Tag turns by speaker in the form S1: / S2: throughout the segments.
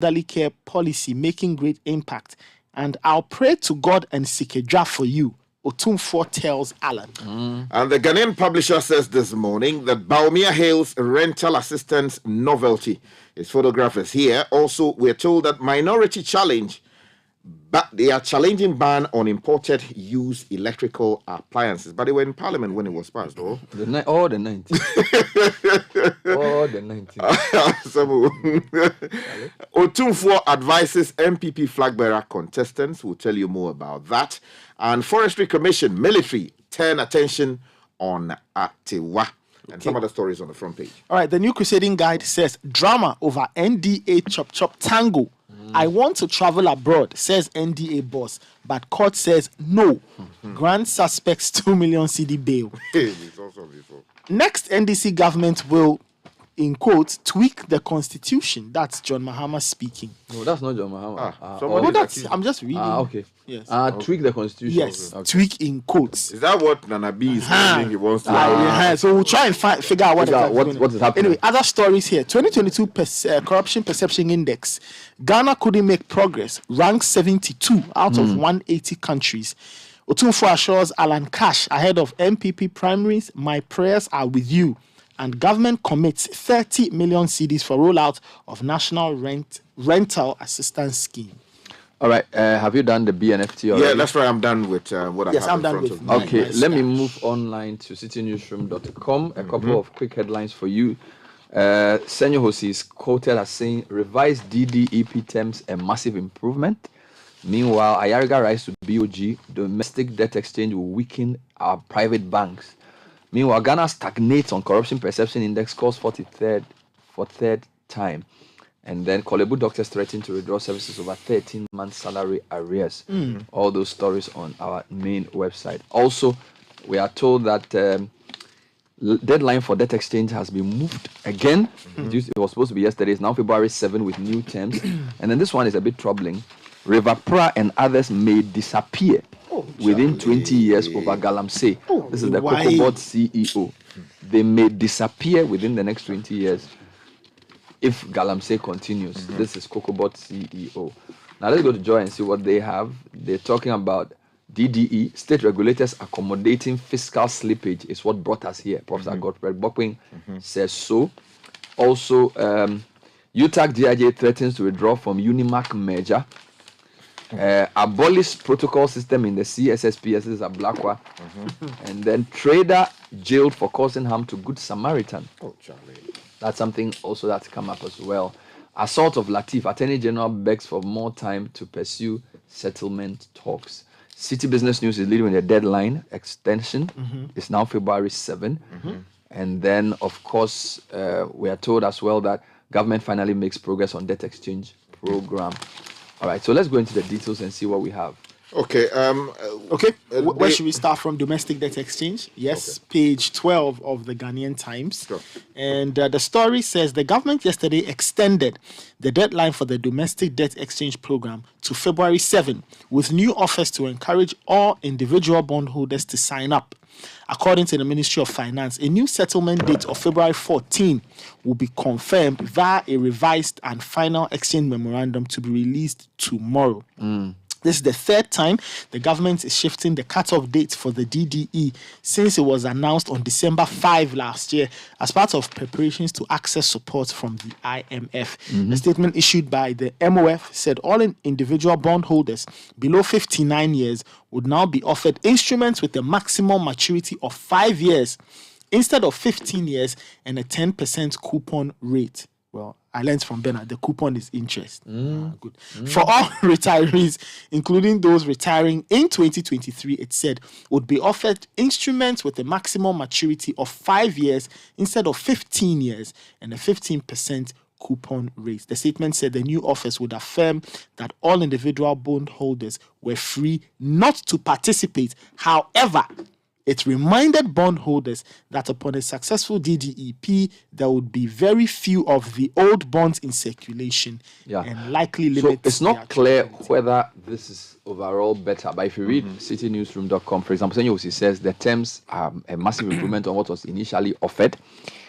S1: elderly care policy making great impact, and I'll pray to God and seek a job for you, Otumfuo tells Alan.
S2: And the Ghanaian publisher says this morning that Baumia hails rental assistance novelty. His photograph is here. Also, we're told that minority challenge, but they are challenging ban on imported used electrical appliances. But they were in Parliament when it was passed, though.
S3: The 90s. All the 90s.
S2: Otumfuo advises MPP flag bearer contestants. We'll tell you more about that. And Forestry Commission, military, turn attention on Atiwa. And some other stories on the front page.
S1: All right, the New Crusading Guide says, drama over NDA chop tango. I want to travel abroad, says NDA boss, but court says no. Grant suspects 2 million CD bail. Next, NDC government will, in quotes, tweak the constitution. That's John Mahama speaking.
S3: No, that's not John Mahama.
S1: I'm just reading.
S3: Okay.
S1: Yes.
S3: Tweak the constitution.
S1: Yes,
S3: okay.
S1: Tweak in quotes.
S2: Is that what Nana B is saying he wants to
S1: So we'll try and figure out what
S3: is happening.
S1: Anyway, other stories here. 2022 Corruption Perception Index. Ghana couldn't make progress. Ranked 72 out of 180 countries. Otumfuo assures Alan Cash ahead of MPP primaries, my prayers are with you. And government commits 30 million cedis for rollout of National Rental Assistance Scheme.
S3: All right. Have you done the BNFT already?
S2: Yeah, that's right. I'm done with what I have.
S1: Yes, I'm done with
S2: me.
S3: Okay, let me move online to citynewsroom.com. A couple of quick headlines for you. Senyo Hosi is quoted as saying, revised DDEP terms a massive improvement. Meanwhile, Ayariga rise to BOG, domestic debt exchange will weaken our private banks. Meanwhile, Ghana stagnates on corruption perception index, scores 43rd for third time. And then Kolebu doctors threaten to withdraw services over 13 months salary arrears. All those stories on our main website. Also, we are told that deadline for debt exchange has been moved again. It was supposed to be yesterday. It's now February 7 with new terms. And then this one is a bit troubling. River Pra and others may disappear within 20 years over Galamsey. This is the COCOBOD CEO. They may disappear within the next 20 years if Galamsey continues. This is COCOBOD CEO. Now let's go to Joy and see what they have. They're talking about DDE, state regulators accommodating fiscal slippage is what brought us here. Professor Godfred Bokwing says so. Also, UTAC DIJ threatens to withdraw from Unimac merger. Abolish protocol system in the CSSPS is a black one. And then trader jailed for causing harm to Good Samaritan.
S2: Oh, Charlie.
S3: That's something also that's come up as well. Assault of Latif. Attorney General begs for more time to pursue settlement talks. City Business News is leading with a deadline extension. It's now February 7. And then, of course, we are told as well that government finally makes progress on debt exchange program. All right, so let's go into the details and see what we have.
S2: Okay.
S1: Where should we start from? Domestic debt exchange. Yes, page 12 of the Ghanaian Times.
S2: Sure.
S1: And the story says the government yesterday extended the deadline for the domestic debt exchange program to February 7, with new offers to encourage all individual bondholders to sign up. According to the Ministry of Finance, a new settlement date of February 14 will be confirmed via a revised and final exchange memorandum to be released tomorrow. This is the third time the government is shifting the cutoff date for the DDE since it was announced on December 5 last year as part of preparations to access support from the IMF. The statement issued by the MOF said all individual bondholders below 59 years would now be offered instruments with a maximum maturity of 5 years instead of 15 years and a 10% coupon rate. Well, I learned from Bernard, the coupon is interest. Good. For all retirees, including those retiring in 2023, it said, would be offered instruments with a maximum maturity of 5 years instead of 15 years and a 15% coupon rate. The statement said the new offers would affirm that all individual bondholders were free not to participate. However, it reminded bondholders that upon a successful DDEP, there would be very few of the old bonds in circulation and likely limit.
S3: So it's not clear whether this is overall better, but if you read citynewsroom.com, for example, Senyosi says the terms are a massive improvement on what was initially offered.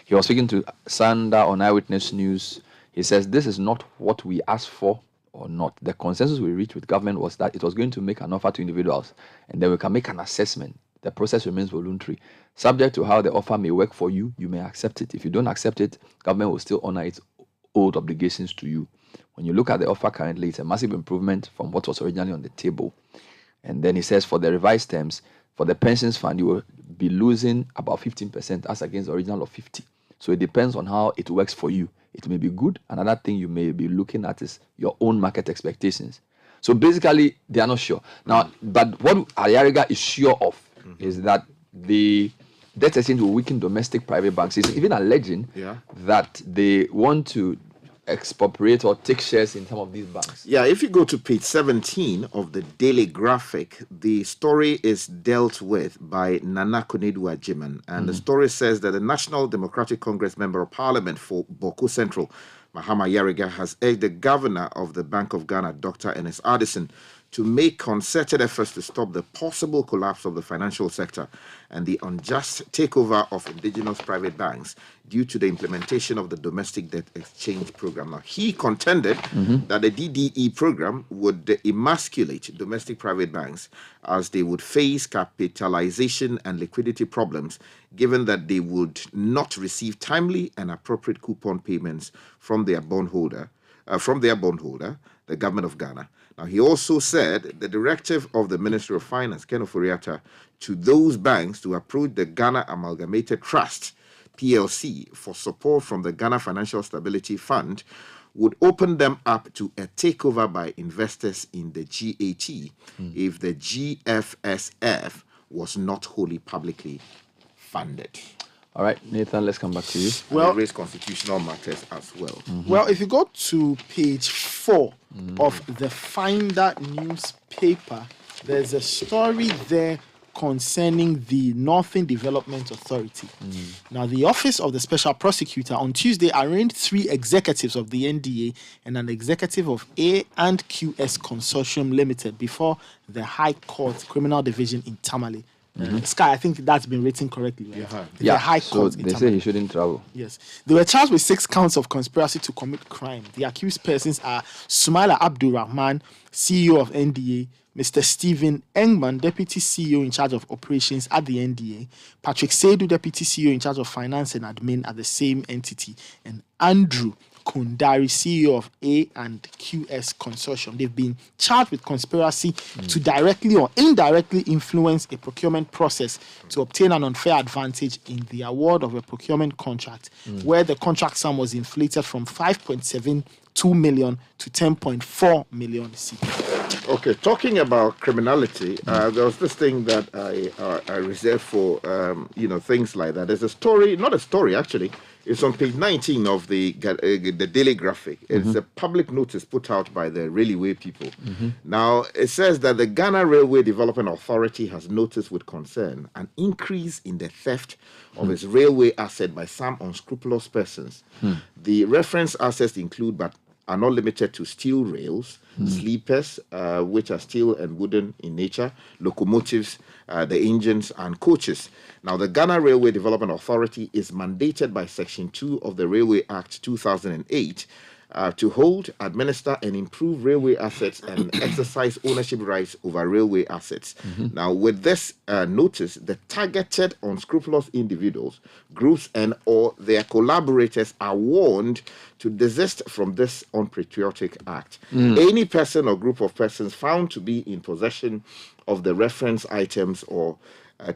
S3: He was speaking to Sanda on Eyewitness News. He He says this is not what we asked for or not. The consensus we reached with government was that it was going to make an offer to individuals, and then we can make an assessment. The process remains voluntary. Subject to how the offer may work for you, you may accept it. If you don't accept it, government will still honor its old obligations to you. When you look at the offer currently, it's a massive improvement from what was originally on the table. And then he says for the revised terms, for the pensions fund, you will be losing about 15% as against the original of 50. So it depends on how it works for you. It may be good. Another thing you may be looking at is your own market expectations. So basically, they are not sure. Now, but what Ayariga is sure of is that the debt exchange will weaken domestic private banks. He's even alleging that they want to expropriate or take shares in some of these banks.
S2: Yeah, if you go to page 17 of the Daily Graphic, the story is dealt with by Nana Konadu Ajiman. And the story says that the National Democratic Congress Member of Parliament for Boko Central, Mahama Yariga, has urged the governor of the Bank of Ghana, Dr. Ernest Addison, to make concerted efforts to stop the possible collapse of the financial sector and the unjust takeover of indigenous private banks due to the implementation of the domestic debt exchange program. Now, he contended that the DDE program would emasculate domestic private banks as they would face capitalization and liquidity problems, given that they would not receive timely and appropriate coupon payments from their bondholder, the government of Ghana. Now, he also said the directive of the Ministry of Finance, Ken Ofori-Atta, to those banks to approach the Ghana Amalgamated Trust, PLC, for support from the Ghana Financial Stability Fund would open them up to a takeover by investors in the GAT if the GFSF was not wholly publicly funded.
S3: All right, Nathan, let's come back to you.
S2: Well, raise constitutional matters as well.
S1: Well, if you go to page 4 of the Finder newspaper, there's a story there concerning the Northern Development Authority. Now, the Office of the Special Prosecutor on Tuesday arraigned 3 executives of the NDA and an executive of A&QS Consortium Limited before the High Court Criminal Division in Tamale. Sky, I think that's been written correctly. Right?
S3: Yeah,
S1: The High
S3: so
S1: Court in
S3: they say
S1: Tamale.
S3: he shouldn't travel.
S1: Yes. They were charged with 6 counts of conspiracy to commit crime. The accused persons are Sumaila Abdul Rahman, CEO of NDA, Mr. Stephen Engman, Deputy CEO in charge of operations at the NDA, Patrick Seidu, Deputy CEO in charge of finance and admin at the same entity, and Andrew Kundari, CEO of A&QS Consortium. They've been charged with conspiracy to directly or indirectly influence a procurement process to obtain an unfair advantage in the award of a procurement contract, where the contract sum was inflated from 5.72 million to 10.4 million CP.
S2: Okay, talking about criminality, there was this thing that I reserved for, things like that. There's a story, not a story actually, it's on page 19 of the Daily Graphic. It's a public notice put out by the railway people. Now, it says that the Ghana Railway Development Authority has noticed with concern an increase in the theft of its railway asset by some unscrupulous persons. The reference assets include, but are not limited to, steel rails, sleepers, which are steel and wooden in nature, locomotives, the engines, and coaches. Now, the Ghana Railway Development Authority is mandated by Section 2 of the Railway Act 2008 to hold, administer, and improve railway assets and exercise ownership rights over railway assets. Now, with this notice, the targeted unscrupulous individuals, groups, and or their collaborators are warned to desist from this unpatriotic act. Any person or group of persons found to be in possession of the reference items or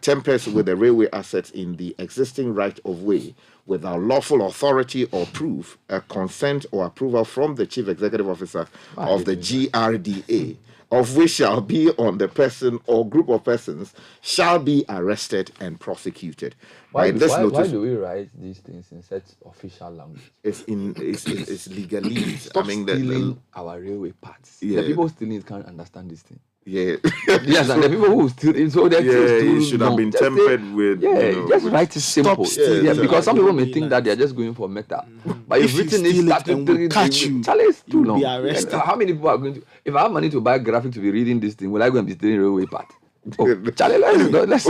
S2: tampers with the railway assets in the existing right of way without lawful authority or proof, consent or approval from the Chief Executive Officer of the GRDA, of which shall be on the person or group of persons, shall be arrested and prosecuted.
S3: Why
S2: By this notice,
S3: do we write these things in such official language?
S2: it's legalese.
S3: Stop stealing our railway parts.
S2: Yeah.
S3: The people stealing it can't understand this thing.
S2: Yeah.
S3: Yes, and the people who steal it, so that
S2: it should have been
S3: just
S2: tempered with.
S3: just write it simple.
S1: stealing.
S3: Yeah, because some people may think that they're just going for metal. But
S1: If
S3: if
S1: you
S3: written it,
S1: steal it,
S3: start
S1: then
S3: to
S1: we'll catch you.
S3: Charlie, it's too
S1: You'll
S3: long.
S1: be arrested.
S3: And how many people are going to? If I have money to buy a graphic to be reading this thing, will I go and be stealing railway part? Charlie, let's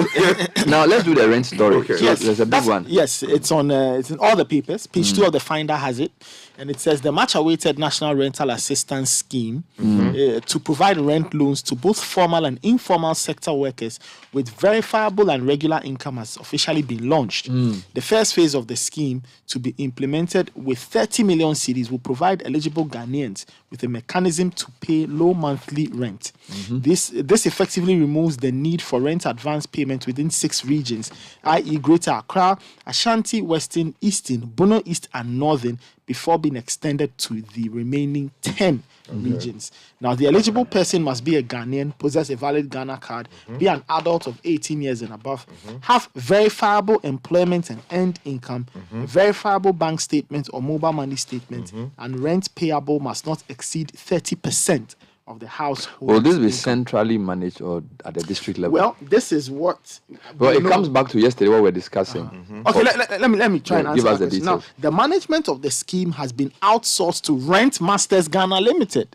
S3: now let's do the rent story.
S2: Okay.
S3: So there's a big one.
S1: Yes, it's on. It's in all the papers. Page 2 of the Finder has it, and it says the much-awaited National Rental Assistance Scheme to provide rent loans to both formal and informal sector workers with verifiable and regular income has officially been launched. The first phase of the scheme, to be implemented with 30 million cedis, will provide eligible Ghanaians with a mechanism to pay low monthly rent. This effectively removes the need for rent advance payment within 6 regions, i.e. Greater Accra, Ashanti, Western, Eastern, Bono East and Northern, before being extended to the remaining 10 regions. Now, the eligible person must be a Ghanaian, possess a valid Ghana card, be an adult of 18 years and above, have verifiable employment and earned income, a verifiable bank statement or mobile money statement, and rent payable must not exceed 30% of the household.
S3: Will this be centrally managed or at the district level?
S1: Well, this is what.
S3: Well, it comes back to yesterday what we're discussing.
S1: Okay, let me try and answer
S3: give us
S1: that
S3: the
S1: question. Now,
S3: details.
S1: the management of the scheme has been outsourced to Rent Masters Ghana Limited,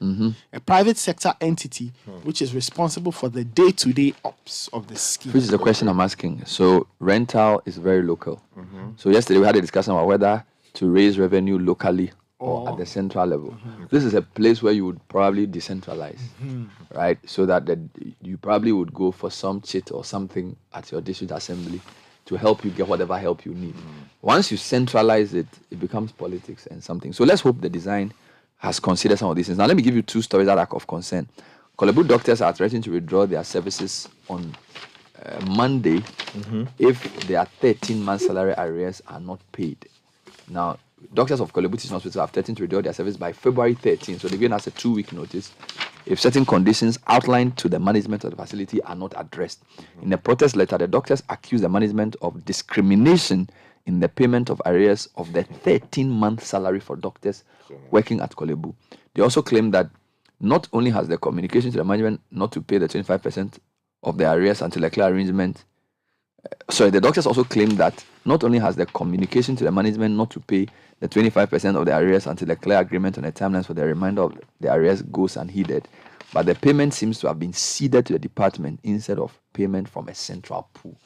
S1: a private sector entity which is responsible for the day-to-day ops of the scheme.
S3: Which is the question I'm asking. So rental is very local. So yesterday we had a discussion about whether to raise revenue locally or at the central level. This is a place where you would probably decentralize, right? So that you probably would go for some chit or something at your district assembly to help you get whatever help you need. Once you centralize it, it becomes politics and something. So let's hope the design has considered some of these things. Now let me give you 2 stories that are of concern. Kolebu doctors are threatening to withdraw their services on Monday if their 13-month salary arrears are not paid. Now, doctors of Kolebu Teaching Hospital have threatened to withdraw their service by February 13th, so they've given us a 2-week notice if certain conditions outlined to the management of the facility are not addressed. In a protest letter, the doctors accuse the management of discrimination in the payment of arrears of the 13-month salary for doctors working at Kolebu. They also claim that not only has the communication to the management not to pay the 25% of the arrears until a clear arrangement. The doctors also claim that not only has the communication to the management not to pay the 25% of the arrears until a clear agreement on the timelines for the remainder of the arrears goes unheeded, but the payment seems to have been ceded to the department instead of payment from a central pool.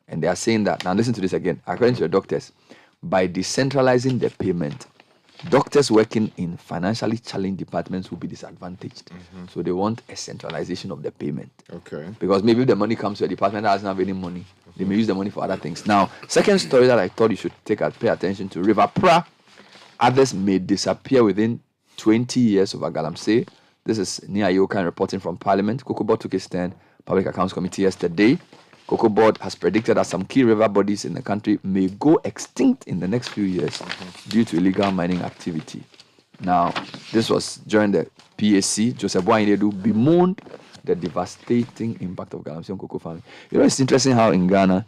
S3: And they are saying that, now listen to this again, according to the doctors, by decentralizing the payment, doctors working in financially challenged departments will be disadvantaged. So they want a centralization of the payment.
S2: Okay.
S3: Because maybe if the money comes to a department that doesn't have any money, they may use the money for other things. Now, second story that I thought you should pay attention to, River Pra, others may disappear within 20 years of Galamsey. This is Nia Yokan reporting from Parliament. Cocoa Board took a stand, Public Accounts Committee yesterday. Cocoa Board has predicted that some key river bodies in the country may go extinct in the next few years due to illegal mining activity. Now, this was during the PAC. Joseph Boahinedu bemoaned the devastating impact of Galamsey on cocoa farming. You know, it's interesting how in Ghana,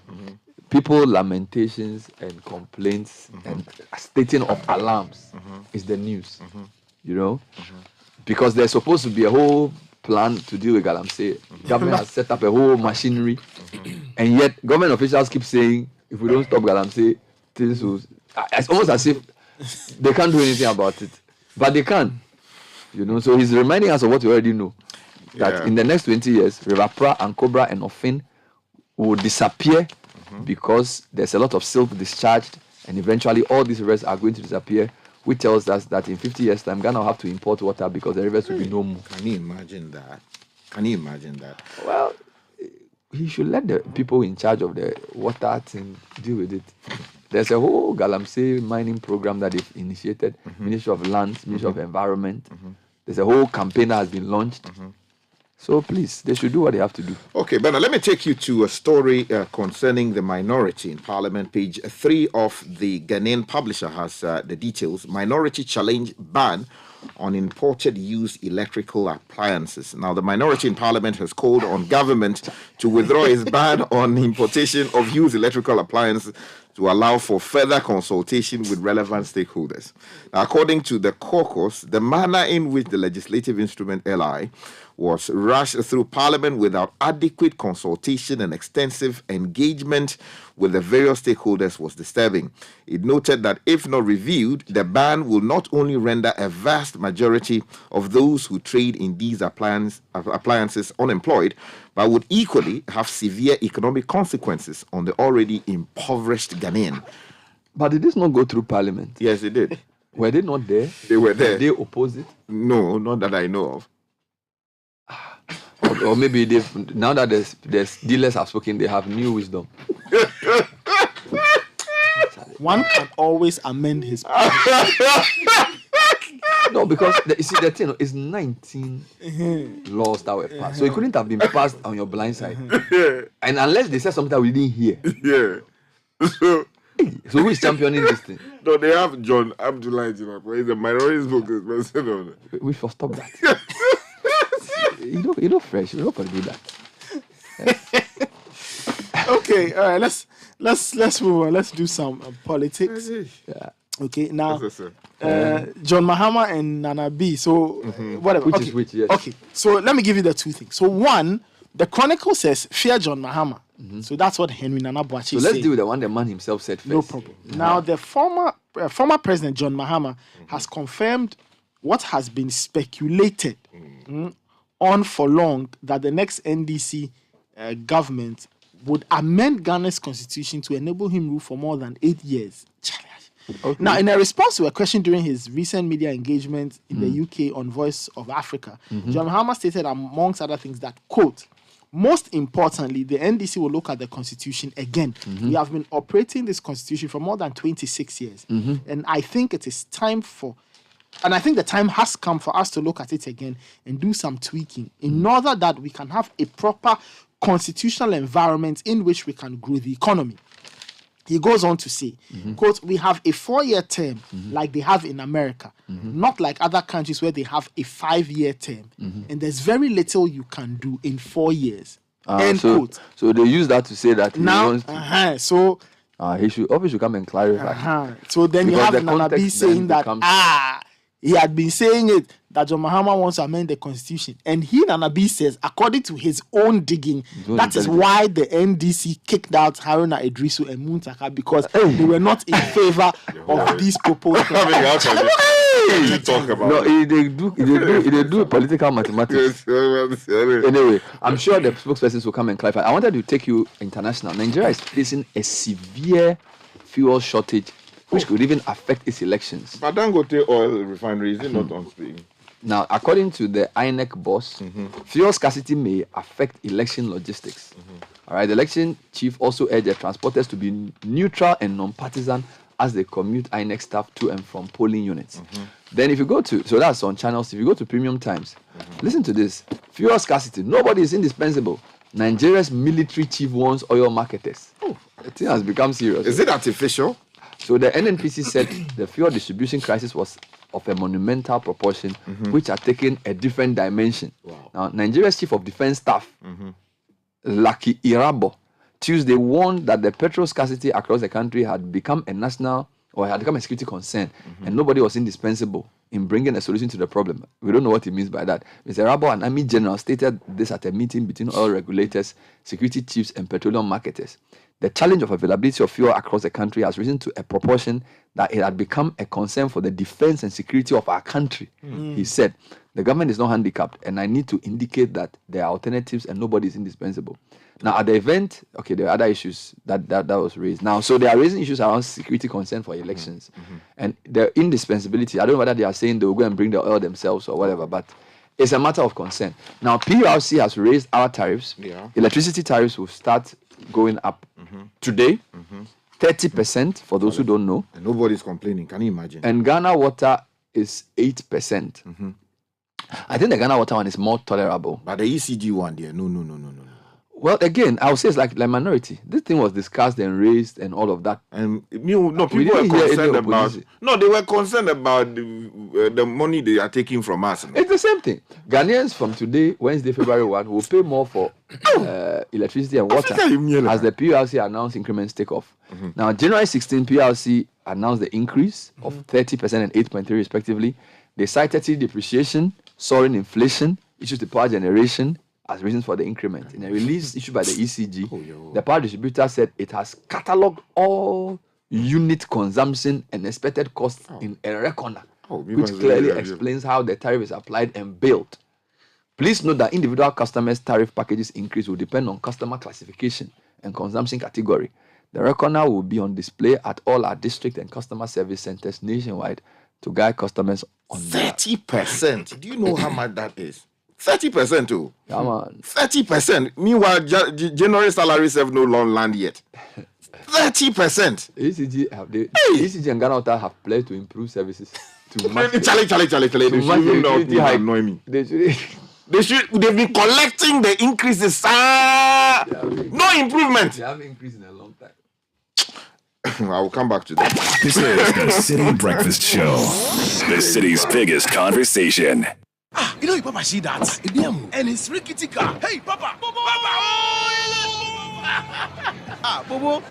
S3: people lamentations and complaints and stating of alarms is the news. You know, because there's supposed to be a whole plan to deal with Galamsey. Government has set up a whole machinery, and yet government officials keep saying if we don't stop Galamsey, things will. It's almost as if they can't do anything about it, but they can. You know, so he's reminding us of what we already know, that in the next 20 years, River Pra and Cobra and Ofin will disappear because there's a lot of silt discharged, and eventually all these rivers are going to disappear, which tells us that in 50 years' time, Ghana will have to import water because the rivers will be no more.
S2: Can you imagine that? Can you imagine that?
S3: Well, he should let the people in charge of the water thing deal with it. There's a whole Galamsey mining program that they've initiated, Ministry of Lands, Ministry of Environment. There's a whole campaign that has been launched. So please, they should do what they have to do.
S2: Okay, Bernard, let me take you to a story concerning the minority in Parliament. Page 3 of the Ghanaian Publisher has the details. Minority challenge ban on imported used electrical appliances. Now, the minority in Parliament has called on government to withdraw its ban on importation of used electrical appliances to allow for further consultation with relevant stakeholders. Now, according to the caucus, the manner in which the legislative instrument LI was rushed through Parliament without adequate consultation and extensive engagement with the various stakeholders was disturbing. It noted that if not reviewed, the ban will not only render a vast majority of those who trade in these appliances unemployed, but would equally have severe economic consequences on the already impoverished Ghanaian.
S3: But did this not go through Parliament?
S2: Yes, it did.
S3: Were they not there?
S2: They were there.
S3: Did they oppose it?
S2: No, not that I know of.
S3: Or maybe they've, now that there's dealers have spoken, they have new wisdom.
S1: One can always amend his
S3: No, because you see, the thing is 19 laws that were passed. So it couldn't have been passed on your blind side. And unless they said something that we didn't hear.
S2: Yeah.
S3: So who is championing this thing?
S2: No, they have John Abdullah. He's a minority spokesperson.
S3: We should stop that. you know, fresh. You're not going to do that.
S1: Okay, all right. Let's move on. Let's do some politics.
S3: Yeah.
S1: Okay, now
S2: Yes, sir.
S1: John Mahama and Nana B. So whatever.
S3: Which
S1: okay.
S3: is which? Yes.
S1: Okay, so let me give you the two things. So one, the Chronicle says fear John Mahama. So that's what Henry Nana Boachi
S3: So
S1: said.
S3: let's deal with the one the man himself said first.
S1: No problem. Now, the former president, John Mahama, has confirmed what has been speculated on for long, that the next NDC government would amend Ghana's constitution to enable him rule for more than 8 years. Okay. Now, in a response to a question during his recent media engagement in the UK on Voice of Africa, John Mahama stated, amongst other things, that, quote, most importantly, the NDC will look at the constitution again. We have been operating this constitution for more than 26 years. And I think it is time and I think the time has come for us to look at it again and do some tweaking in order that we can have a proper constitutional environment in which we can grow the economy. He goes on to say, quote, we have a 4-year term like they have in America, not like other countries where they have a 5-year term. And there's very little you can do in 4 years. End quote.
S3: So they use that to say that
S1: Now, so
S3: he should come and clarify.
S1: So then
S3: Because
S1: you have
S3: the
S1: Nana B
S3: context
S1: saying
S3: then
S1: that,
S3: becomes-
S1: he had been saying it, that John Mahama wants to amend the constitution. And he, Nana B, says, according to his own digging, that is why the NDC kicked out Haruna Idrisu and Muntaka, because they were not in favor of these proposals.
S2: Talk about
S3: No, they do political mathematics. Anyway, I'm sure the spokespersons will come and clarify. I wanted to take you international. Nigeria is facing a severe fuel shortage, which could even affect its elections.
S2: But Dangote oil refinery, is it not on stream?
S3: Now, according to the INEC boss, fuel scarcity may affect election logistics. All right, the election chief also urged the transporters to be neutral and non-partisan as they commute INEC staff to and from polling units. Then if you go to, so that's on channels, if you go to Premium Times, listen to this. Fuel scarcity, nobody is indispensable. Nigeria's military chief warns oil marketers. The thing has become serious.
S2: Is it artificial?
S3: So the NNPC said the fuel distribution crisis was of a monumental proportion, which had taken a different dimension. Now, Nigeria's Chief of Defense Staff, Lucky Irabo, Tuesday warned that the petrol scarcity across the country had become a national or had become a security concern, and nobody was indispensable in bringing a solution to the problem. We don't know what he means by that. Mr. Irabo, an army general, stated this at a meeting between oil regulators, security chiefs, and petroleum marketers. The challenge of availability of fuel across the country has risen to a proportion that it had become a concern for the defense and security of our country. He said, the government is not handicapped, and I need to indicate that there are alternatives and nobody is indispensable. Now, at the event, okay, there are other issues that was raised. Now, so they are raising issues around security concern for elections. And the indispensability, I don't know whether they are saying they will go and bring the oil themselves or whatever, but it's a matter of concern. Now, PURC has raised our tariffs. Electricity tariffs will start going up today, 30% for those who don't know.
S2: And nobody's complaining. Can you imagine?
S3: And Ghana Water is 8%. I think the Ghana Water one is more tolerable.
S2: But the ECG one there, no.
S3: Well, again, I would say it's like minority. This thing was discussed and raised and all of that.
S2: And people were
S3: didn't hear
S2: concerned
S3: any
S2: about.
S3: opposition.
S2: No, they were concerned about the money they are taking from us.
S3: It's the same thing. Ghanaians from today, Wednesday, February 1, will pay more for electricity and water as the PURC announced increments take off. Now, January 16, PURC announced the increase of 30% and 8.3% respectively. They cited depreciation, soaring inflation, issues to power generation as reasons for the increment. In a release issued by the ECG, the power distributor said it has catalogued all unit consumption and expected costs in a reckoner, which clearly explains how the tariff is applied and billed. Please note that individual customers' tariff packages increase will depend on customer classification and consumption category. The reckoner will be on display at all our district and customer service centers nationwide to guide customers on
S2: 30%. Do you know how much that is? 30% too.
S3: Yeah, man.
S2: 30%. Meanwhile, January salaries have no long land yet. 30%.
S3: ECG and Ghana Water have pledged to improve services.
S2: Charlie. They should not annoy me. They've been collecting the increases. No improvement.
S3: They haven't increased in a long time.
S2: I will come back to that.
S4: This is the Citi Breakfast Show, the city's biggest conversation.
S5: You know, Papa, see that? And it's rickety car. Hey, Papa! Papa! Bobo!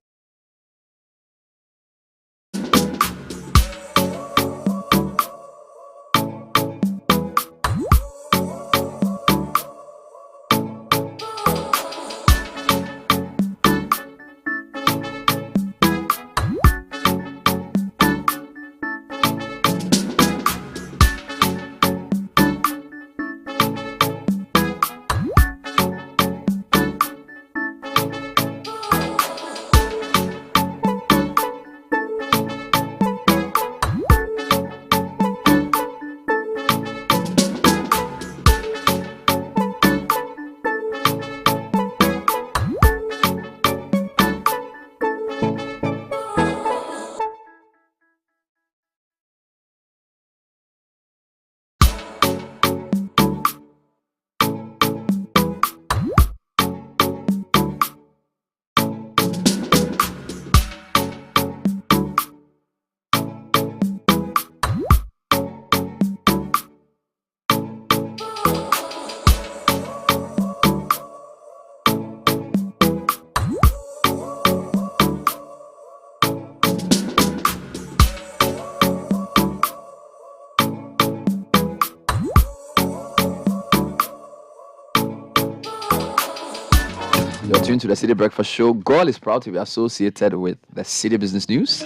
S3: You're tuned to the Citi Breakfast Show. GOL is proud to be associated with the Citi Business News.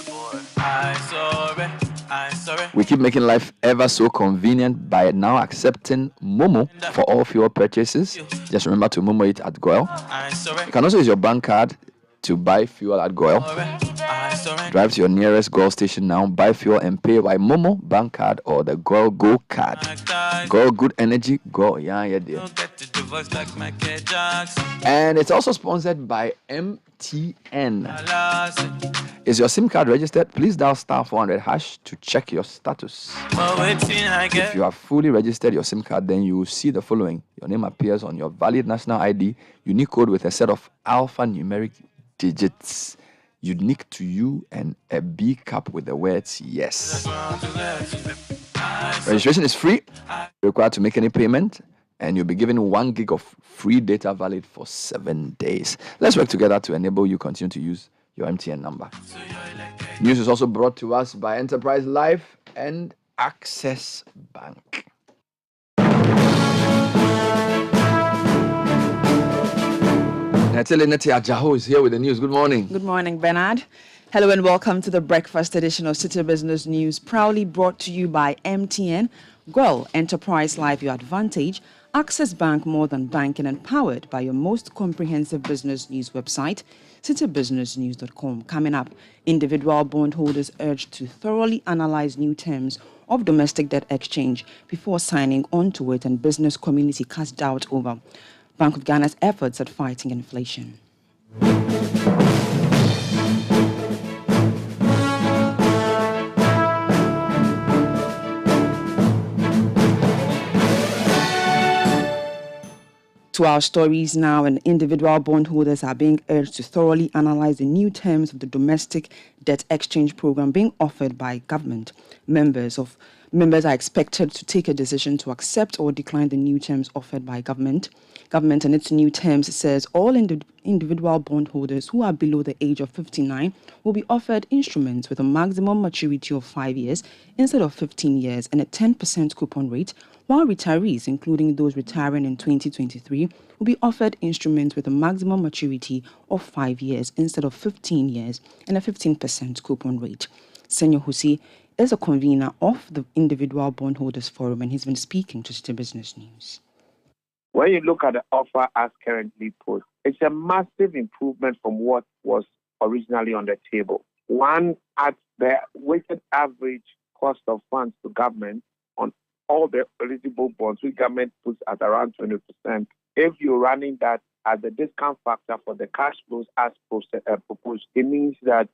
S3: We keep making life ever so convenient by now accepting Momo for all fuel purchases. Just remember to Momo it at GOL. You can also use your bank card to buy fuel at GOL. Drive to your nearest GOL station now, buy fuel and pay by Momo, bank card, or the GOL Go card. GOL Good Energy, GOL, yeah, dear. And it's also sponsored by MTN. Is your SIM card registered? Please dial *400# to check your status. If you have fully registered your SIM card, then you will see the following. Your name appears on your valid national ID, unique code with a set of alphanumeric digits, unique to you, and a B cap with the words yes. Registration is free. You're required to make any payment, and you'll be given 1 gig of free data valid for 7 days. Let's work together to enable you continue to use your MTN number. News is also brought to us by Enterprise Life and Access Bank. Nathalie Ajaho is here with the news. Good morning.
S6: Good morning, Bernard. Hello and welcome to the breakfast edition of Citi Business News, proudly brought to you by MTN, GOL, Enterprise Life, your advantage, Access Bank, more than banking, and powered by your most comprehensive business news website, citibusinessnews.com. Coming up, individual bondholders urged to thoroughly analyze new terms of domestic debt exchange before signing on to it, and business community cast doubt over Bank of Ghana's efforts at fighting inflation. To our stories now, and individual bondholders are being urged to thoroughly analyze the new terms of the domestic debt exchange program being offered by government. Members are expected to take a decision to accept or decline the new terms offered by government. Government and its new terms says all individual bondholders who are below the age of 59 will be offered instruments with a maximum maturity of 5 years instead of 15 years and a 10% coupon rate, while retirees, including those retiring in 2023, will be offered instruments with a maximum maturity of 5 years instead of 15 years and a 15% coupon rate. Senor Husi is a convener of the Individual Bondholders Forum, and he's been speaking to Citi Business News.
S7: When you look at the offer as currently posed, it's a massive improvement from what was originally on the table. One, at the weighted average cost of funds to government on all the eligible bonds, which government puts at around 20%. If you're running that as the discount factor for the cash flows as proposed, it means that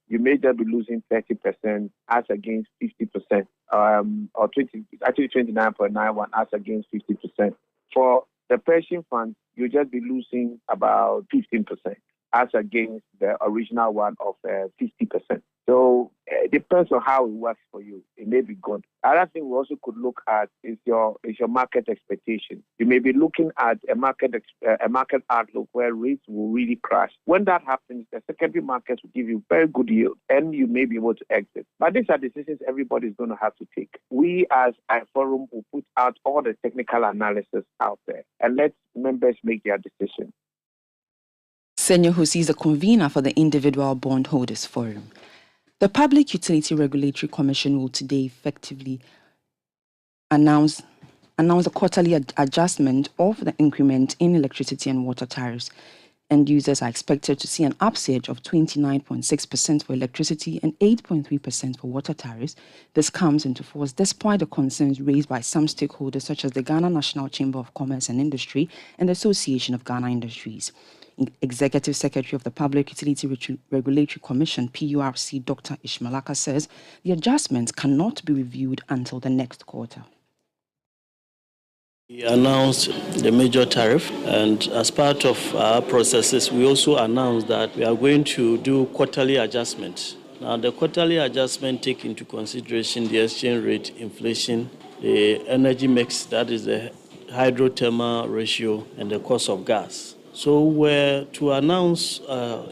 S7: you may just be losing 30% as against 50%, or 29.91 as against 50%. For the pension fund, you just be losing about 15% as against the original one of 50%. So it depends on how it works for you. It may be good. Another thing we also could look at is your market expectation. You may be looking at a market outlook where rates will really crash. When that happens, the secondary markets will give you very good yield, and you may be able to exit. But these are decisions everybody's going to have to take. We as a forum will put out all the technical analysis out there and let members make their decision.
S6: Senor Husi is a convener for the Individual Bondholders Forum. The Public Utility Regulatory Commission will today effectively announce a quarterly adjustment of the increment in electricity and water tariffs. End users are expected to see an upsurge of 29.6% for electricity and 8.3% for water tariffs. This comes into force despite the concerns raised by some stakeholders such as the Ghana National Chamber of Commerce and Industry and the Association of Ghana Industries. Executive Secretary of the Public Utility Regulatory Commission, PURC, Dr. Ishmael Aka, says the adjustments cannot be reviewed until the next quarter.
S8: We announced the major tariff, and as part of our processes, we also announced that we are going to do quarterly adjustments. Now, the quarterly adjustment take into consideration the exchange rate, inflation, the energy mix, that is the hydrothermal ratio, and the cost of gas. So we're to announce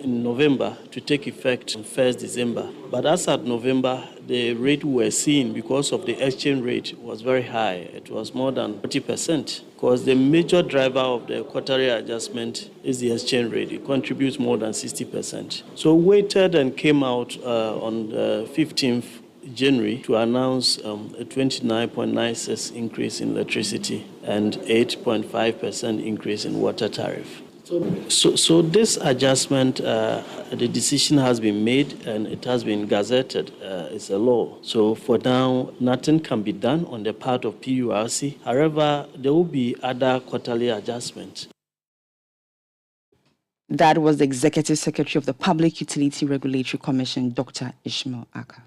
S8: in November to take effect on 1st December. But as at November, the rate we were seeing because of the exchange rate was very high. It was more than 40%, because the major driver of the quarterly adjustment is the exchange rate. It contributes more than 60%. So we waited and came out on the 15th January to announce a 29.96 increase in electricity and 8.5% increase in water tariff. So this adjustment, the decision has been made and it has been gazetted. It's a law. So for now, nothing can be done on the part of PURC. However, there will be other quarterly adjustments.
S6: That was the Executive Secretary of the Public Utility Regulatory Commission, Dr. Ishmael Aka.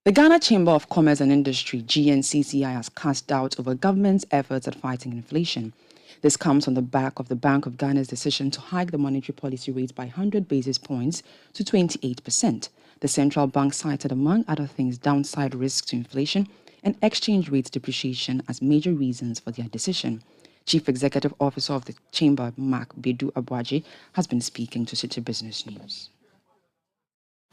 S6: The Ghana Chamber of Commerce and Industry, GNCCI, has cast doubt over government's efforts at fighting inflation. This comes on the back of the Bank of Ghana's decision to hike the monetary policy rate by 100 basis points to 28%. The central bank cited, among other things, downside risks to inflation and exchange rate depreciation as major reasons for their decision. Chief Executive Officer of the Chamber, Mark Bedu Abuaji, has been speaking to Citi Business News.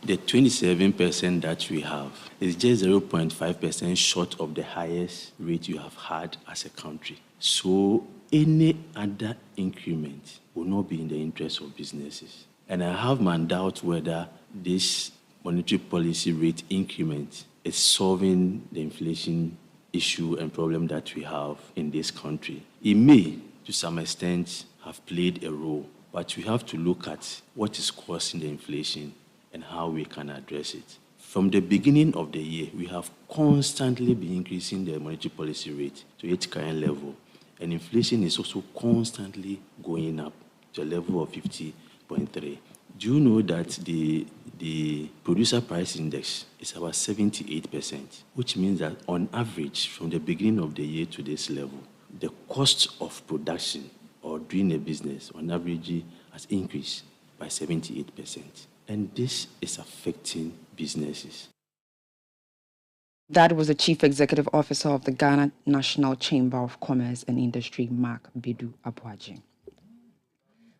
S9: The 27% that we have is just 0.5% short of the highest rate you have had as a country. So any other increment will not be in the interest of businesses. And I have my doubt whether this monetary policy rate increment is solving the inflation issue and problem that we have in this country. It may, to some extent, have played a role, but we have to look at what is causing the inflation and how we can address it. From the beginning of the year, we have constantly been increasing the monetary policy rate to its current level, and inflation is also constantly going up to a level of 50.3. Do you know that the producer price index is about 78%, which means that on average, from the beginning of the year to this level, the cost of production or doing a business on average has increased by 78%. And this is affecting businesses.
S6: That was the Chief Executive Officer of the Ghana National Chamber of Commerce and Industry, Mark Bedu Abuaji.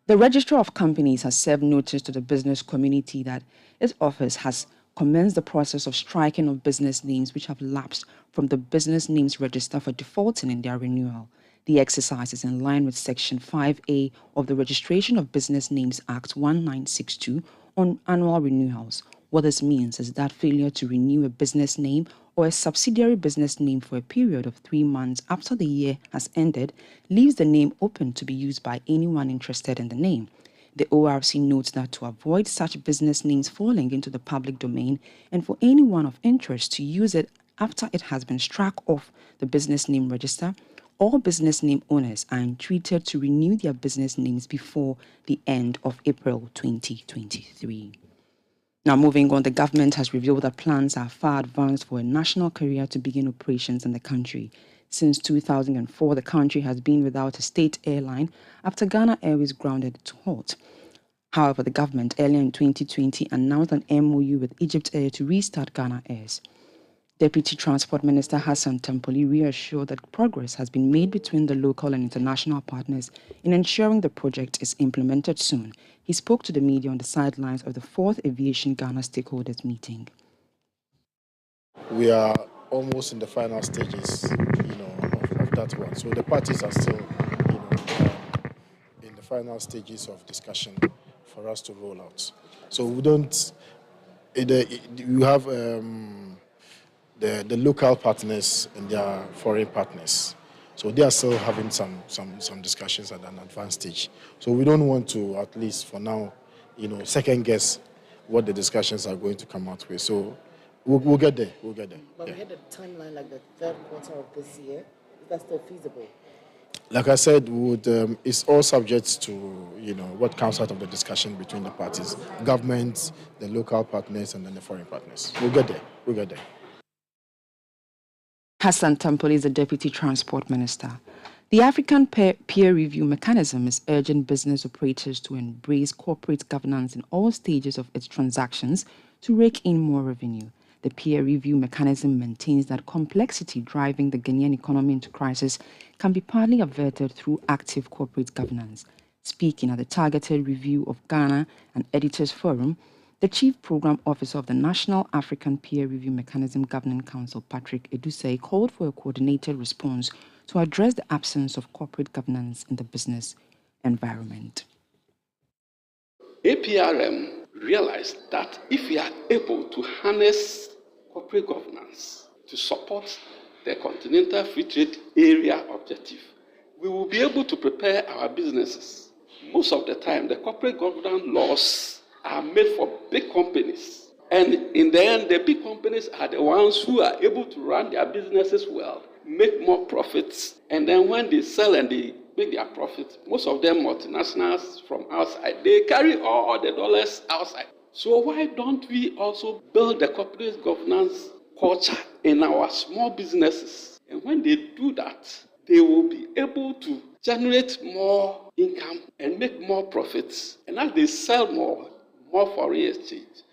S6: The Registrar of Companies has served notice to the business community that its office has commenced the process of striking of business names which have lapsed from the Business Names Register for defaulting in their renewal. The exercise is in line with Section 5A of the Registration of Business Names Act 1962 on annual renewals. What this means is that failure to renew a business name or a subsidiary business name for a period of 3 months after the year has ended leaves the name open to be used by anyone interested in the name. The ORC notes that to avoid such business names falling into the public domain and for anyone of interest to use it after it has been struck off the business name register, all business name owners are entreated to renew their business names before the end of April 2023. Now, moving on, the government has revealed that plans are far advanced for a national carrier to begin operations in the country. Since 2004, the country has been without a state airline after Ghana Airways grounded to halt. However, the government earlier in 2020 announced an MOU with Egypt Air to restart Ghana Airs. Deputy Transport Minister Hassan Tampoli reassured that progress has been made between the local and international partners in ensuring the project is implemented soon. He spoke to the media on the sidelines of the 4th Aviation Ghana Stakeholders Meeting.
S10: We are almost in the final stages, of that one. So the parties are still, in the final stages of discussion for us to roll out. So we don't. You have the local partners and their foreign partners. So they are still having some discussions at an advanced stage. So we don't want to, at least for now, second guess what the discussions are going to come out with. So we'll get there.
S11: But we had a timeline like the third quarter of this year. Is that still feasible?
S10: Like I said, it's all subject to what comes out of the discussion between the parties, government, the local partners, and then the foreign partners. We'll get there.
S6: Hassan Tampoli is the Deputy Transport Minister. The African peer review mechanism is urging business operators to embrace corporate governance in all stages of its transactions to rake in more revenue. The peer review mechanism maintains that complexity driving the Ghanaian economy into crisis can be partly averted through active corporate governance. Speaking at the targeted review of Ghana and Editors Forum, the Chief Program Officer of the National African Peer Review Mechanism Governing Council, Patrick Edusei, called for a coordinated response to address the absence of corporate governance in the business environment.
S12: APRM realized that if we are able to harness corporate governance to support the Continental Free Trade Area objective, we will be able to prepare our businesses. Most of the time, the corporate governance laws are made for big companies. And in the end, the big companies are the ones who are able to run their businesses well, make more profits, and then when they sell and they make their profits, most of them multinationals from outside, they carry all the dollars outside. So why don't we also build the corporate governance culture in our small businesses? And when they do that, they will be able to generate more income and make more profits. And as they sell more foreign exchange.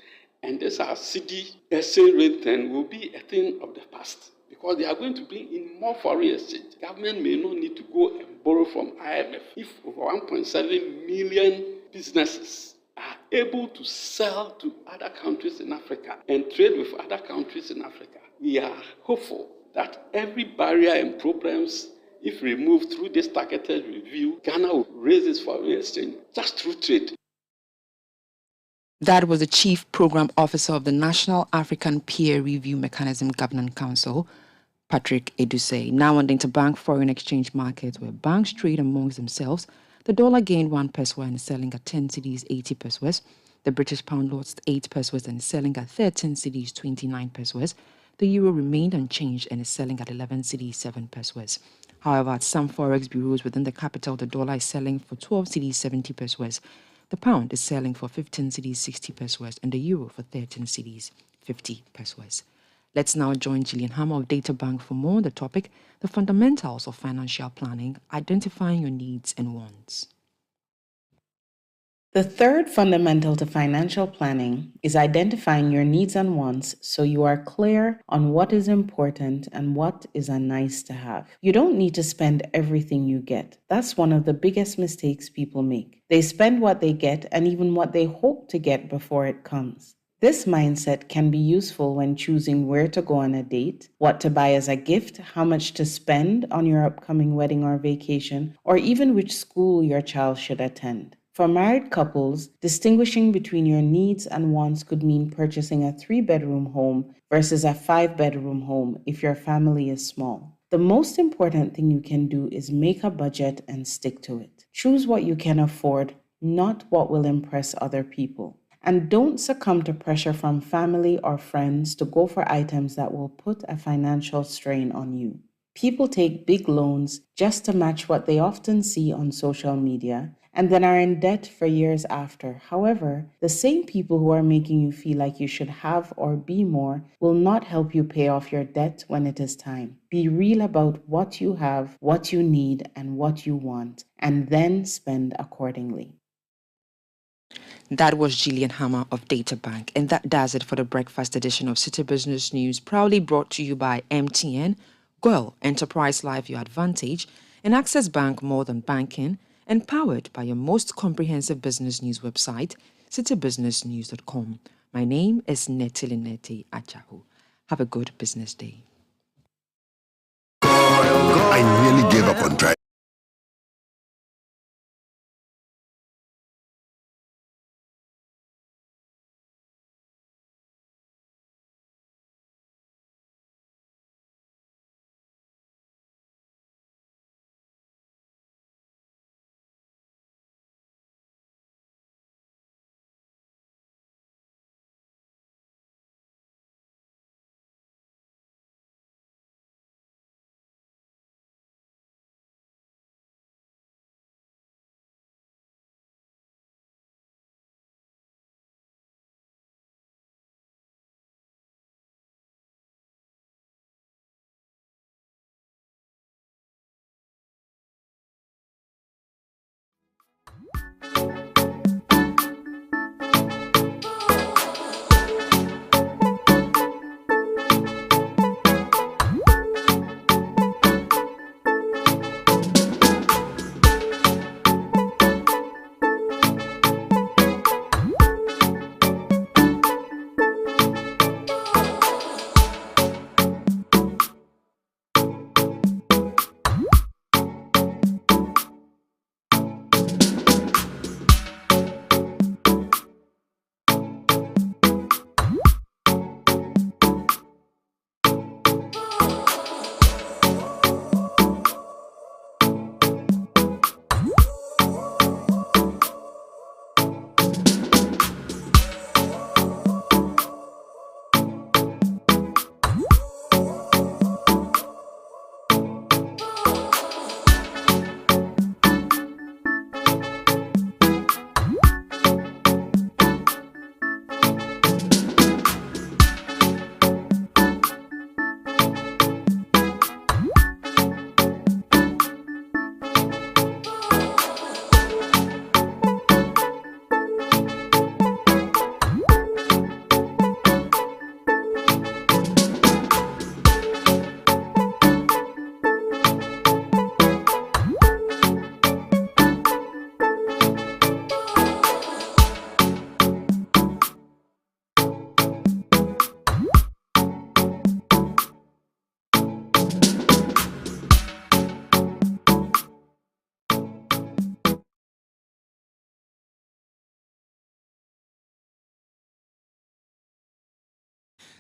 S12: And this our city exchange rate then will be a thing of the past because they are going to bring in more foreign exchange. Government may not need to go and borrow from IMF. If over 1.7 million businesses are able to sell to other countries in Africa and trade with other countries in Africa, we are hopeful that every barrier and problems, if removed through this targeted review, Ghana will raise its foreign exchange just through trade.
S6: That was the Chief Program Officer of the National African Peer Review Mechanism Governing Council, Patrick Edusei. Now on the interbank foreign exchange market, where banks trade amongst themselves, the dollar gained 1 peso and is selling at 10 cedis 80 pesos. The British pound lost 8 pesos and is selling at 13 cedis 29 pesos. The euro remained unchanged and is selling at 11 cedis 7 pesos. However, at some forex bureaus within the capital, the dollar is selling for 12 cedis 70 pesos. The pound is selling for 15 cedis 60 pesos and the euro for 13 cedis 50 pesos. Let's now join Gillian Hammer of Data Bank for more on the topic, the fundamentals of financial planning, identifying your needs and wants.
S11: The third fundamental to financial planning is identifying your needs and wants so you are clear on what is important and what is a nice to have. You don't need to spend everything you get. That's one of the biggest mistakes people make. They spend what they get and even what they hope to get before it comes. This mindset can be useful when choosing where to go on a date, what to buy as a gift, how much to spend on your upcoming wedding or vacation, or even which school your child should attend. For married couples, distinguishing between your needs and wants could mean purchasing a 3-bedroom home versus a 5-bedroom home if your family is small. The most important thing you can do is make a budget and stick to it. Choose what you can afford, not what will impress other people. And don't succumb to pressure from family or friends to go for items that will put a financial strain on you. People take big loans just to match what they often see on social media and then are in debt for years after. However, the same people who are making you feel like you should have or be more will not help you pay off your debt when it is time. Be real about what you have, what you need, and what you want, and then spend accordingly.
S6: That was Gillian Hammer of Data Bank, and that does it for the breakfast edition of City Business News, proudly brought to you by MTN, Goil, Enterprise Life Your Advantage, and Access Bank More Than Banking, and powered by your most comprehensive business news website, citybusinessnews.com. My name is Netilinete Achahu. Have a good business day.
S5: I nearly gave up on driving.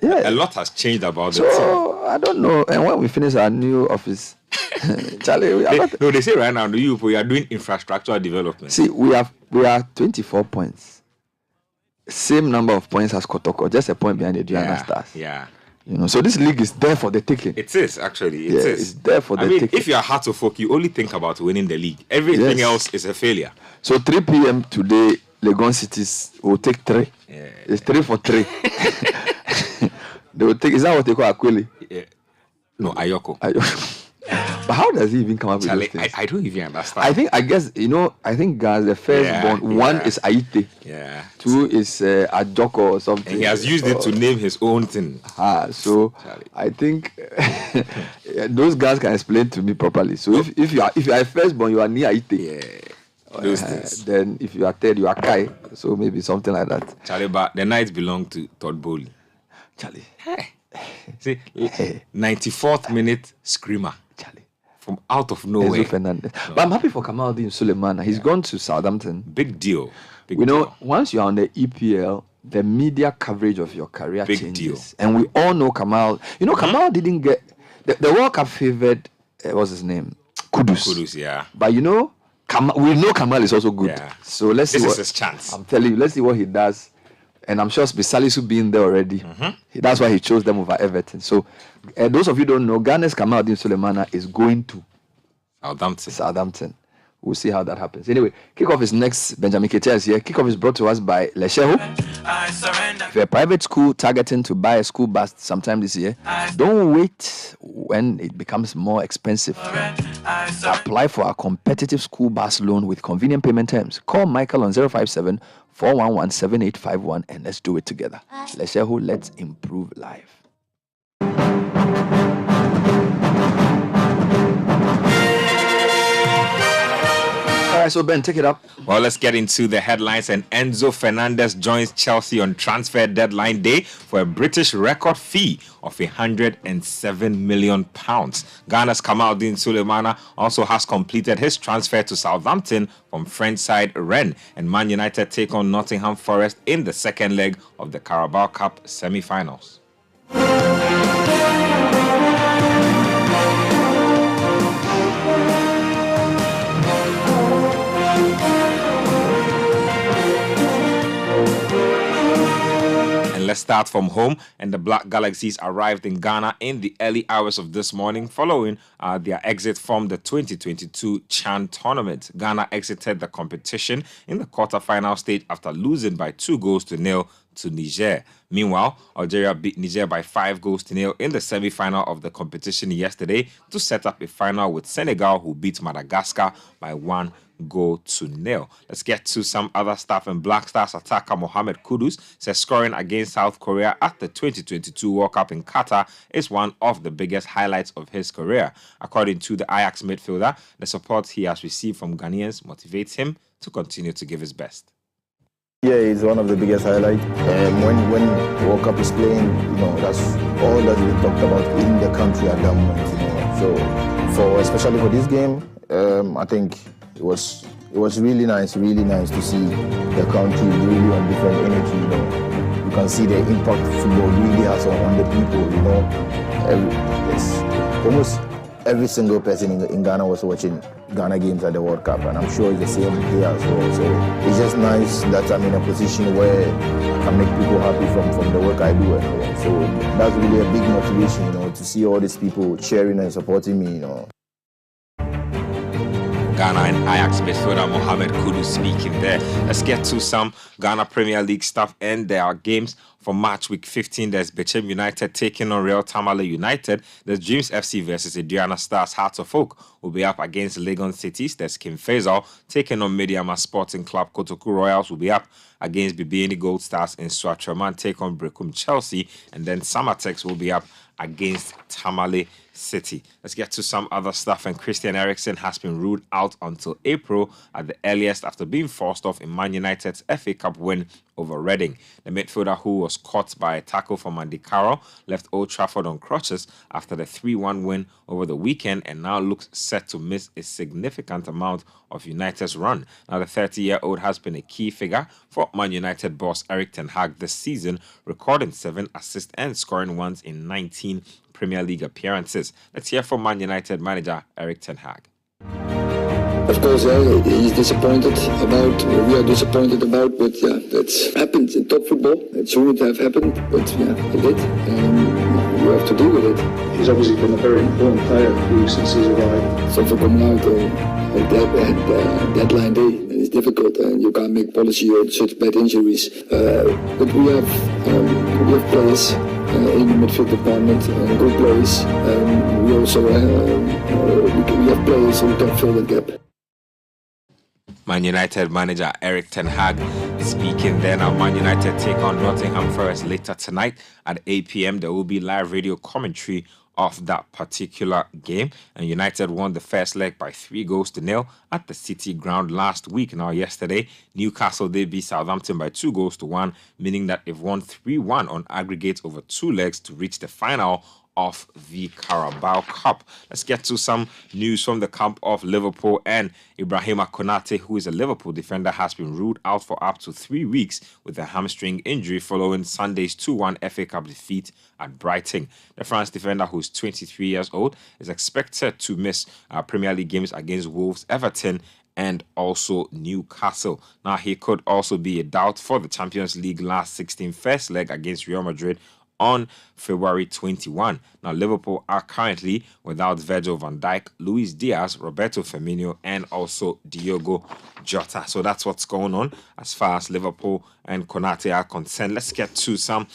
S3: Yeah.
S2: A lot has changed about the
S3: So, I don't know. And when we finish our new office, Charlie,
S2: they say right now, we are doing infrastructure development.
S3: See, we are 24 points. Same number of points as Kotoko, just a point behind the Diana Stars.
S2: Yeah.
S3: You know, so this league is there for the taking.
S2: It is actually. It is.
S3: It's there for the taking.
S2: If you are hard to folk, you only think about winning the league. Everything else is a failure.
S3: So 3 p.m. today, Legon Cities will take 3.
S2: Yeah.
S3: It's 3 for 3. They will take. Is that what they call Aquili?
S2: Yeah. No, Ayoko.
S3: But how does he even come up with those things?
S2: I don't even understand.
S3: I guess, guys, the first born, one is Aite.
S2: Yeah.
S3: 2 is Ajoko or something.
S2: And he has used it to name his own thing.
S3: So Charlie. I think those guys can explain to me properly. So if you are first born, you are near Aite.
S2: Yeah.
S3: Then if you are third, you are Kai. So maybe something like that.
S13: Charlie, but the night belonged to Todd Bowley.
S3: Charlie.
S13: See, 94th minute screamer.
S3: Charlie.
S13: From out of nowhere.
S3: Enzo Fernandez. No. But I'm happy for Kamaldeen Sulemana. He's gone to Southampton.
S13: Big deal.
S3: Know, once you're on the EPL, the media coverage of your career changes. And we all know Kamal. You know, Kamal didn't get... The World Cup favored... what's his name? Kudus,
S13: yeah.
S3: But you know, we know Kamal is also good. Yeah. So let's see
S13: this is his chance.
S3: I'm telling you, let's see what he does. And I'm sure Salisu being there already. That's why he chose them over Everton. So those of you who don't know, Ghana's Kamaldeen Sulemana is going to Southampton. We'll see how that happens. Anyway, kickoff is next. Benjamin Ketia is here. Kickoff is brought to us by Lesheho. If you're a private school targeting to buy a school bus sometime this year, don't wait when it becomes more expensive. Apply for a competitive school bus loan with convenient payment terms. Call Michael on 057-411-7851 and let's do it together. Lesheho, let's improve life. All right, so Ben, take it up.
S13: Well, let's get into the headlines. And Enzo Fernandez joins Chelsea on transfer deadline day for a British record fee of £107 million. Ghana's Kamaldeen Sulemana also has completed his transfer to Southampton from French side Rennes, and Man United take on Nottingham Forest in the second leg of the Carabao Cup semi-finals. Let's start from home, and the Black Galaxies arrived in Ghana in the early hours of this morning following their exit from the 2022 CHAN tournament. Ghana exited the competition in the quarter-final stage after losing by 2-0 to Niger. Meanwhile, Algeria beat Niger by 5-0 in the semi-final of the competition yesterday to set up a final with Senegal, who beat Madagascar by 1-0. Let's get to some other stuff. And Black Stars attacker Mohamed Kudus says scoring against South Korea at the 2022 World Cup in Qatar is one of the biggest highlights of his career. According to the Ajax midfielder, the support he has received from Ghanaians motivates him to continue to give his best.
S14: Yeah, it's one of the biggest highlights. When World Cup is playing, that's all that we talked about in the country at that moment. So especially for this game, I think it was really nice to see the country really on different energy. You can see the impact football really has on the people. Almost every single person in Ghana was watching Ghana games at the World Cup, and I'm sure it's the same here as well. So it's just nice that I'm in a position where I can make people happy from the work I do. So that's really a big motivation, to see all these people cheering and supporting me.
S13: Ghana and Ajax midfielder Mohamed Kudus speaking there. Let's get to some Ghana Premier League stuff, and there are games for match week 15. There's Bechem United taking on Real Tamale United. There's Dreams FC versus Adriana Stars. Hearts of Oak will be up against Legon Cities. There's Kim Faisal taking on Mediama Sporting Club. Kotoku Royals will be up against Bibiani Gold Stars, and Swatraman take on Brekum Chelsea. And then Samatex will be up against Tamale City. Let's get to some other stuff. And Christian Eriksen has been ruled out until April at the earliest after being forced off in Man United's FA Cup win over Reading. The midfielder, who was caught by a tackle from Andy Carroll, left Old Trafford on crutches after the 3-1 win over the weekend, and now looks set to miss a significant amount of United's run. Now, the 30-year-old has been a key figure for Man United boss Erik ten Hag this season, recording 7 assists and scoring once in 19 Premier League appearances. Let's hear from Man United manager Erik ten Hag.
S15: Of course, he's disappointed about, we are disappointed about, but that's happened in top football. It shouldn't have happened, but it did, and you have to deal with it. He's obviously been a very important player since he's arrived. So for coming out at deadline day, it's difficult, and you can't make policy on such bad injuries. But we have players in the midfield department, good players. We also we have players who can fill the gap.
S13: Man United manager Erik ten Hag speaking there. Now, Man United take on Nottingham Forest later tonight at 8 p.m. There will be live radio commentary of that particular game. And United won the first leg by 3-0 at the City ground last week. Now, yesterday, Newcastle, they beat Southampton by 2-1, meaning that they've won 3-1 on aggregate over 2 legs to reach the final of the Carabao Cup. Let's get to some news from the camp of Liverpool. And Ibrahima Konate, who is a Liverpool defender, has been ruled out for up to 3 weeks with a hamstring injury following Sunday's 2-1 FA Cup defeat at Brighton. The France defender, who's 23 years old, is expected to miss Premier League games against Wolves, Everton, and also Newcastle. Now, he could also be a doubt for the Champions League last 16 first leg against Real Madrid on February 21. Now, Liverpool are currently without Virgil van Dijk, Luis Diaz, Roberto Firmino, and also Diogo Jota. So that's what's going on as far as Liverpool and Konate are concerned. Let's get to some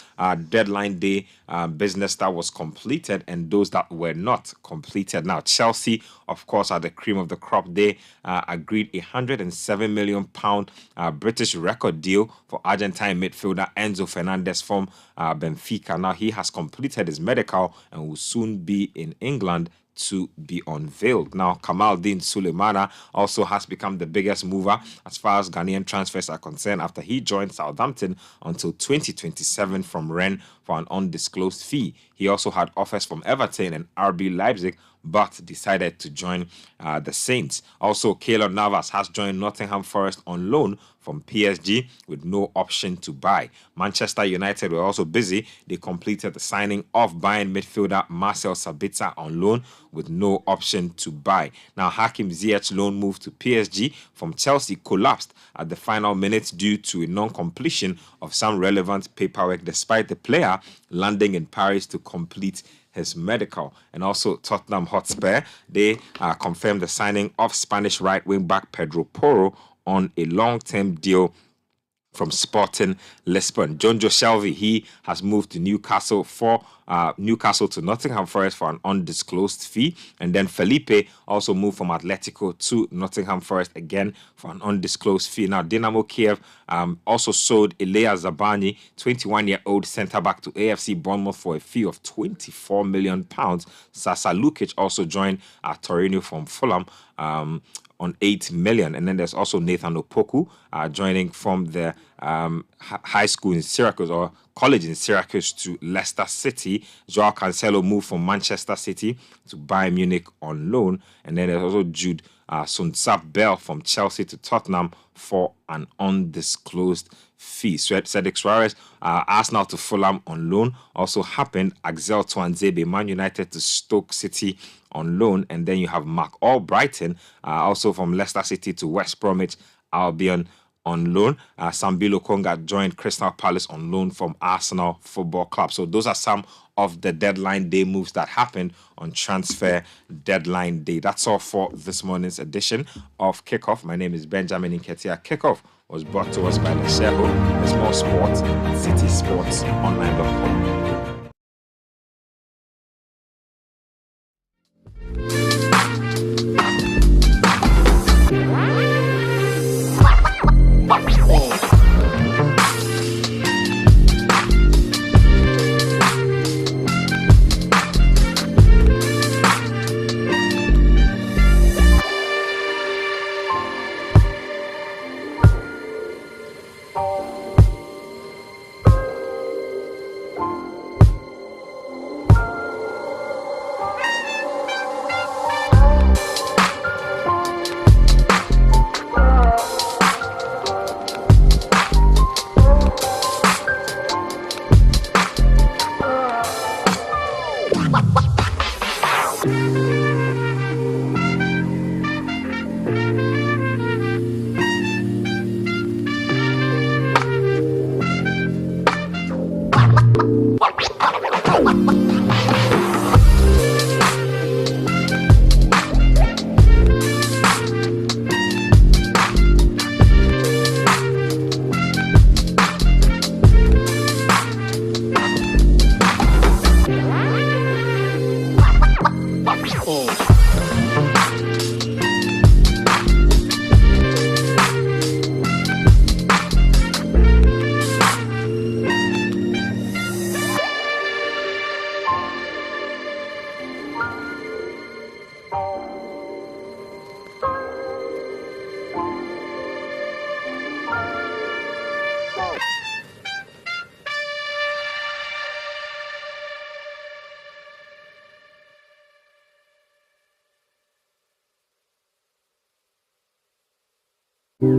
S13: deadline day business that was completed and those that were not completed. Now, Chelsea, of course, are the cream of the crop. They agreed a £107 million British record deal for Argentine midfielder Enzo Fernandez from Benfica. Now, he has completed his medical and will soon be in England to be unveiled. Now, Kamaldeen Sulemana also has become the biggest mover as far as Ghanaian transfers are concerned after he joined Southampton until 2027 from Rennes for an undisclosed fee. He also had offers from Everton and RB Leipzig, but decided to join the Saints. Also, Keylor Navas has joined Nottingham Forest on loan from PSG with no option to buy. Manchester United were also busy. They completed the signing of Bayern midfielder Marcel Sabitzer on loan with no option to buy. Now, Hakim Ziyech's loan move to PSG from Chelsea collapsed at the final minutes due to a non-completion of some relevant paperwork, despite the player landing in Paris to complete his medical. And also Tottenham Hotspur, they confirmed the signing of Spanish right wing back Pedro Porro on a long-term deal from Sporting Lisbon. Jonjo Shelvey, he has moved to Newcastle to Nottingham Forest for an undisclosed fee. And then Felipe also moved from Atletico to Nottingham Forest again for an undisclosed fee. Now, Dynamo Kiev also sold Ilya Zabani, 21-year-old centre-back, to AFC Bournemouth for a fee of £24 million. Sasa Lukic also joined Torino from Fulham on 8 million. And then there's also Nathan Opoku joining from the high school in Syracuse, or college in Syracuse, to Leicester City. Joao Cancelo moved from Manchester City to Bayern Munich on loan. And then there's also Jude Sunsap Bell from Chelsea to Tottenham for an undisclosed fee. Cedric Suarez, Arsenal to Fulham on loan. Also happened. Axel Tuanzebe, Man United to Stoke City on loan. And then you have Mark Albrighton, also from Leicester City to West Bromwich Albion on loan. Sambilo Konga joined Crystal Palace on loan from Arsenal Football Club. So those are some of the deadline day moves that happened on transfer deadline day. That's all for this morning's edition of Kickoff. My name is Benjamin Nketia. Kickoff was brought to us by Leseho. There's more sports at citysportsonline.com.
S3: And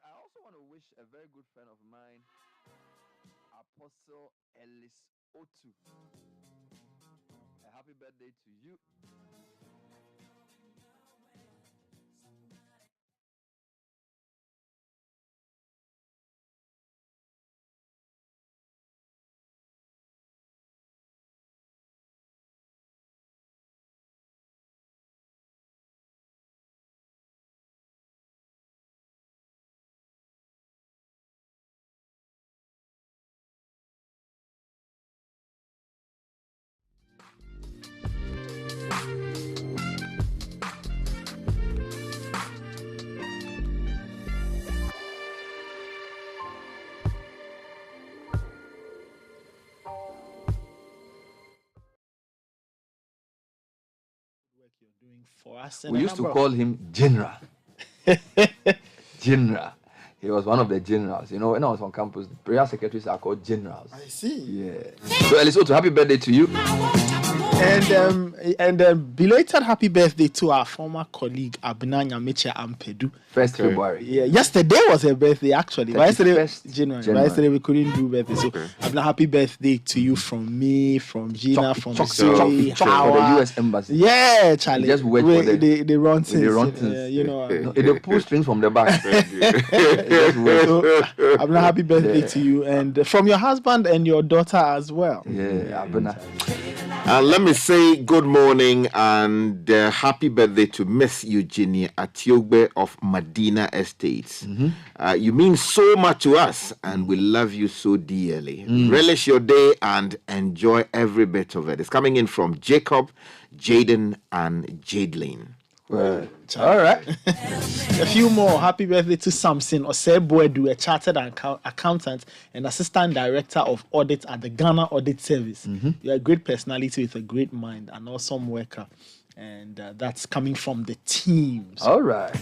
S3: I also want to wish a very good friend of mine, Apostle Ellis Otu, a happy birthday to you.
S1: you're doing for us. And
S3: We
S1: a
S3: used to
S1: number of-
S3: call him General. General. He was one of the generals. You know, when I was on campus, the prayer secretaries are called generals.
S1: I see.
S3: Yeah. So, Elisoto, happy birthday to you.
S1: And belated happy birthday to our former colleague Abena Nyameche Ampedu.
S3: 1st February.
S1: Yeah, yesterday was her birthday actually. But yesterday, January. But yesterday we couldn't do birthday. So Abena, happy birthday to you from me, from Gina, from Zoe,
S3: for the US Embassy.
S1: Yeah, Charlie.
S3: Just wait for
S1: the run things.
S3: The run things.
S1: You know.
S3: They pull strings from the back.
S1: So, Abena, happy birthday to you, and from your husband and your daughter as well.
S3: Yeah, Abena.
S2: And let me say good morning and happy birthday to Miss Eugenia Atiogbe of Medina Estates. You mean so much to us, and we love you so dearly. Relish your day and enjoy every bit of it. It's coming in from Jacob, Jaden, and Jadeline.
S1: All right. A few more. Happy birthday to Samson Oseboedu, a chartered accountant and assistant director of audit at the Ghana Audit Service. You're a great personality with a great mind, an awesome worker. And that's coming from the team. So.
S3: All right.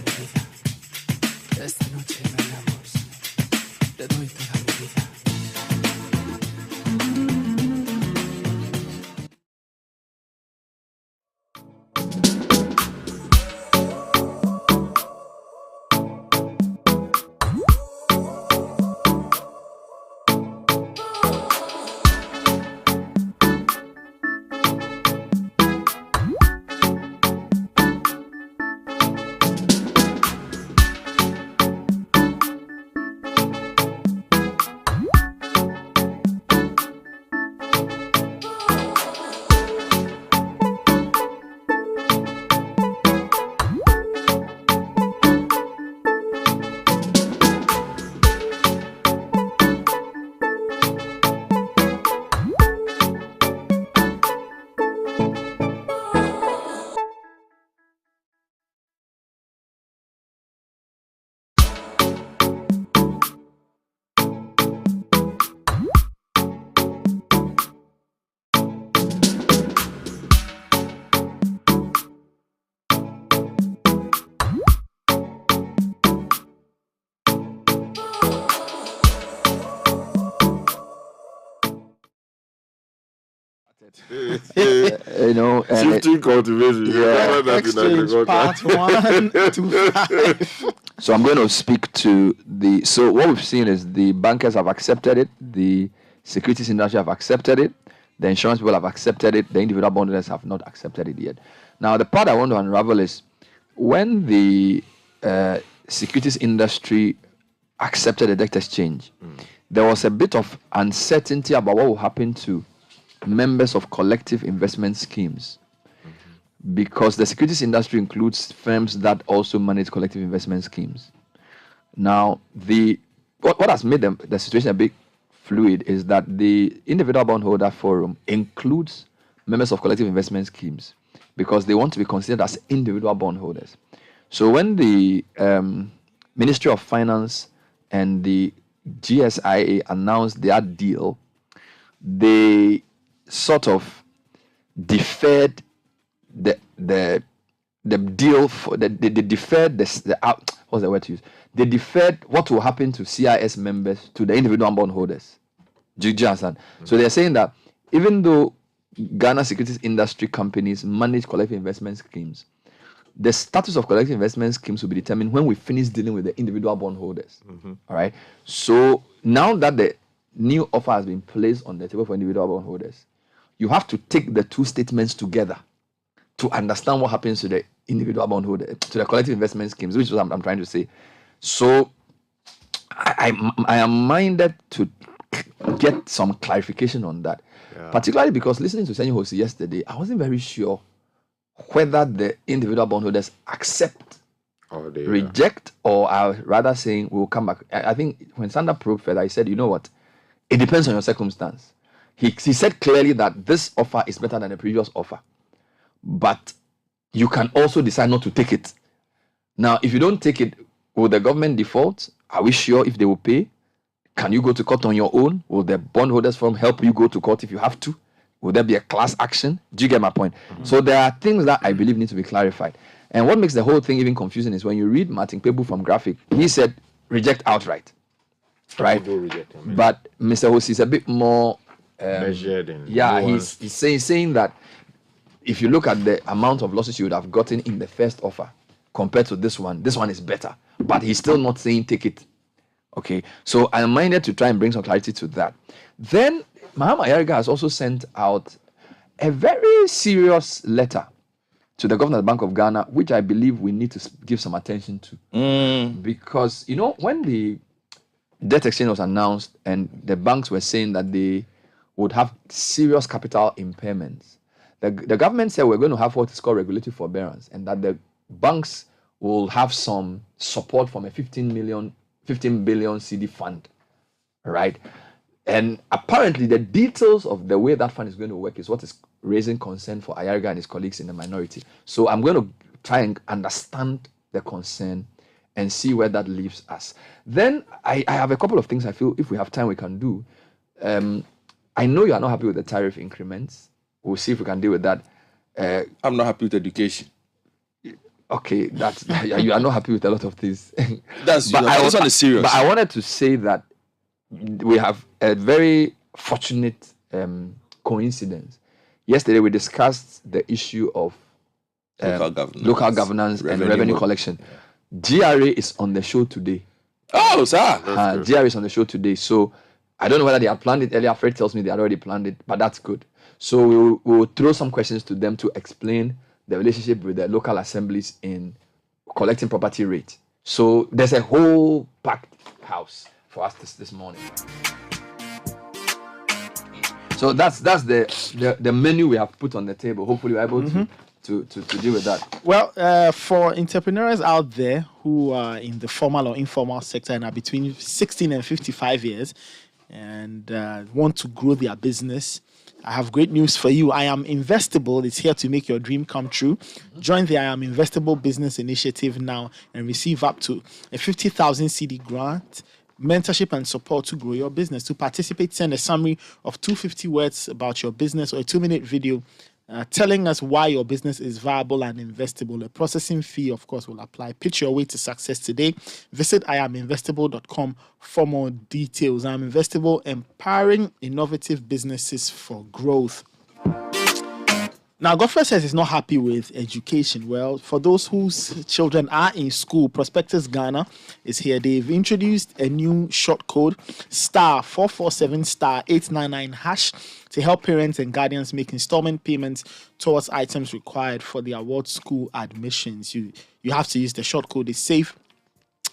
S3: You know, and
S2: shifting cultivation.
S1: Exchange part 1 to 5.
S3: So I'm going to speak to so what we've seen is the bankers have accepted it, the securities industry have accepted it, the insurance people have accepted it, the individual bondholders have not accepted it yet. Now, the part I want to unravel is when the securities industry accepted the debt exchange, there was a bit of uncertainty about what will happen to members of collective investment schemes, because the securities industry includes firms that also manage collective investment schemes. Now, what has made the situation a bit fluid is that the individual bondholder forum includes members of collective investment schemes because they want to be considered as individual bondholders. So when the Ministry of Finance and the GSIA announced their deal, they sort of deferred the deal for they deferred what's the word to use? They deferred what will happen to CIS members to the individual bondholders. Do you understand? So they're saying that even though Ghana securities industry companies manage collective investment schemes, the status of collective investment schemes will be determined when we finish dealing with the individual bondholders. All right. So now that the new offer has been placed on the table for individual bondholders, you have to take the two statements together to understand what happens to the individual bondholder, to the collective investment schemes, which is what I'm trying to say. So I am minded to get some clarification on that, particularly because listening to Senyo Hosi yesterday, I wasn't very sure whether the individual bondholders accept, reject, or are rather saying we'll come back. I think when Sander probed further, I said, you know what, it depends on your circumstance. He said clearly that this offer is better than the previous offer, but you can also decide not to take it. Now, if you don't take it, will the government default? Are we sure if they will pay? Can you go to court on your own? Will the bondholders forum help you go to court if you have to? Will there be a class action? Do you get my point? So there are things that I believe need to be clarified. And what makes the whole thing even confusing is when you read Martin Pebu from Graphic, he said reject outright, right? But Mr. Hosi is a bit more
S2: measured and
S3: he's saying that if you look at the amount of losses you would have gotten in the first offer compared to this one is better. But he's still not saying take it. Okay, so I'm minded to try and bring some clarity to that. Then Mahama Ayariga has also sent out a very serious letter to the governor of the Bank of Ghana, which I believe we need to give some attention to. Because, when the debt exchange was announced and the banks were saying that they would have serious capital impairments, the government said we're going to have what is called regulatory forbearance, and that the banks will have some support from a 15 billion CD fund, right? And apparently the details of the way that fund is going to work is what is raising concern for Ayariga and his colleagues in the minority. So I'm going to try and understand the concern and see where that leaves us. Then I have a couple of things I feel if we have time we can do. I know you are not happy with the tariff increments. We'll see if we can deal with that.
S16: I'm not happy with education.
S3: Okay, that's you are not happy with a lot of things.
S16: That's this one is serious.
S3: But I wanted to say that we have a very fortunate coincidence. Yesterday we discussed the issue of local governance and revenue collection. GRA is on the show today.
S16: Oh, sir.
S3: GRA is on the show today. So I don't know whether they had planned it earlier. Fred tells me they had already planned it, but that's good. So we will throw some questions to them to explain the relationship with the local assemblies in collecting property rate. So there's a whole packed house for us this morning. So that's the menu we have put on the table. Hopefully we're able to deal with that.
S1: Well, for entrepreneurs out there who are in the formal or informal sector and are between 16 and 55 years and want to grow their business, I have great news for you. I Am Investable is here to make your dream come true. Join the I Am Investable Business Initiative now and receive up to a 50,000 CD grant, mentorship and support to grow your business. To participate, send a summary of 250 words about your business or a 2-minute video telling us why your business is viable and investable. A processing fee, of course, will apply. Pitch your way to success today. Visit iaminvestable.com for more details. I Am Investable, empowering innovative businesses for growth. Now, Godfrey says he's not happy with education. Well, for those whose children are in school, Prospectus Ghana is here. They've introduced a new short code, *447*899# to help parents and guardians make installment payments towards items required for the award school admissions. You have to use the short code. It's safe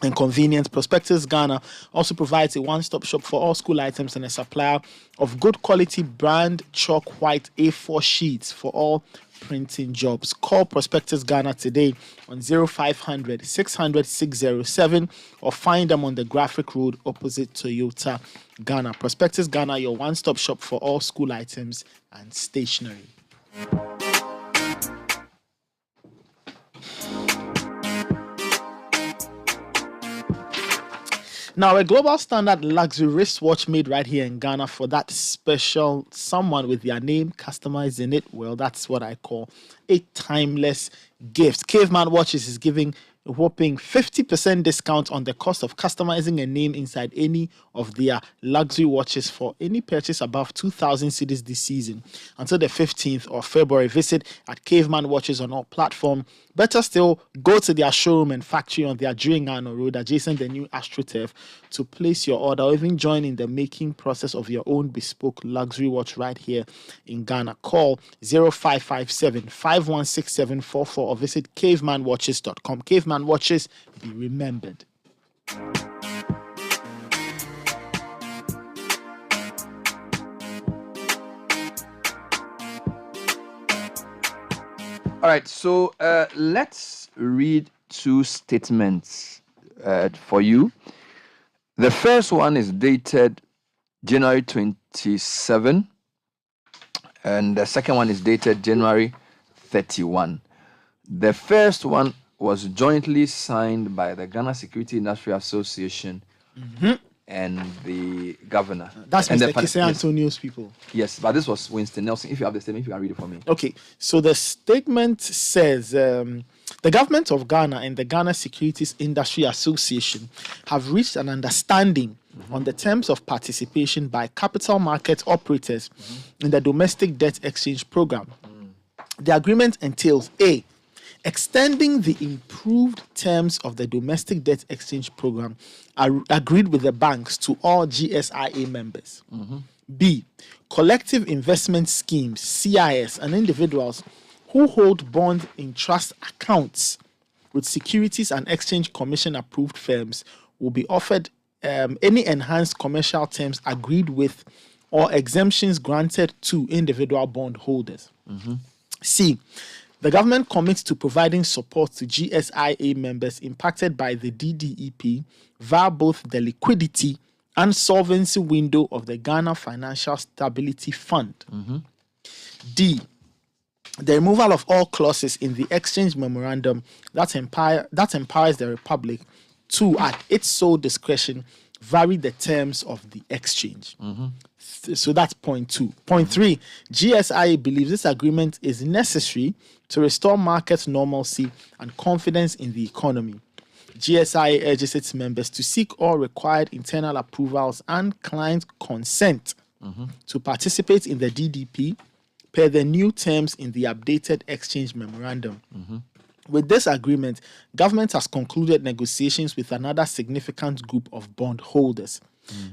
S1: and convenient. Prospectus Ghana also provides a one-stop shop for all school items and a supplier of good quality brand chalk white A4 sheets for all printing jobs. Call Prospectus Ghana today on 0500 600 607 or find them on the Graphic Road opposite Toyota Ghana. Prospectus Ghana, your one-stop shop for all school items and stationery. Now, a global standard luxury wristwatch made right here in Ghana for that special someone with their name customized in it. Well, that's what I call a timeless gift. Caveman Watches is giving a whopping 50% discount on the cost of customizing a name inside any of their luxury watches for any purchase above 2,000 cedis this season. Until the 15th of February, visit at Caveman Watches on all platforms. Better still, go to their showroom and factory on their Dringano Road adjacent the new AstroTurf to place your order or even join in the making process of your own bespoke luxury watch right here in Ghana. Call 0557 516744 or visit cavemanwatches.com. Caveman Watches, be remembered.
S3: All right, so let's read two statements for you. The first one is dated January 27, and the second one is dated January 31. The first one was jointly signed by the Ghana Security Industry Association and the governor.
S1: That's
S3: and
S1: Mr.
S3: the
S1: Kise Antonio's people.
S3: Yes, but this was Winston Nelson. If you have the statement, if you can read it for me.
S1: Okay, so the statement says the government of Ghana and the Ghana Securities Industry Association have reached an understanding on the terms of participation by capital market operators in the domestic debt exchange program. The agreement entails A, extending the improved terms of the domestic debt exchange program agreed with the banks to all GSIA members. B, collective investment schemes, CIS, and individuals who hold bond in trust accounts with Securities and Exchange Commission approved firms will be offered any enhanced commercial terms agreed with or exemptions granted to individual bond holders. C, the government commits to providing support to GSIA members impacted by the DDEP via both the liquidity and solvency window of the Ghana Financial Stability Fund. D, the removal of all clauses in the exchange memorandum that empowers the Republic to, at its sole discretion, vary the terms of the exchange. So that's point 2. Point 3, GSIA believes this agreement is necessary to restore market normalcy and confidence in the economy. GSIA urges its members to seek all required internal approvals and client consent to participate in the DDP per the new terms in the updated exchange memorandum. With this agreement, government has concluded negotiations with another significant group of bondholders.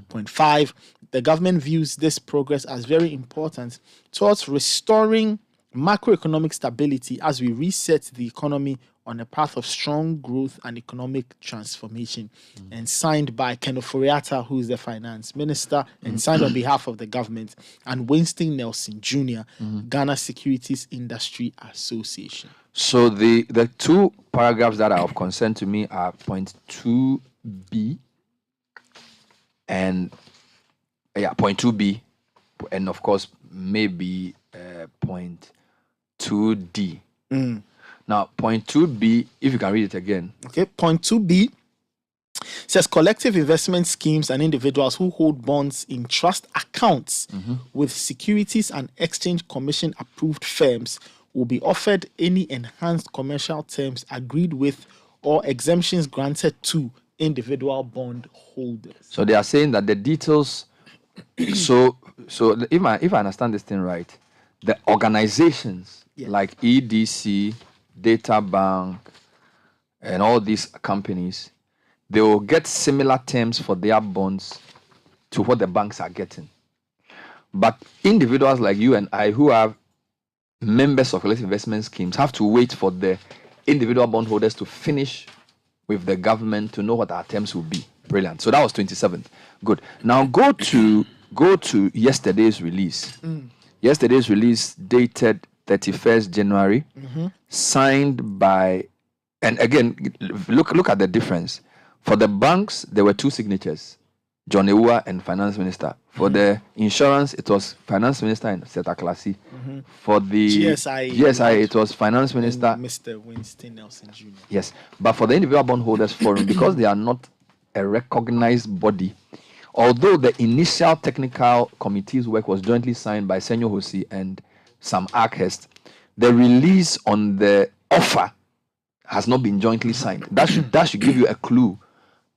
S1: Point 5, the government views this progress as very important towards restoring macroeconomic stability as we reset the economy on a path of strong growth and economic transformation. And signed by Ken Ofori-Atta, who is the finance minister, and signed on behalf of the government, and Winston Nelson Jr., Ghana Securities Industry Association.
S3: So the two paragraphs that are of concern to me are point 2b and point 2b, and of course maybe point 2d. Now point 2b, if you can read it again.
S1: Okay, point 2b says collective investment schemes and individuals who hold bonds in trust accounts with Securities and Exchange Commission approved firms will be offered any enhanced commercial terms agreed with or exemptions granted to individual bond holders.
S3: So they are saying that the details. so if I understand this thing right, the organizations like EDC, Data Bank, and all these companies, they will get similar terms for their bonds to what the banks are getting. But individuals like you and I, who are members of collective investment schemes, have to wait for the individual bondholders to finish with the government to know what our terms will be. Brilliant. So that was 27th. Good. Now go to yesterday's release. Yesterday's release dated 31st January, signed by, and again, look at the difference. For the banks, there were 2 signatures, John Ewua and Finance Minister. For the insurance, it was Finance Minister and Seta Klasi. For the GSI, it was Finance Minister,
S1: Mr. Winston Nelson Jr.
S3: Yes, but for the individual bondholders forum, because they are not a recognized body, although the initial technical committee's work was jointly signed by Senyo Hosi and Sam Arkhurst, the release on the offer has not been jointly signed. That should give you a clue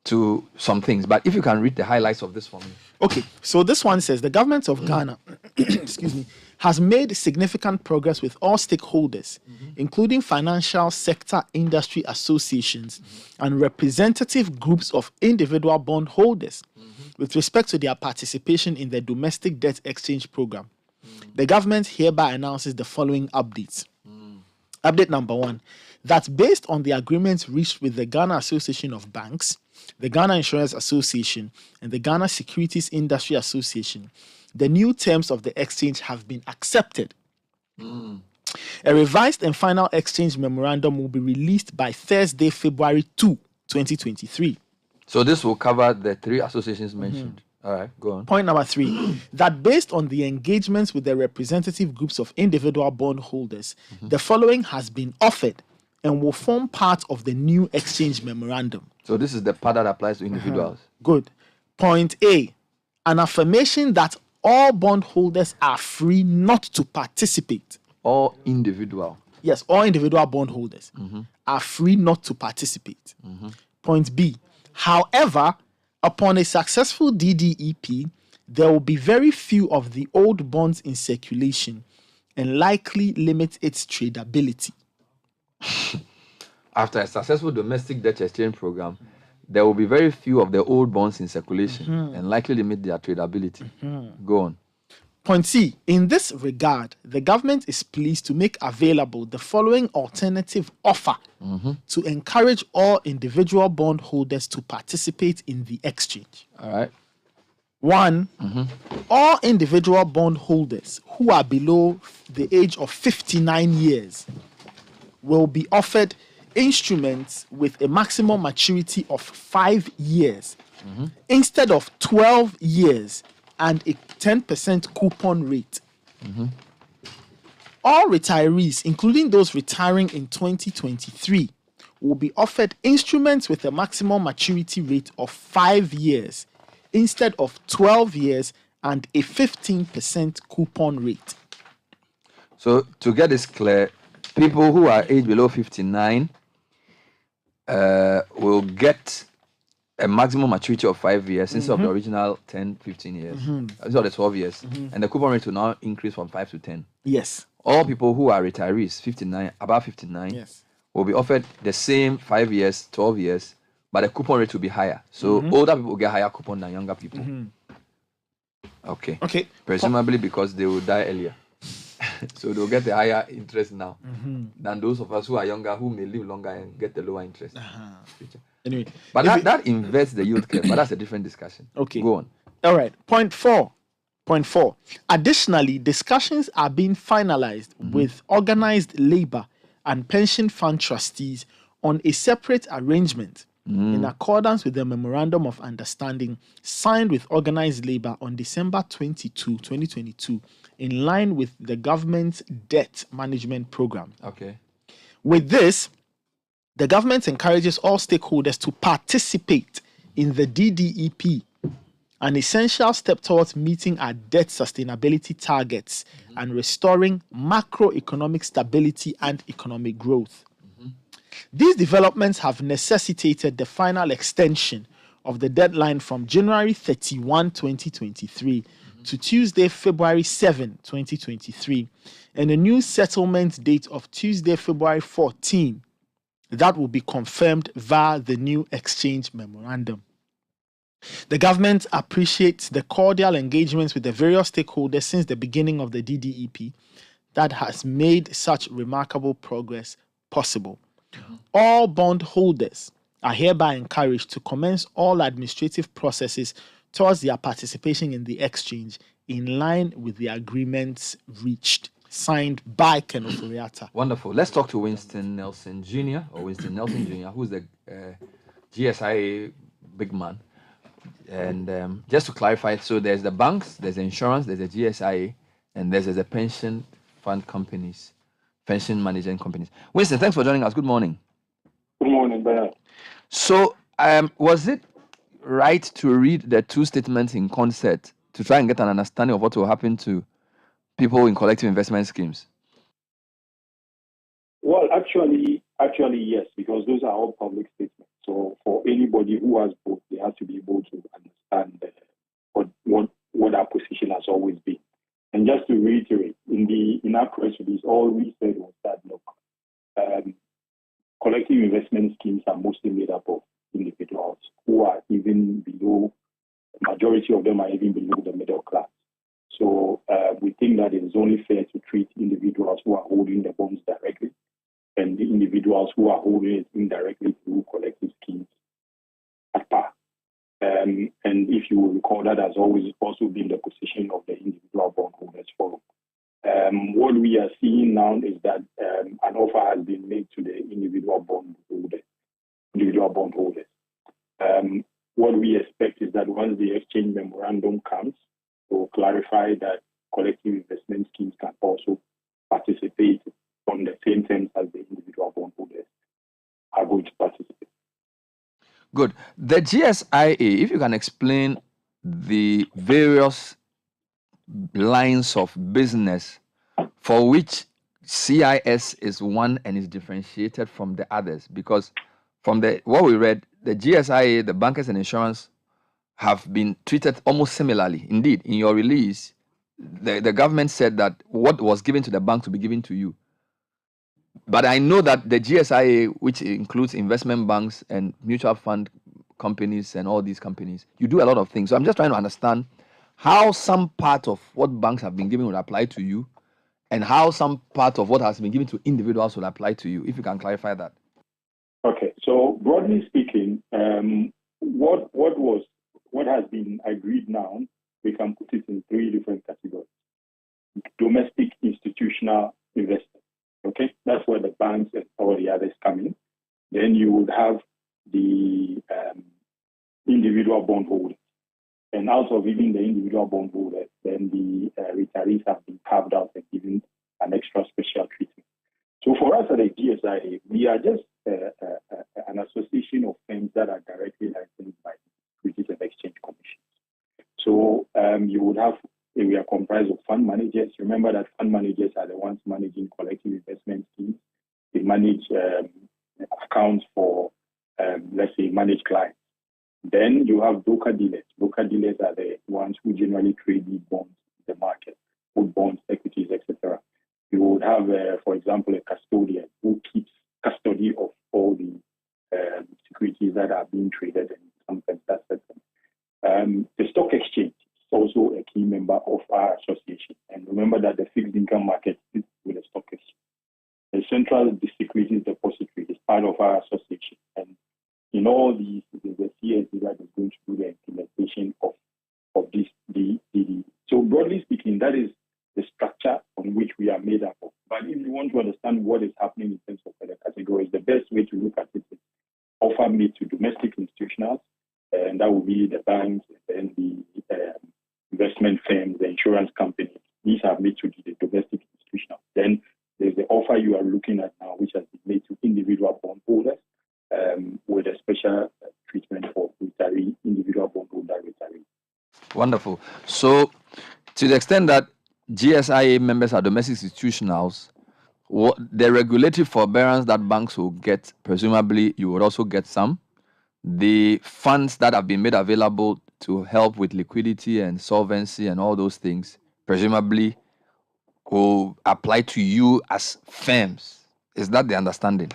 S3: to some things. But if you can read the highlights of this for me.
S1: Okay, so this one says the government of Ghana, excuse me, has made significant progress with all stakeholders, including financial sector industry associations and representative groups of individual bondholders, with respect to their participation in the domestic debt exchange program. The government hereby announces the following updates. Update number 1, that based on the agreements reached with the Ghana Association of Banks, the Ghana Insurance Association, and the Ghana Securities Industry Association, the new terms of the exchange have been accepted. A revised and final exchange memorandum will be released by Thursday, February 2, 2023.
S3: So this will cover the 3 associations mentioned. All right, go on.
S1: Point number 3, that based on the engagements with the representative groups of individual bondholders, the following has been offered and will form part of the new exchange memorandum.
S3: So this is the part that applies to individuals.
S1: Good. Point A, an affirmation that all bondholders are free not to participate.
S3: All individual.
S1: Yes, all individual bondholders are free not to participate. Point B, however, upon a successful DDEP, there will be very few of the old bonds in circulation and likely limit its tradability.
S3: After a successful domestic debt exchange program, there will be very few of the old bonds in circulation and likely limit their tradability. Go on.
S1: Point C, in this regard, the government is pleased to make available the following alternative offer to encourage all individual bondholders to participate in the exchange.
S3: All right.
S1: 1, all individual bondholders who are below the age of 59 years will be offered instruments with a maximum maturity of 5 years instead of 12 years and a 10% coupon rate. All retirees, including those retiring in 2023, will be offered instruments with a maximum maturity rate of 5 years instead of 12 years and a 15% coupon rate.
S3: So to get this clear, people who are aged below 59 will get a maximum maturity of 5 years instead of the original 10, 15 years. Instead of the 12 years. And the coupon rate will now increase from 5 to 10.
S1: Yes.
S3: All people who are retirees, 59, above 59, will be offered the same 5 years, 12 years, but the coupon rate will be higher. So older people get higher coupon than younger people. Okay. Presumably because they will die earlier. So they'll get the higher interest now than those of us who are younger, who may live longer and get the lower interest.
S1: Anyway,
S3: but that inverts the yield curve, but that's a different discussion.
S1: Okay.
S3: Go on.
S1: All right. Point four. Additionally, discussions are being finalized with organized labor and pension fund trustees on a separate arrangement in accordance with the Memorandum of Understanding signed with organized labor on December 22, 2022, in line with the government's debt management program.
S3: Okay.
S1: With this, the government encourages all stakeholders to participate in the DDEP, an essential step towards meeting our debt sustainability targets and restoring macroeconomic stability and economic growth. These developments have necessitated the final extension of the deadline from January 31, 2023 to Tuesday, February 7, 2023, and a new settlement date of Tuesday, February 14, that will be confirmed via the new exchange memorandum. The government appreciates the cordial engagements with the various stakeholders since the beginning of the DDEP that has made such remarkable progress possible. All bondholders are hereby encouraged to commence all administrative processes towards their participation in the exchange in line with the agreements reached. Signed by Ken Oforiatta.
S3: Wonderful. Let's talk to Winston Nelson Jr. who's the GSIA big man. And just to clarify, so there's the banks, there's the insurance, there's the GSIA, and there's the pension fund companies, pension management companies. Winston, thanks for joining us. Good morning.
S17: Good morning, Bernard.
S3: So, was it right to read the two statements in concert to try and get an understanding of what will happen to people in collective investment schemes?
S17: Well, actually, yes, because those are all public statements. So for anybody who has both, they have to be able to understand what our position has always been. And just to reiterate, in our press release, all we said was that, look, collective investment schemes are mostly made up of individuals who are even below, the majority of them are even below the middle class. So we think that it is only fair to treat individuals who are holding the bonds directly and the individuals who are holding it indirectly through collective schemes at par. And if you will recall, that has always also been the position of the Individual Bondholders Forum. What we are seeing now is that an offer has been made to the individual bondholders. What we expect is that once the exchange memorandum comes, to clarify that collective investment schemes can also participate on the same terms as the individual bondholders are going to participate.
S3: Good. The GSIA, if you can explain the various lines of business for which CIS is one and is differentiated from the others, because from what we read, the GSIA, the bankers and insurance, have been treated almost similarly. Indeed, in your release, the government said that what was given to the bank to be given to you. But I know that the GSIA, which includes investment banks and mutual fund companies and all these companies, you do a lot of things. So I'm just trying to understand how some part of what banks have been given would apply to you, and how some part of what has been given to individuals will apply to you, if you can clarify that.
S17: Okay, so broadly speaking, what has been agreed now, we can put it in 3 different categories. Domestic institutional investors. Okay, that's where the banks and all the others come in. Then you would have the individual bondholders. And out of even the individual bondholders, then the retirees have been carved out and given an extra special treatment. So for us at the GSIA, we are just an association of firms that are directly licensed by the Securities and Exchange Commission. So you would have, we are comprised of fund managers. Remember that fund managers are the ones managing collective investment schemes. They manage accounts for, let's say, managed clients. Then you have broker dealers. Broker dealers are the ones who generally trade these bonds in the market, put bonds, equities, etc. You would have, for example, a custodian who keeps custody of all the securities that are being traded, and sometimes that's them. The stock exchange is also a key member of our association. And remember that the fixed income market is with the stock exchange. The Central Securities Depository is part of our association. And in all these, it is the CSD that is going to do the implementation of this DD. So broadly speaking, that is the structure on which we are made up of. But if you want to understand what is happening in terms of the categories, the best way to look at it is offer made to domestic institutionals, and that will be the banks and the investment firms, the insurance companies. These are made to the domestic institutionals. Then there's the offer you are looking at now, which has been made to individual bondholders, with a special treatment for retiree, individual bondholder retiree.
S3: Wonderful. So, to the extent that GSIA members are domestic institutionals, the regulatory forbearance that banks will get, presumably you would also get some. The funds that have been made available to help with liquidity and solvency and all those things, presumably will apply to you as firms. Is that the understanding?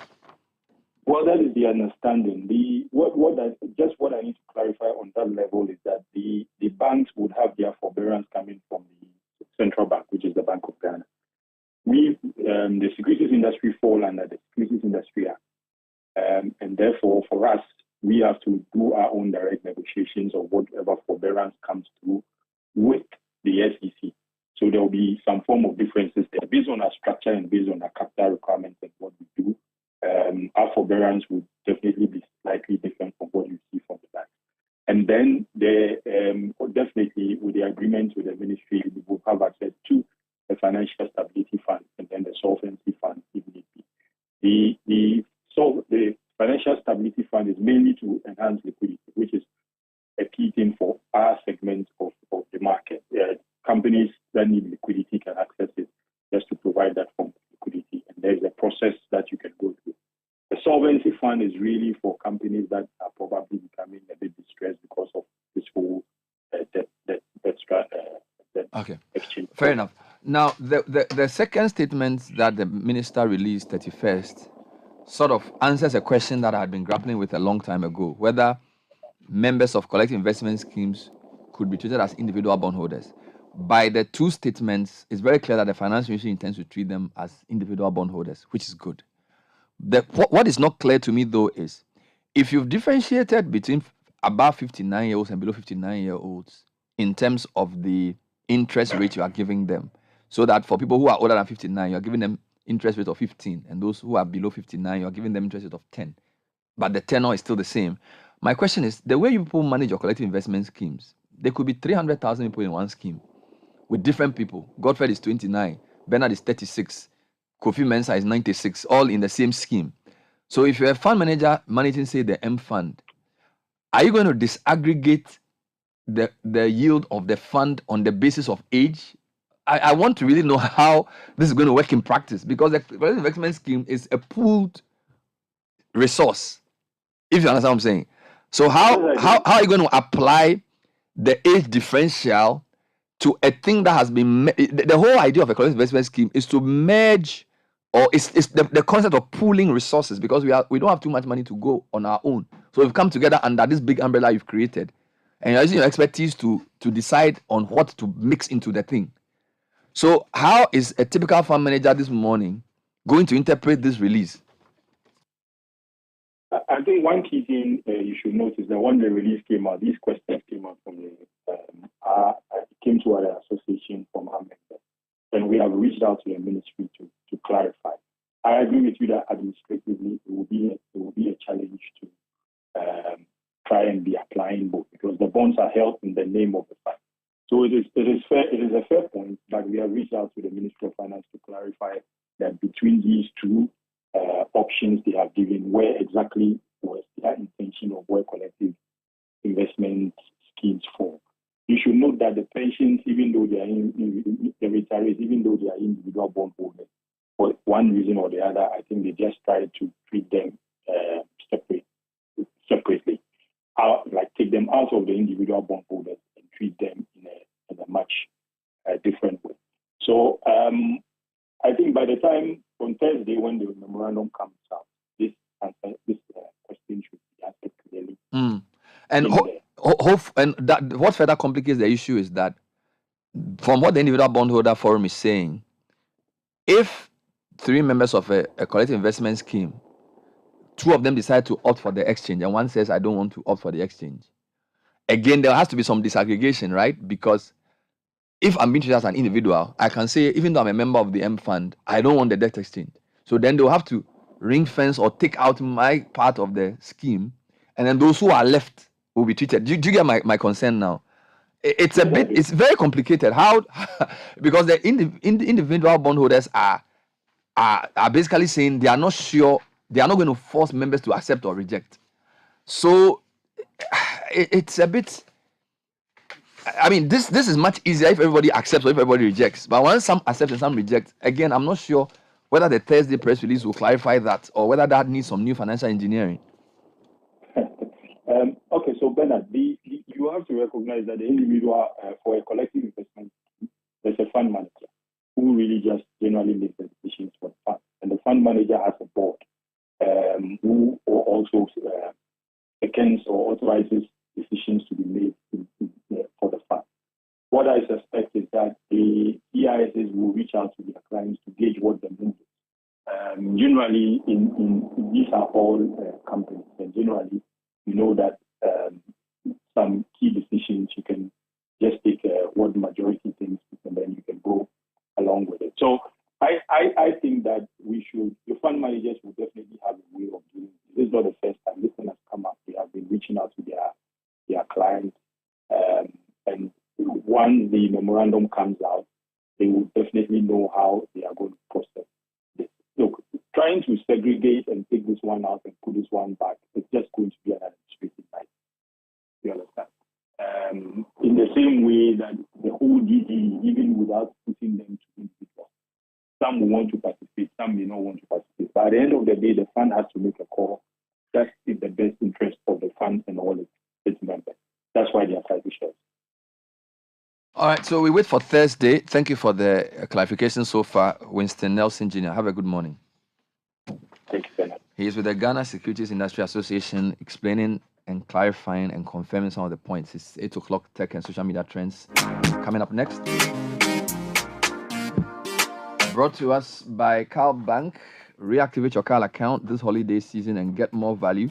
S17: Well, that is the understanding. What I need to clarify on that level is that the banks would have their forbearance coming from the central bank, which is the Bank of Ghana. The securities industry fall under the Securities Industry Act, and therefore for us, we have to do our own direct negotiations of whatever forbearance comes through with the SEC. So there will be some form of differences there based on our structure and based on our capital requirements and what we do. Our forbearance would definitely be slightly different from what you see from the bank. And then definitely with the agreement with the ministry, we will have access to the Financial Stability Fund and then the Solvency Fund if need be. The Financial Stability Fund is mainly to enhance liquidity, which is a key thing for our segment of the market. Companies that need liquidity can access it just to provide that form of liquidity. And there's a process that you can go through. The Solvency Fund is really for companies that are probably becoming a bit distressed because of this whole
S3: Okay,
S17: exchange.
S3: fair enough. Now, the second statement that the minister released 31st sort of answers a question that I had been grappling with a long time ago, whether members of collective investment schemes could be treated as individual bondholders. By the 2 statements, it's very clear that the finance ministry intends to treat them as individual bondholders, which is good. What is not clear to me, though, is if you've differentiated between above 59-year-olds and below 59-year-olds in terms of the interest rate you are giving them, so that for people who are older than 59, you are giving them interest rate of 15, and those who are below 59, you are giving them interest rate of 10. But the tenor is still the same. My question is, the way you people manage your collective investment schemes, there could be 300,000 people in one scheme with different people. Godfred is 29, Bernard is 36, Kofi Mensah is 96, all in the same scheme. So if you're a fund manager managing, say, the M fund, are you going to disaggregate the yield of the fund on the basis of age? I want to really know how this is going to work in practice, because the collective investment scheme is a pooled resource, if you understand what I'm saying. So how are you going to apply the age differential to a thing that has been the whole idea of a collective investment scheme is to merge, or it's the concept of pooling resources, because we don't have too much money to go on our own. So we've come together under this big umbrella you've created, and you're using your expertise to decide on what to mix into the thing. So how is a typical fund manager this morning going to interpret this release?
S17: I think one key thing you should notice that when the release came out, these questions came out from the came to our association from our members, and we have reached out to the ministry to clarify. I agree with you that administratively it will be a challenge to try and be applying both, because the bonds are held in the name of the fund. So it is a fair point, but we have reached out to the Ministry of Finance to clarify that between these two options they have given, where exactly was their intention of where collective investment schemes fall. You should note that the pensions, even though they are the retirees, even though they are individual bond holders, for one reason or the other, I think they just try to treat them separately, like take them out of the individual bond holders and treat them in a much different way. So I think by the time on Thursday, when the memorandum comes out, this question should be answered clearly.
S3: And what further complicates the issue is that, from what the individual bondholder forum is saying, if 3 members of a collective investment scheme, 2 of them decide to opt for the exchange and one says, I don't want to opt for the exchange, again, there has to be some disaggregation, right? Because if I'm being treated as an individual, I can say, even though I'm a member of the M fund, I don't want the debt exchange. So then they'll have to ring fence or take out my part of the scheme, and then those who are left will be treated. Do you get my concern now? It's very complicated. How? Because the individual bondholders are basically saying they are not sure, they are not going to force members to accept or reject. So it's a bit. I mean, this is much easier if everybody accepts or if everybody rejects. But once some accept and some reject, again, I'm not sure whether the Thursday press release will clarify that or whether that needs some new financial engineering.
S17: Okay, so Bernard, you have to recognize that the individual, for a collective investment, there's a fund manager who really just generally makes the decisions for the fund. And the fund manager has a board who also seconds or authorizes decisions to be made for the fund. What I suspect is that the EISs will reach out to their clients to gauge what the move is. Generally, in these are all companies, and generally, you know that some key decisions you can just take what the majority thinks, and then you can go along with it. So I think that the fund managers will definitely have a way of doing it. This is not the first time this thing has come up. They have been reaching out to their clients, and once the memorandum comes out, they will definitely know how they are going to process this. Look, trying to segregate and take this one out and put this one back, it's just going to be an administrative nightmare. You understand? In the same way that the whole DD, even without putting them to individuals, some will want to participate, some may not want to participate. But at the end of the day, the fund has to make a call. That's in the best interest of the fund and all its members. That's why they are trying to share.
S3: All right, so we wait for Thursday. Thank you for the clarification so far, Winston Nelson Jr. Have a good morning.
S17: Thank you, Bernard.
S3: He is with the Ghana Securities Industry Association, explaining and clarifying and confirming some of the points. It's 8 o'clock, tech and social media trends. Coming up next, brought to us by Carl Bank. Reactivate your Carl account this holiday season and get more value.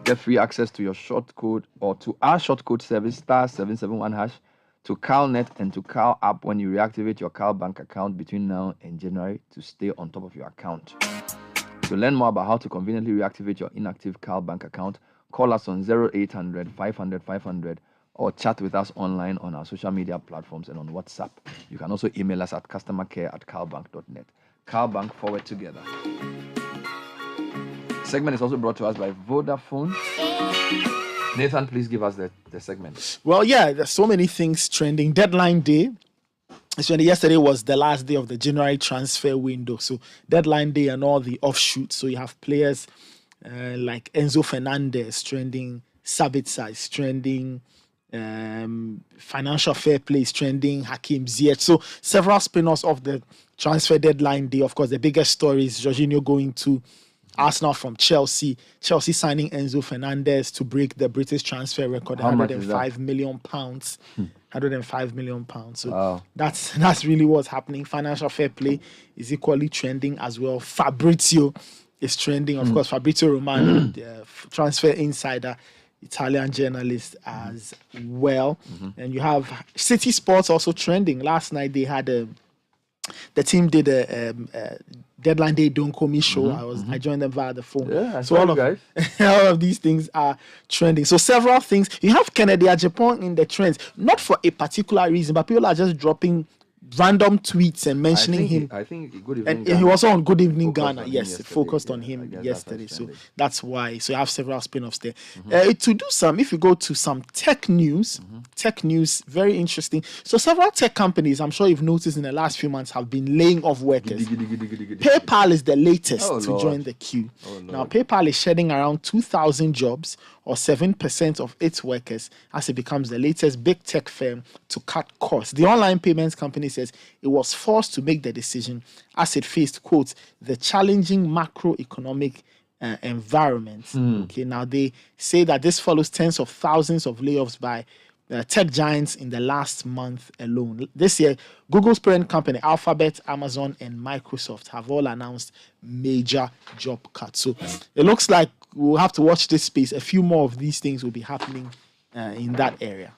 S3: Get free access to your short code or to our short code service, *771#, to CalNet and to Cal app when you reactivate your Cal Bank account between now and January to stay on top of your account. To learn more about how to conveniently reactivate your inactive Cal Bank account, call us on 0800 500 500 or chat with us online on our social media platforms and on WhatsApp. You can also email us at customercare@calbank.net. Cal Bank, forward together. Segment is also brought to us by Vodafone. Nathan, please give us the segment.
S1: Well, yeah, there's so many things trending. Deadline day. So yesterday was the last day of the January transfer window. So deadline day and all the offshoots. So you have players like Enzo Fernandez trending, Sabitzer is trending, Financial Fair Play is trending, Hakim Ziyech. So several spin-offs of the transfer deadline day. Of course, the biggest story is Jorginho going to Arsenal from Chelsea. Chelsea signing Enzo Fernandez to break the British transfer record,
S3: How much is
S1: £105 million. £105 million. So
S3: Wow.
S1: that's really what's happening. Financial Fair Play is equally trending as well. Fabrizio is trending. Of course, Fabrizio Romano, the transfer insider, Italian journalist as well. And you have City Sports also trending. Last night they had the team did a deadline day don't call me show. I joined them via the phone.
S3: Yeah,
S1: so all of these things are trending. So several things. You have Kennedy Japan in the trends, not for a particular reason, but people are just dropping random tweets and mentioning him.
S3: I think Good Evening
S1: And
S3: Ghana
S1: he was on Good Evening
S3: focused
S1: Ghana.
S3: on him
S1: Yes,
S3: yesterday.
S1: focused on
S3: Yeah,
S1: him
S3: I guess
S1: yesterday.
S3: that's
S1: So
S3: trending.
S1: that's why. So you have several spin-offs there. To do some, if you go to some tech news, very interesting. So several tech companies, I'm sure you've noticed in the last few months, have been laying off workers. PayPal is the latest
S3: Oh,
S1: to
S3: Lord.
S1: join the queue.
S3: Oh,
S1: Now,
S3: Lord.
S1: PayPal is shedding around 2,000 jobs, or 7% of its workers, as it becomes the latest big tech firm to cut costs. The online payments company says it was forced to make the decision as it faced, quote, the challenging macroeconomic environment. Okay, now they say that this follows tens of thousands of layoffs by tech giants in the last month alone. This year, Google's parent company, Alphabet, Amazon, and Microsoft have all announced major job cuts. So it looks like we'll have to watch this space. A few more of these things will be happening in that area.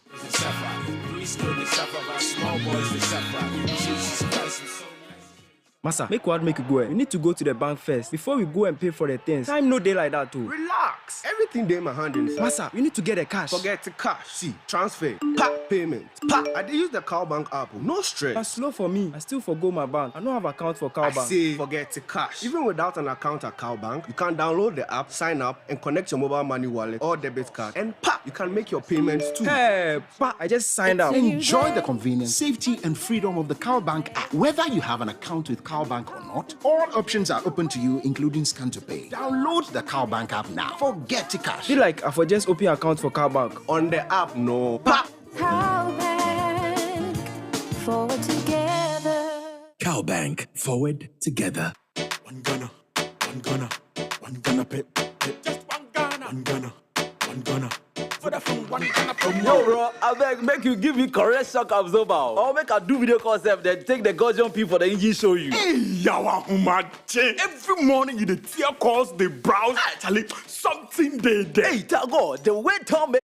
S18: Massa, make what make you go. We need to go to the bank first before we go and pay for the things. Time no day like that too.
S5: Relax. Everything there in my hand inside.
S18: Massa, we need to get the cash.
S5: Forget the cash. See, transfer, payment. I dey use the Cowbank app. No stress.
S18: That's slow for me. I still forgo my bank. I don't have account for
S5: I
S18: Cowbank.
S5: say forget the cash. Even without an account at Cowbank, you can download the app, sign up, and connect your mobile money wallet or debit card. And you can make your payments too.
S18: Hey, I just signed up.
S19: Enjoy the convenience, safety, and freedom of the Cowbank app. Whether you have an account with Cowbank or not, all options are open to you, including scan to pay. Download the Cowbank app now. Forget the cash.
S18: Feel like I for just open account for Cowbank.
S5: On the app, no.
S20: Cowbank, forward together.
S5: Cowbank, forward together.
S21: One gunner, pit. Just one gunner. For the phone, one gunner.
S22: Yo, bro, I beg, make you give me correct shock absorber. Or make I do video concept, then take the Gaussian P for the engine show you.
S21: Hey, yawa humache. Every morning you the tear calls, they browse. Actually, something they there.
S22: Hey, thank God, the way Tom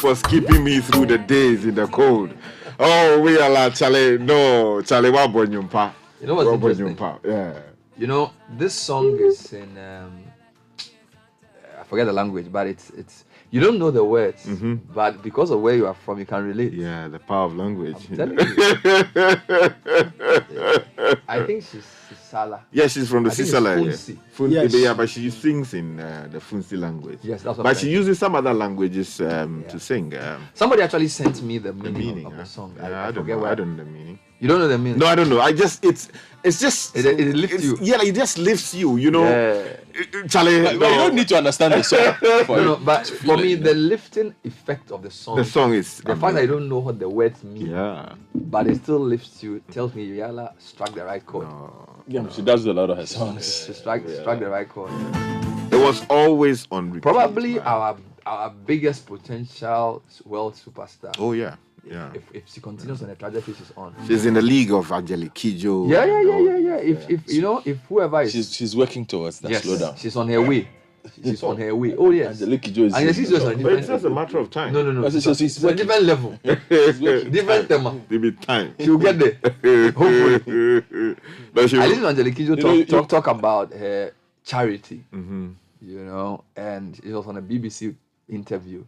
S2: was keeping me through the days in the cold. Oh, we are like Charlie. No, Charlie, what about you, pa?
S3: You know what's interesting?
S2: Yeah.
S3: You know, this song is in I forget the language, but it's you don't know the words, but because of where you are from, you can relate.
S2: Yeah, the power of language.
S3: I'm telling you. I think she's Sala.
S2: Yeah, she's from the Sisala.
S3: Yeah,
S2: but she sings in the Funsi language.
S3: Yes, that's what
S2: But
S3: I'm
S2: she
S3: saying.
S2: uses some other languages to sing.
S3: Somebody actually sent me the meaning of the song.
S2: I don't know. I don't know the meaning.
S3: You don't know the meaning?
S2: No, I don't know. It's just
S3: it lifts you.
S2: Yeah, like, it just lifts you. You know, Charlie.
S16: But you don't need to understand the song.
S3: No, but for me, the lifting effect of the song.
S2: The song is
S3: the fact that I don't know what the words mean.
S2: Yeah.
S3: But it still lifts you. Tells me Yala struck the right chord.
S16: Yeah, she does a lot of her songs.
S3: She struck the right chord.
S2: It was always on repeat.
S3: Probably our biggest potential world superstar.
S2: Oh yeah. Yeah.
S3: If she continues on the trajectory she's on.
S2: She's in the league of Angelique Kidjo.
S3: Yeah. If you know, if whoever is
S16: she's working towards that.
S3: Yes,
S16: Slow down.
S3: she's on her way. She's on her way. Oh yes.
S16: Angelique Kidjo is.
S3: Angelique Kidjo is on a different.
S2: It's just a matter of time.
S3: No.
S16: She's
S3: It's a different level. Different tema.
S2: Maybe time.
S3: She'll get there. Hopefully.
S2: But she
S3: I listen to Angelique Kidjo talk about her charity. You know, and it was on a BBC interview.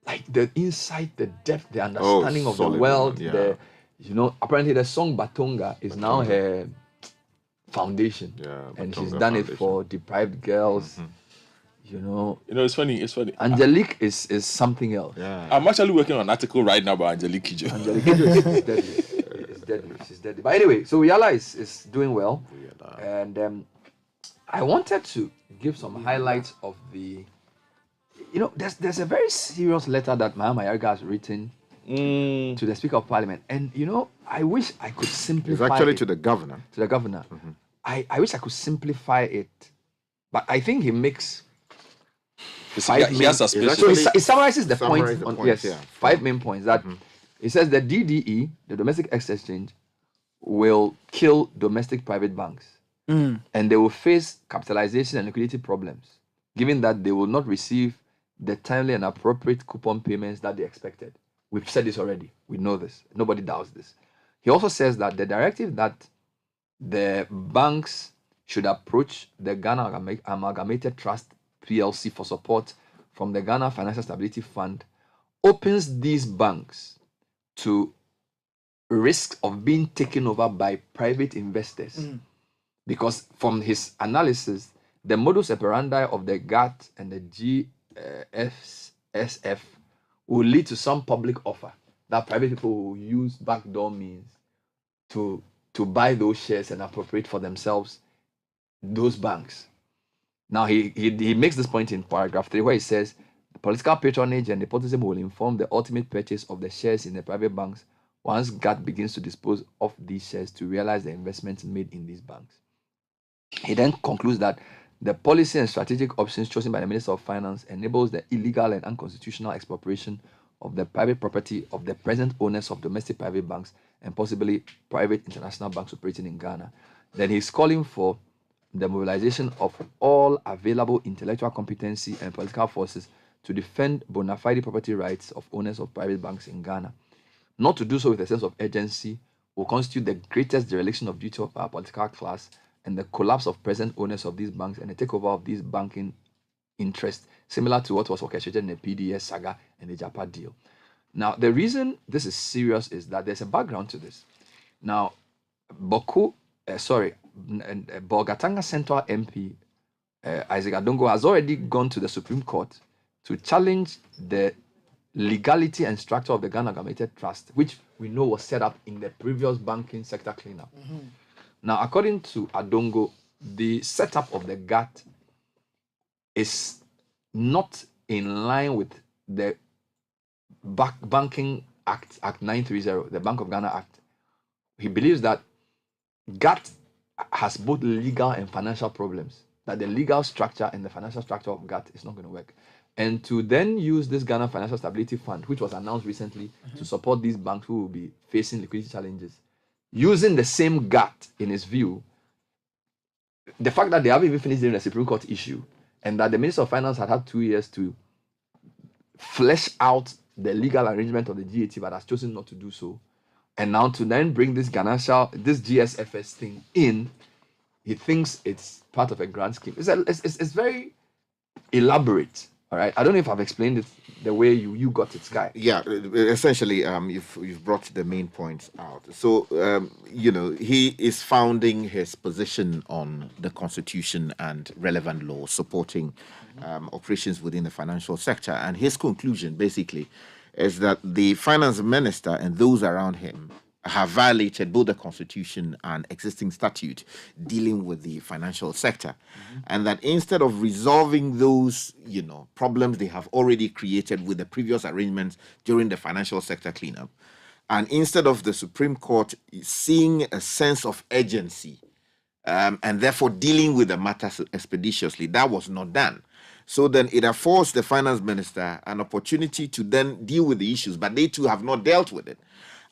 S3: Like the insight, the depth, the understanding of the world.
S2: yeah.
S3: Apparently the song Batonga is now her foundation.
S2: Yeah,
S3: and she's
S2: Batonga
S3: done it
S2: Foundation.
S3: for deprived girls.
S16: It's funny.
S3: Angelique is something else.
S2: Yeah.
S16: I'm actually working on an article right now about Angelique Kidjo.
S3: Angelique Kidjo is deadly. It's deadly. She's deadly. But anyway, so Yala is doing well. And I wanted to give some highlights of the... there's a very serious letter that Mahama Yarga has written to the Speaker of Parliament. And, I wish I could simplify
S2: It's actually
S3: it.
S2: to the governor.
S3: To the governor. I wish I could simplify it. But I think he makes...
S16: He has suspicions.
S3: So it summarizes the
S2: Summarize
S3: points.
S2: the points, yeah.
S3: 5 main points. That it says the DDE, the Domestic Exchange, will kill domestic private banks. And they will face capitalization and liquidity problems, given that they will not receive the timely and appropriate coupon payments that they expected. We've said this already. We know this. Nobody doubts this. He also says that the directive that the banks should approach the Ghana Amalgamated Trust PLC for support from the Ghana Financial Stability Fund opens these banks to risk of being taken over by private investors. Because from his analysis, the modus operandi of the GATT and the GSF will lead to some public offer that private people will use backdoor means to buy those shares and appropriate for themselves those banks. Now, he makes this point in paragraph 3 where he says, the political patronage and nepotism will inform the ultimate purchase of the shares in the private banks once GATT begins to dispose of these shares to realize the investments made in these banks. He then concludes that the policy and strategic options chosen by the Minister of Finance enables the illegal and unconstitutional expropriation of the private property of the present owners of domestic private banks and possibly private international banks operating in Ghana. Then he's calling for the mobilization of all available intellectual competency and political forces to defend bona fide property rights of owners of private banks in Ghana. Not to do so with a sense of urgency will constitute the greatest dereliction of duty of our political class and the collapse of present owners of these banks and the takeover of these banking interests, similar to what was orchestrated in the PDS saga and the Japa deal. Now, the reason this is serious is that there's a background to this. Now, Bolgatanga Central MP Isaac Adongo has already gone to the Supreme Court to challenge the legality and structure of the Ghana Amalgamated Trust, which we know was set up in the previous banking sector cleanup. Now, according to Adongo, the setup of the GATT is not in line with the Banking Act, Act 930, the Bank of Ghana Act. He believes that GATT has both legal and financial problems, that the legal structure and the financial structure of GATT is not going to work. And to then use this Ghana Financial Stability Fund, which was announced recently, to support these banks who will be facing liquidity challenges, using the same GATT in his view, the fact that they haven't even finished the Supreme Court issue, and that the Minister of Finance had 2 years to flesh out the legal arrangement of the GAT, but has chosen not to do so. And now to then bring this GSFS thing in, he thinks it's part of a grand scheme. It's very elaborate. All right. I don't know if I've explained it the way you got it, Sky.
S2: Yeah, essentially, you've brought the main points out. So, he is founding his position on the Constitution and relevant laws supporting operations within the financial sector. And his conclusion, basically, is that the finance minister and those around him have violated both the Constitution and existing statute dealing with the financial sector. And that instead of resolving those, problems they have already created with the previous arrangements during the financial sector cleanup, and instead of the Supreme Court seeing a sense of urgency and therefore dealing with the matters expeditiously, that was not done. So then it affords the finance minister an opportunity to then deal with the issues, but they too have not dealt with it.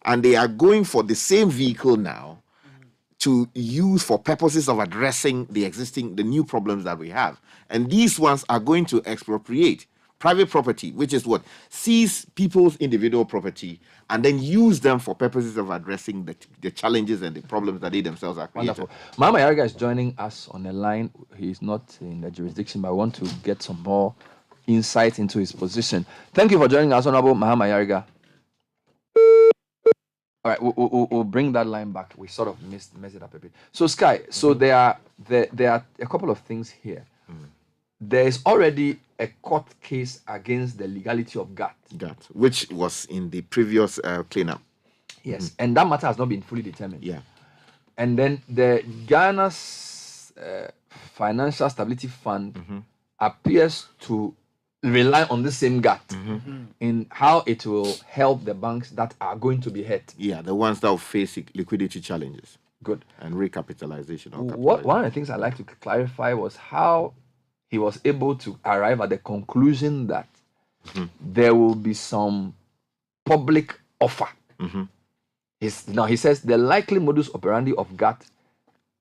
S2: And they are going for the same vehicle now to use for purposes of addressing the new problems that we have. And these ones are going to expropriate private property, which is what? Seize people's individual property and then use them for purposes of addressing the challenges and the problems that they themselves are creating.
S3: Wonderful. Mahama Yariga is joining us on the line. He's not in the jurisdiction, but I want to get some more insight into his position. Thank you for joining us, Honorable Mahama Yariga. All right, we'll bring that line back. We sort of messed it up a bit. So, Sky, there are a couple of things here. There is already a court case against the legality of GATT.
S2: Which was in the previous cleanup.
S3: Yes, and that matter has not been fully determined.
S2: Yeah.
S3: And then the Ghana's Financial Stability Fund appears to rely on the same GATT in how it will help the banks that are going to be hurt.
S2: Yeah, the ones that will face liquidity challenges.
S3: Good.
S2: And recapitalization.
S3: One of the things I'd like to clarify was how he was able to arrive at the conclusion that there will be some public offer. He says the likely modus operandi of GATT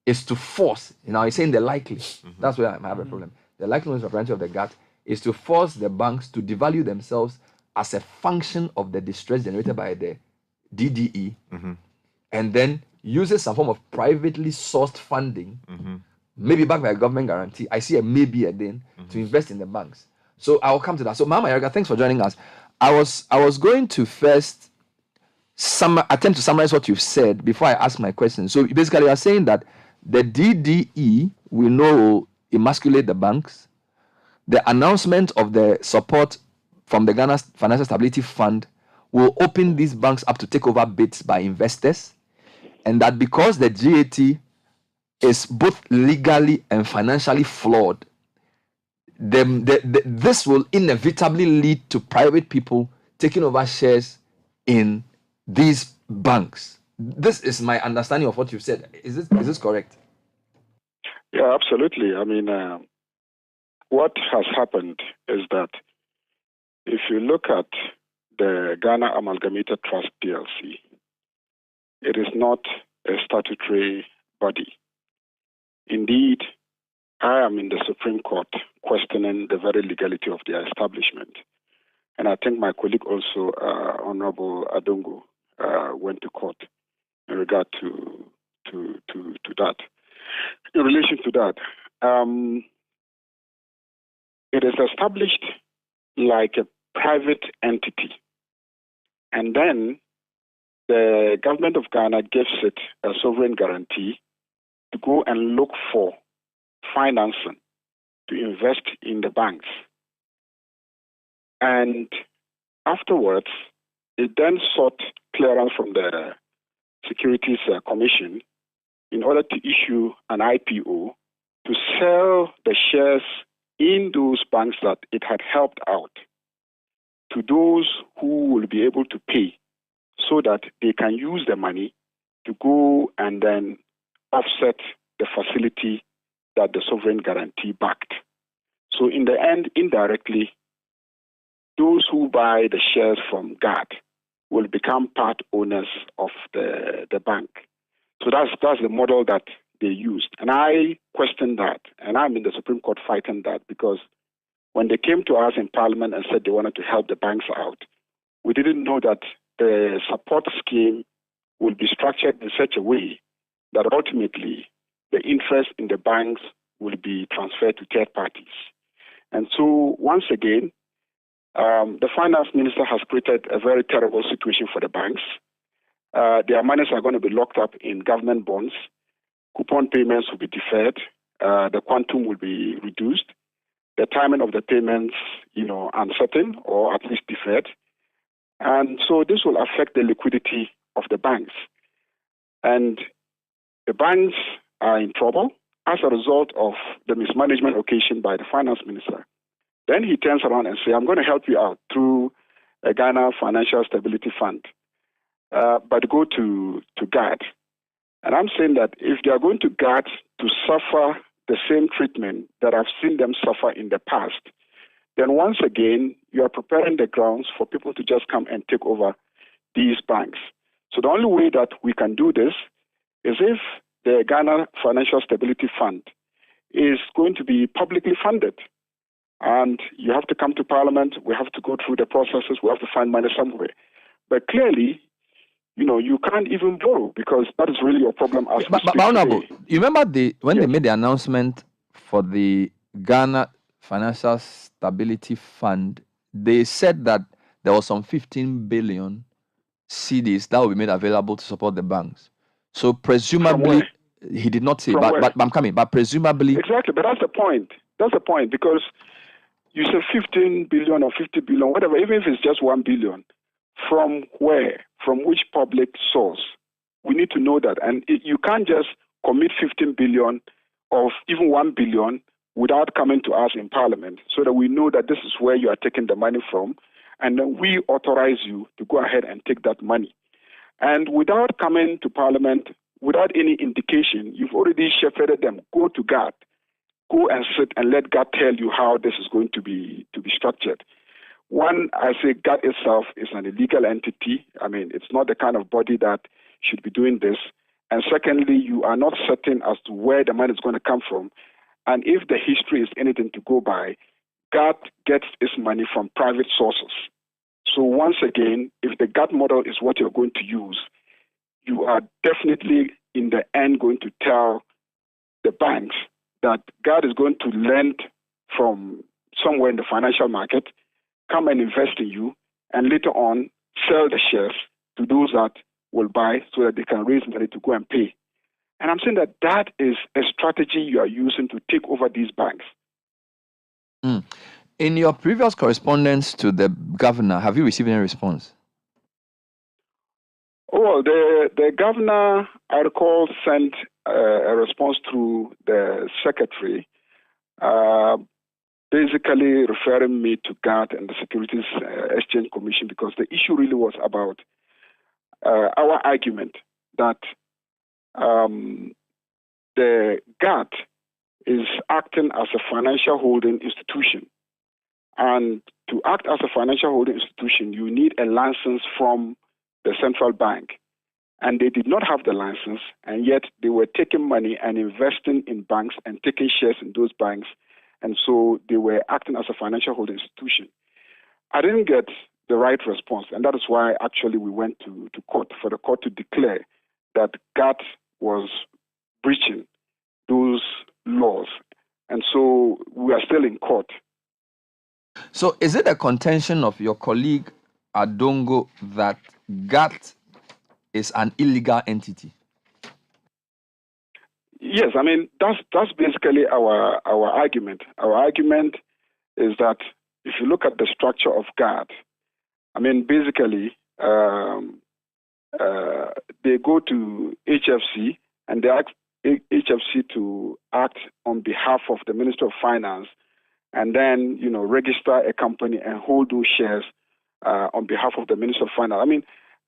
S3: is to force. He's saying the likely. That's where I have a problem. The likely modus operandi of the GATT is to force the banks to devalue themselves as a function of the distress generated by the DDE, and then uses some form of privately sourced funding, maybe backed by a government guarantee. I see a maybe again to invest in the banks. So I'll come to that. So Mahama Yariga, thanks for joining us. I was going to first attempt to summarize what you've said before I ask my question. So basically, you are saying that the DDE we know will emasculate the banks. The announcement of the support from the Ghana Financial Stability Fund will open these banks up to take over bids by investors, and that because the GAT is both legally and financially flawed, this will inevitably lead to private people taking over shares in these banks. This is my understanding of what you've said. Is this correct?
S4: Yeah, absolutely. I mean, what has happened is that if you look at the Ghana Amalgamated Trust PLC, it is not a statutory body. Indeed, I am in the Supreme Court questioning the very legality of their establishment. And I think my colleague also, Honorable Adongo, went to court in regard to that. In relation to that, it is established like a private entity. And then the government of Ghana gives it a sovereign guarantee to go and look for financing to invest in the banks. And afterwards, it then sought clearance from the Securities Commission in order to issue an IPO to sell the shares in those banks that it had helped out to those who will be able to pay, so that they can use the money to go and then offset the facility that the sovereign guarantee backed. So in the end, indirectly, those who buy the shares from GAD will become part owners of the bank. So that's the model that they used. And I question that. And I'm in the Supreme Court fighting that, because when they came to us in Parliament and said they wanted to help the banks out, we didn't know that the support scheme will be structured in such a way that ultimately the interest in the banks will be transferred to third parties. And so, once again, the finance minister has created a very terrible situation for the banks. Their monies are going to be locked up in government bonds. Coupon payments will be deferred. The quantum will be reduced. The timing of the payments, uncertain or at least deferred. And so this will affect the liquidity of the banks. And the banks are in trouble as a result of the mismanagement occasioned by the finance minister. Then he turns around and says, I'm going to help you out through a Ghana Financial Stability Fund, but go to GAD. And I'm saying that if they are going to GAD to suffer the same treatment that I've seen them suffer in the past, then once again, you are preparing the grounds for people to just come and take over these banks. So the only way that we can do this is if the Ghana Financial Stability Fund is going to be publicly funded. And you have to come to Parliament, we have to go through the processes, we have to find money somewhere. But clearly, you can't even borrow because that is really your problem as we speak today.
S3: You remember when they made the announcement for the Ghana Financial Stability Fund, they said that there was some 15 billion CDs that will be made available to support the banks. So presumably, he did not say, but I'm coming, but presumably...
S4: Exactly, but that's the point. That's the point, because you say 15 billion or 50 billion, whatever, even if it's just 1 billion, from where? From which public source? We need to know that. And you can't just commit 15 billion or even 1 billion without coming to us in Parliament so that we know that this is where you are taking the money from. And then we authorize you to go ahead and take that money. And without coming to Parliament, without any indication, you've already shepherded them. Go to GAD. Go and sit and let GAD tell you how this is going to be structured. One, I say GAD itself is an illegal entity. I mean, it's not the kind of body that should be doing this. And secondly, you are not certain as to where the money is going to come from. And if the history is anything to go by, GAD gets its money from private sources. So once again, if the GAD model is what you're going to use, you are definitely in the end going to tell the banks that GAD is going to lend from somewhere in the financial market, come and invest in you, and later on sell the shares to those that will buy so that they can raise money to go and pay. And I'm saying that that is a strategy you are using to take over these banks.
S3: In your previous correspondence to the governor, have you received any response?
S4: Oh, the governor, I recall, sent a response through the secretary, basically referring me to GAD and the Securities Exchange Commission, because the issue really was about our argument that the GAD is acting as a financial holding institution. And to act as a financial holding institution, you need a license from the central bank. And they did not have the license, and yet they were taking money and investing in banks and taking shares in those banks. And so they were acting as a financial holding institution. I didn't get the right response, and that is why actually we went to court for the court to declare that GAD was breaching those laws. And so we are still in court.
S3: So is it a contention of your colleague Adongo that GAD is an illegal entity?
S4: Yes, I mean, that's basically our argument. Our argument is that if you look at the structure of GAD, I mean, basically, they go to HFC and they ask HFC to act on behalf of the Minister of Finance and then, register a company and hold those shares on behalf of the Minister of Finance. I mean,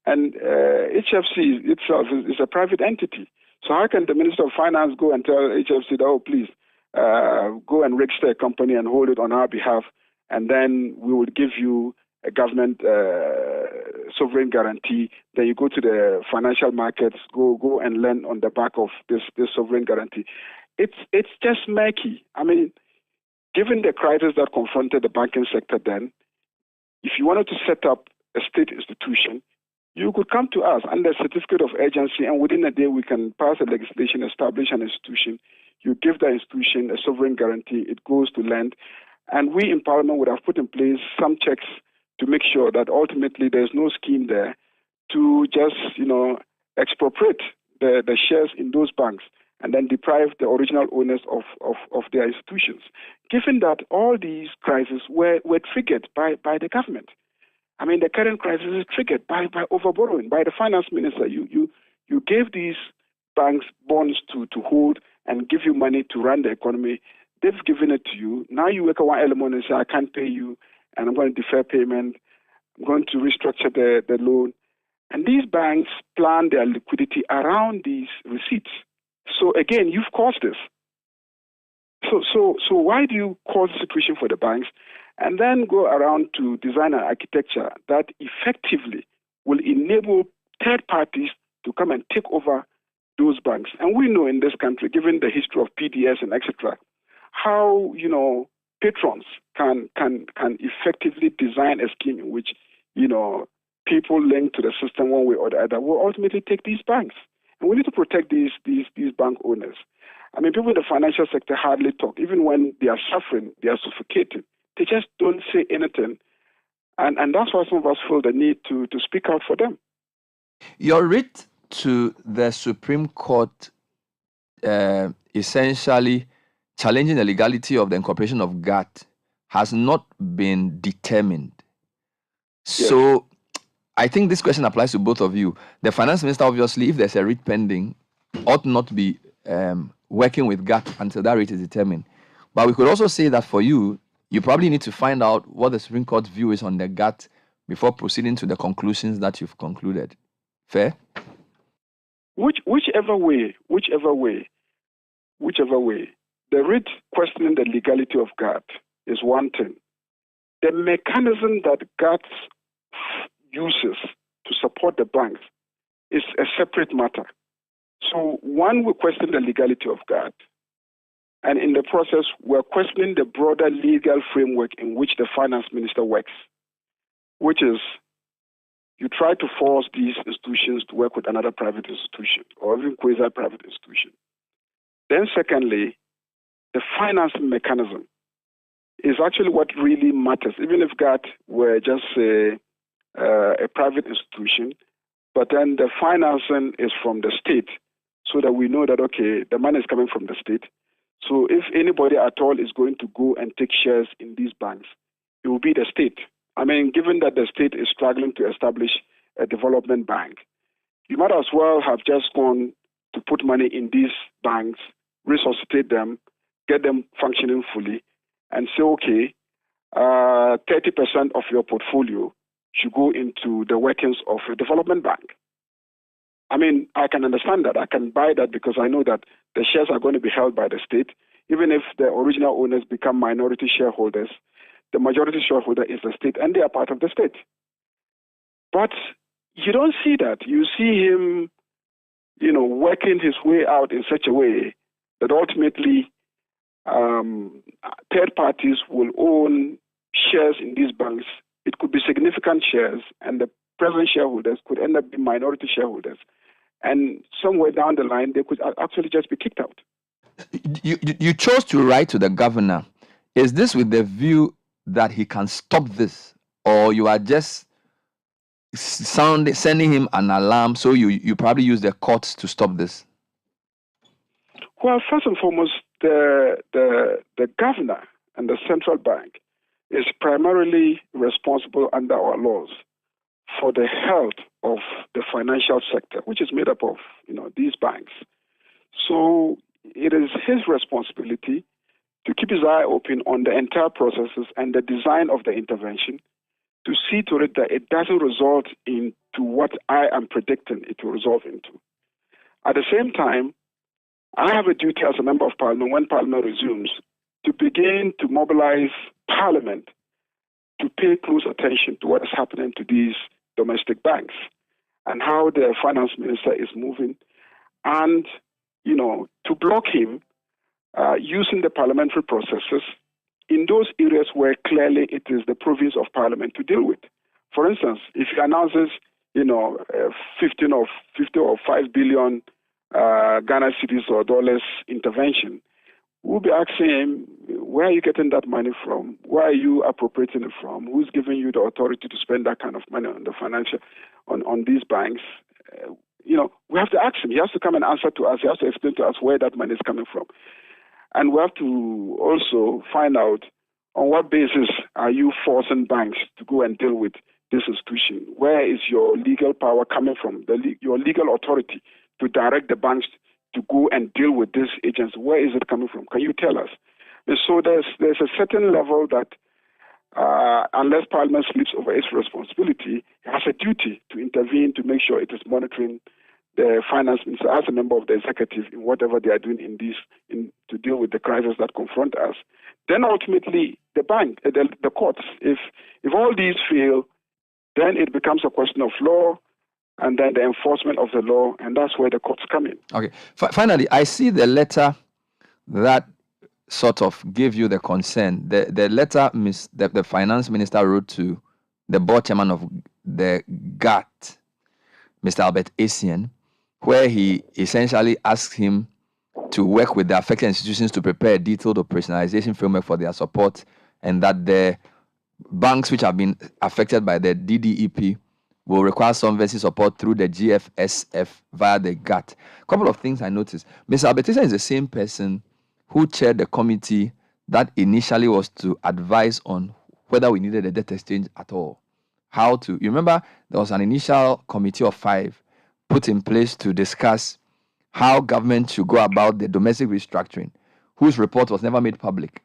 S4: and HFC itself is a private entity. So how can the Minister of Finance go and tell HFC that, oh, please, go and register a company and hold it on our behalf, and then we will give you a government sovereign guarantee. Then you go to the financial markets, go and lend on the back of this sovereign guarantee. It's just murky. I mean, given the crisis that confronted the banking sector then, if you wanted to set up a state institution, you could come to us under certificate of urgency, and within a day we can pass a legislation, establish an institution. You give the institution a sovereign guarantee, it goes to lend, and we in Parliament would have put in place some checks to make sure that ultimately there's no scheme there to just, expropriate the shares in those banks and then deprive the original owners of their institutions. Given that all these crises were triggered by the government. I mean, the current crisis is triggered by overborrowing, by the finance minister. You gave these banks bonds to hold and give you money to run the economy. They've given it to you. Now you wake up one element and say, I can't pay you, and I'm going to defer payment. I'm going to restructure the loan. And these banks plan their liquidity around these receipts. So again, you've caused this. So why do you cause the situation for the banks and then go around to design an architecture that effectively will enable third parties to come and take over those banks? And we know in this country, given the history of PDS and etc., how patrons can effectively design a scheme in which people linked to the system one way or the other will ultimately take these banks. And we need to protect these bank owners. I mean, people in the financial sector hardly talk. Even when they are suffering, they are suffocating. They just don't say anything. And that's why some of us feel the need to speak out for them.
S3: Your writ to the Supreme Court essentially challenging the legality of the incorporation of GATT has not been determined. Yes. So I think this question applies to both of you. The finance minister, obviously, if there's a writ pending, ought not be working with GATT until that writ is determined. But we could also say that for you, you probably need to find out what the Supreme Court's view is on the GATT before proceeding to the conclusions that you've concluded. Fair?
S4: Whichever way, the writ questioning the legality of GATT is one thing. The mechanism that GATT uses to support the banks is a separate matter. So one will question the legality of GATT, and in the process, we're questioning the broader legal framework in which the finance minister works, which is you try to force these institutions to work with another private institution or even quasi-private institution. Then secondly, the financing mechanism is actually what really matters, even if GATT were just a private institution, but then the financing is from the state so that we know that, okay, the money is coming from the state. So if anybody at all is going to go and take shares in these banks, it will be the state. I mean, given that the state is struggling to establish a development bank, you might as well have just gone to put money in these banks, resuscitate them, get them functioning fully, and say, okay, 30% of your portfolio should go into the workings of a development bank. I mean, I can understand that. I can buy that because I know that the shares are going to be held by the state. Even if the original owners become minority shareholders, the majority shareholder is the state, and they are part of the state. But you don't see that. You see him, working his way out in such a way that ultimately third parties will own shares in these banks. It could be significant shares, and the present shareholders could end up being minority shareholders. And somewhere down the line, they could actually just be kicked out.
S3: You chose to write to the governor. Is this with the view that he can stop this, or you are just sending him an alarm, so you probably use the courts to stop this?
S4: Well, first and foremost, the governor and the central bank is primarily responsible under our laws for the health of the financial sector, which is made up of these banks. So it is his responsibility to keep his eye open on the entire processes and the design of the intervention to see to it that it doesn't result into what I am predicting it will resolve into. At the same time, I have a duty as a member of Parliament, when Parliament resumes, to begin to mobilize Parliament to pay close attention to what is happening to these domestic banks and how the finance minister is moving, and to block him using the parliamentary processes in those areas where clearly it is the province of Parliament to deal with. For instance, if he announces, 50 or 5 billion Ghana cedis or dollars intervention, we'll be asking him, where are you getting that money from? Where are you appropriating it from? Who's giving you the authority to spend that kind of money on the financial, on these banks? We have to ask him. He has to come and answer to us. He has to explain to us where that money is coming from. And we have to also find out on what basis are you forcing banks to go and deal with this institution? Where is your legal power coming from? Your legal authority to direct the banks to go and deal with these agents? Where is it coming from? Can you tell us? And so there's a certain level that unless Parliament slips over its responsibility, it has a duty to intervene to make sure it is monitoring the finance minister as a member of the executive in whatever they are doing to deal with the crisis that confront us. Then ultimately, the courts, if all these fail, then it becomes a question of law and then the enforcement of the law, and that's where the courts come in.
S3: Okay. Finally, I see the letter that sort of gave you the concern. The letter the finance minister wrote to the board chairman of the GATT, Mr. Albert Essien, where he essentially asked him to work with the affected institutions to prepare a detailed operationalization framework for their support, and that the banks which have been affected by the DDEP will require solvency support through the GFSF via the GATT. A couple of things I noticed. Mr. Albert Essien is the same person who chaired the committee that initially was to advise on whether we needed a debt exchange at all. You remember there was an initial committee of 5 put in place to discuss how government should go about the domestic restructuring, whose report was never made public.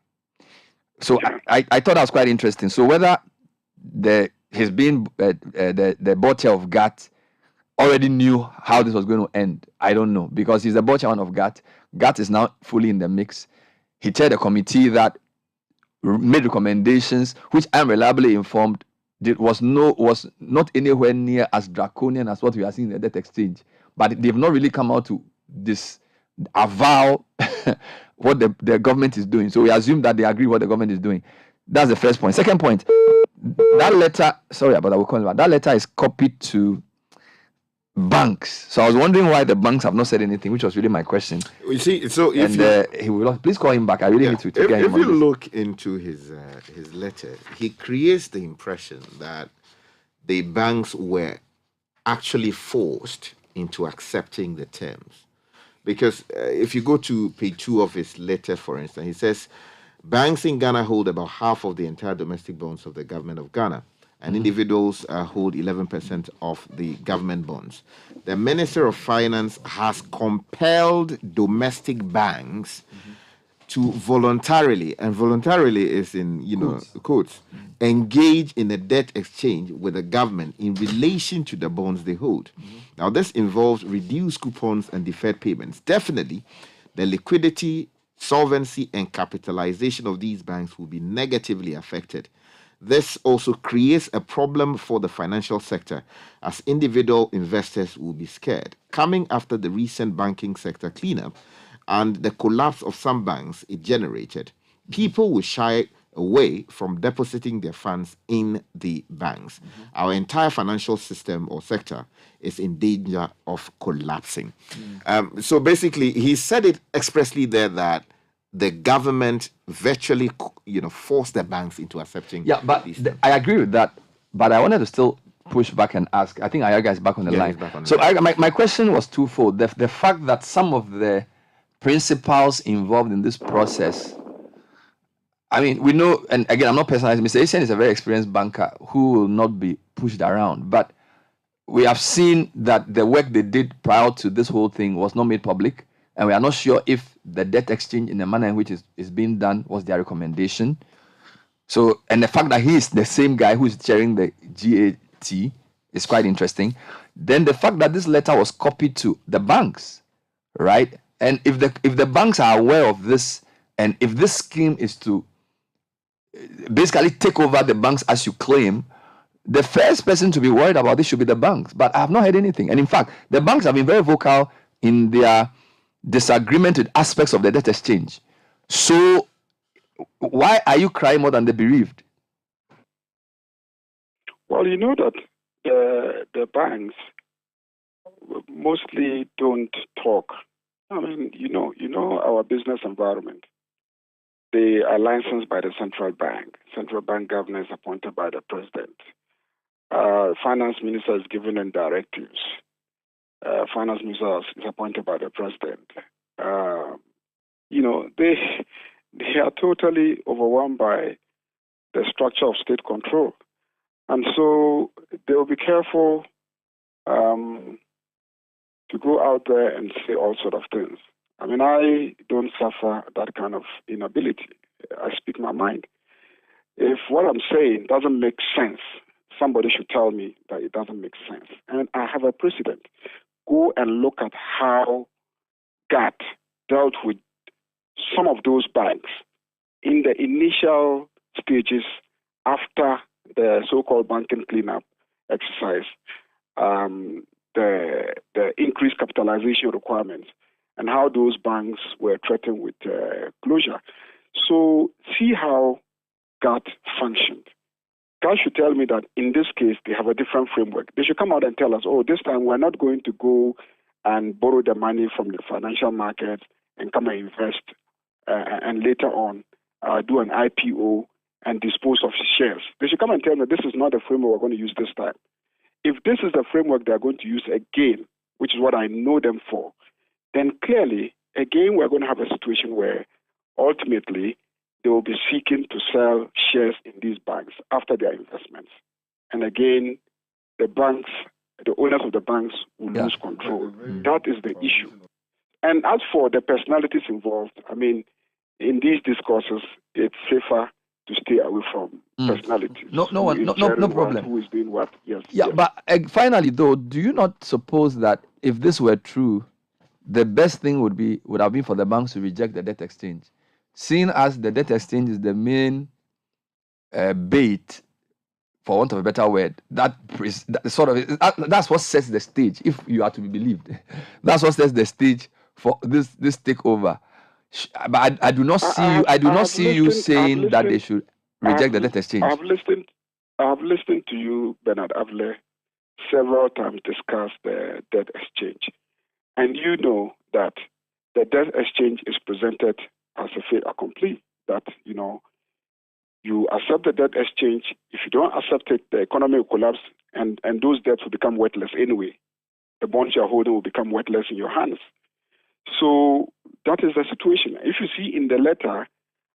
S3: So I thought that was quite interesting. So whether the board chair of GATT already knew how this was going to end, I don't know, because he's the board chairman of GATT. GATT is now fully in the mix. He chaired a committee that made recommendations, which I'm reliably informed was not anywhere near as draconian as what we are seeing in the debt exchange. But they've not really come out to avow what the government is doing. So we assume that they agree what the government is doing. That's the first point. Second point, that letter, sorry about that, we'll call it back. That letter is copied to banks. So I was wondering why the banks have not said anything, which was really my question.
S2: You see, so if
S3: he will please call him back. I really need to get him on
S2: If you
S3: this.
S2: look into his letter, he creates the impression that the banks were actually forced into accepting the terms. Because if you go to page 2 of his letter, for instance, he says, banks in Ghana hold about half of the entire domestic bonds of the government of Ghana, and individuals hold 11% of the government bonds. The Minister of Finance has compelled domestic banks to voluntarily, and voluntarily is in quotes, engage in a debt exchange with the government in relation to the bonds they hold. Now, this involves reduced coupons and deferred payments. Definitely, the liquidity, solvency, and capitalization of these banks will be negatively affected. This also creates a problem for the financial sector, as individual investors will be scared. Coming after the recent banking sector cleanup and the collapse of some banks it generated, people will shy away from depositing their funds in the banks. Our entire financial system or sector is in danger of collapsing. So basically, he said it expressly there that the government virtually, forced the banks into accepting.
S3: Yeah, but I agree with that. But I wanted to still push back and ask. I think Ayaga is back on the line. My question was twofold. The fact that some of the principals involved in this process, I mean, we know, and again, I'm not personalizing. Mr. Essien is a very experienced banker who will not be pushed around. But we have seen that the work they did prior to this whole thing was not made public. And we are not sure if the debt exchange in the manner in which is being done was their recommendation. So, and the fact that he is the same guy who is chairing the GAT is quite interesting. Then the fact that this letter was copied to the banks, right? And if the banks are aware of this, and if this scheme is to basically take over the banks as you claim, the first person to be worried about this should be the banks. But I have not heard anything. And in fact, the banks have been very vocal in their disagreement with aspects of the debt exchange. So Why are you crying more than the bereaved?
S4: Well, you know that the banks mostly don't talk. I mean, you know our business environment. They are licensed by the central bank. Central bank governor is appointed by the president. Finance minister is given in directives. Finance minister is appointed by the president. They are totally overwhelmed by the structure of state control. And so they will be careful to go out there and say all sort of things. I mean, I don't suffer that kind of inability. I speak my mind. If what I'm saying doesn't make sense, somebody should tell me that it doesn't make sense. And I have a precedent. Go and look at how GATT dealt with some of those banks in the initial stages after the so-called banking cleanup exercise, the increased capitalization requirements, and how those banks were threatened with closure. So see how GATT functioned. GATT should tell me that in this case, they have a different framework. They should come out and tell us, oh, this time we're not going to go and borrow the money from the financial market and come and invest and later on do an IPO and dispose of shares. They should come and tell me this is not the framework we're going to use this time. If this is the framework they're going to use again, which is what I know them for, then clearly, again, we're going to have a situation where ultimately they will be seeking to sell shares in these banks after their investments. And again, the banks, the owners of the banks will lose control. That is the issue. And as for the personalities involved, I mean, in these discourses, it's safer to stay away from personalities.
S3: No problem.
S4: Who is doing what? Yes.
S3: Yeah,
S4: yes.
S3: but finally, though, do you not suppose that if this were true, the best thing would have been for the banks to reject the debt exchange, seeing as the debt exchange is the main bait, for want of a better word, that's what sets the stage. If you are to be believed, that's what sets the stage for this takeover. But I do not see you saying that they should reject the debt exchange.
S4: I've listened to you, Bernard Avle, several times discuss the debt exchange. And you know that the debt exchange is presented as a fait accompli, that, you accept the debt exchange. If you don't accept it, the economy will collapse and those debts will become worthless anyway. The bonds you're holding will become worthless in your hands. So that is the situation. If you see in the letter,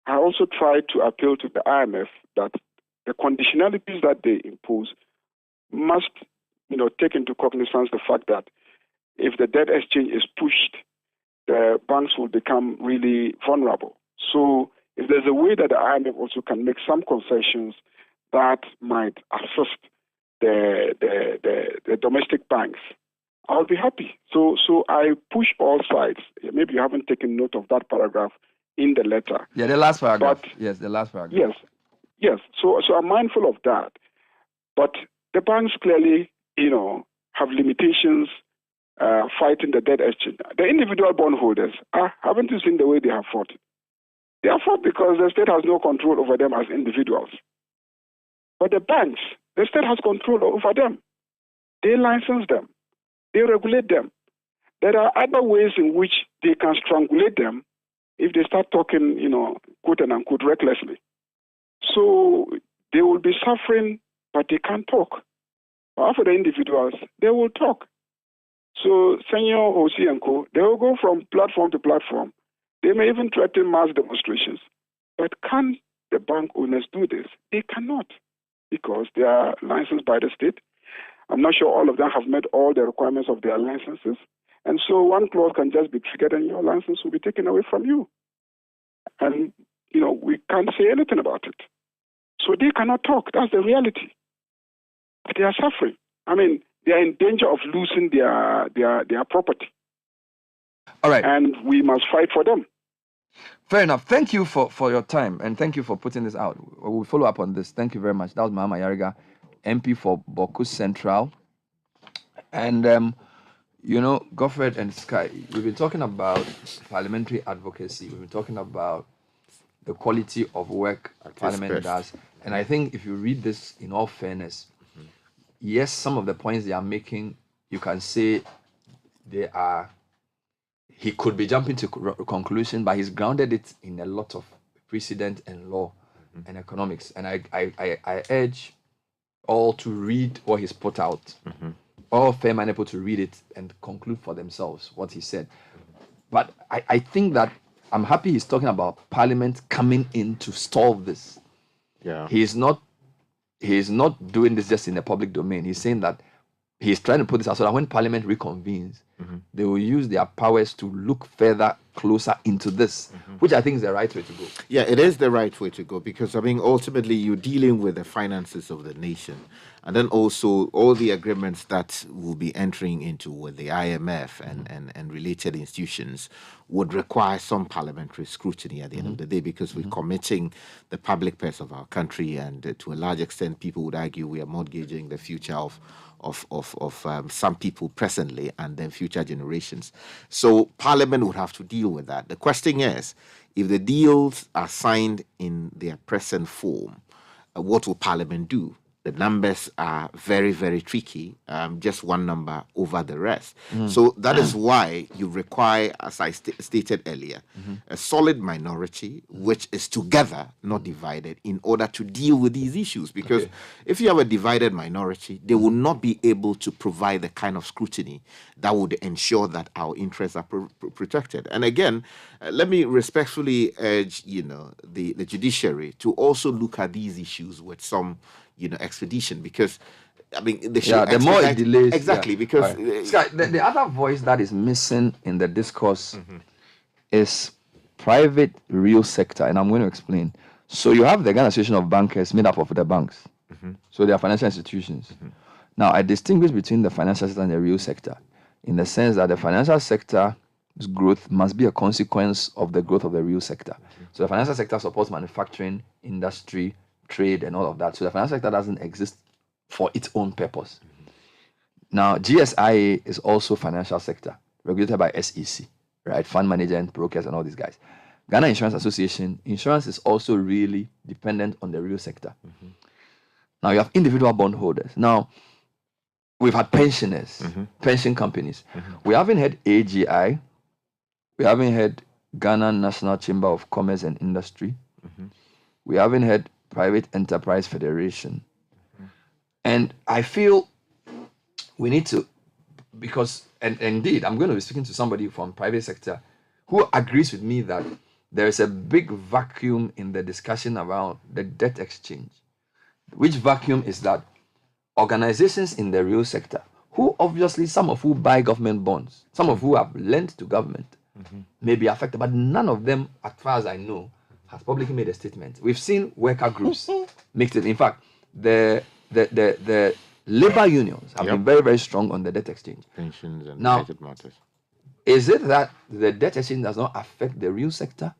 S4: I also tried to appeal to the IMF that the conditionalities that they impose must, take into cognizance the fact that if the debt exchange is pushed, the banks will become really vulnerable. So if there's a way that the IMF also can make some concessions that might assist the domestic banks, I'll be happy. So I push all sides. Maybe you haven't taken note of that paragraph in the letter.
S3: Yeah, the last paragraph. Yes, the last paragraph.
S4: Yes. So I'm mindful of that. But the banks clearly, have limitations fighting the debt exchange. The individual bondholders, haven't you seen the way they have fought? They have fought because the state has no control over them as individuals. But the banks, the state has control over them. They license them. They regulate them. There are other ways in which they can strangulate them if they start talking, quote and unquote, recklessly. So they will be suffering, but they can't talk. But for the individuals, they will talk. So Senor Osi and Co., they will go from platform to platform. They may even threaten mass demonstrations. But can the bank owners do this? They cannot, because they are licensed by the state. I'm not sure all of them have met all the requirements of their licenses. And so one clause can just be triggered and your license will be taken away from you. And, we can't say anything about it. So they cannot talk. That's the reality. But they are suffering. I mean, they are in danger of losing their property.
S3: All right.
S4: And we must fight for them.
S3: Fair enough. Thank you for your time, and thank you for putting this out. We'll follow up on this. Thank you very much. That was Mahama Yariga, MP for Boku Central. And, Godfred and Sky, we've been talking about parliamentary advocacy. We've been talking about the quality of work Parliament does. And I think if you read this in all fairness, yes, some of the points they are making, you can say he could be jumping to conclusion, but he's grounded it in a lot of precedent and law and economics. And I urge all to read what he's put out. All fair-minded people to read it and conclude for themselves what he said. But I think that I'm happy he's talking about Parliament coming in to solve this.
S2: Yeah.
S3: He's not doing this just in the public domain. He's saying that he's trying to put this out so that when Parliament reconvenes, they will use their powers to look further, closer into this, which I think is the right way to go.
S2: Yeah, it is the right way to go because, I mean, ultimately you're dealing with the finances of the nation. And then also all the agreements that we'll be entering into with the IMF and related institutions would require some parliamentary scrutiny at the end of the day because we're committing the public purse of our country, and to a large extent people would argue we are mortgaging the future of some people presently and then future generations. So Parliament would have to deal with that. The question is, if the deals are signed in their present form, what will Parliament do? The numbers are very, very tricky, just one number over the rest. So that is why you require, as I stated earlier, a solid minority, which is together, not divided, in order to deal with these issues. Because if you have a divided minority, they will not be able to provide the kind of scrutiny that would ensure that our interests are protected. And again, let me respectfully urge, the judiciary to also look at these issues with some expedition, because I mean
S3: the more it delays
S2: exactly because
S3: Sky, the other voice that is missing in the discourse is private real sector, and I'm going to explain. So you have the Ghana Association of Bankers made up of the banks, so they are financial institutions. Now I distinguish between the financial sector and the real sector in the sense that the financial sector's growth must be a consequence of the growth of the real sector. So the financial sector supports manufacturing, industry, trade, and all of that. So the financial sector doesn't exist for its own purpose. Now, GSIA is also financial sector, regulated by SEC, right? Fund manager and brokers and all these guys. Ghana Insurance Association, insurance is also really dependent on the real sector. Now, you have individual bondholders. Now, we've had pensioners, pension companies. We haven't had AGI. We haven't had Ghana National Chamber of Commerce and Industry. We haven't had Private Enterprise Federation. And I feel we need to, because, and indeed, I'm going to be speaking to somebody from private sector who agrees with me that there is a big vacuum in the discussion around the debt exchange. Which vacuum is that? Organizations in the real sector, who obviously, some of who buy government bonds, some of who have lent to government, may be affected, but none of them, as far as I know, has publicly made a statement. We've seen worker groups make it. In fact, the labor unions have been very, very strong on the debt exchange.
S2: Pensions and
S3: now,
S2: related matters.
S3: Is it that the debt exchange does not affect the real sector?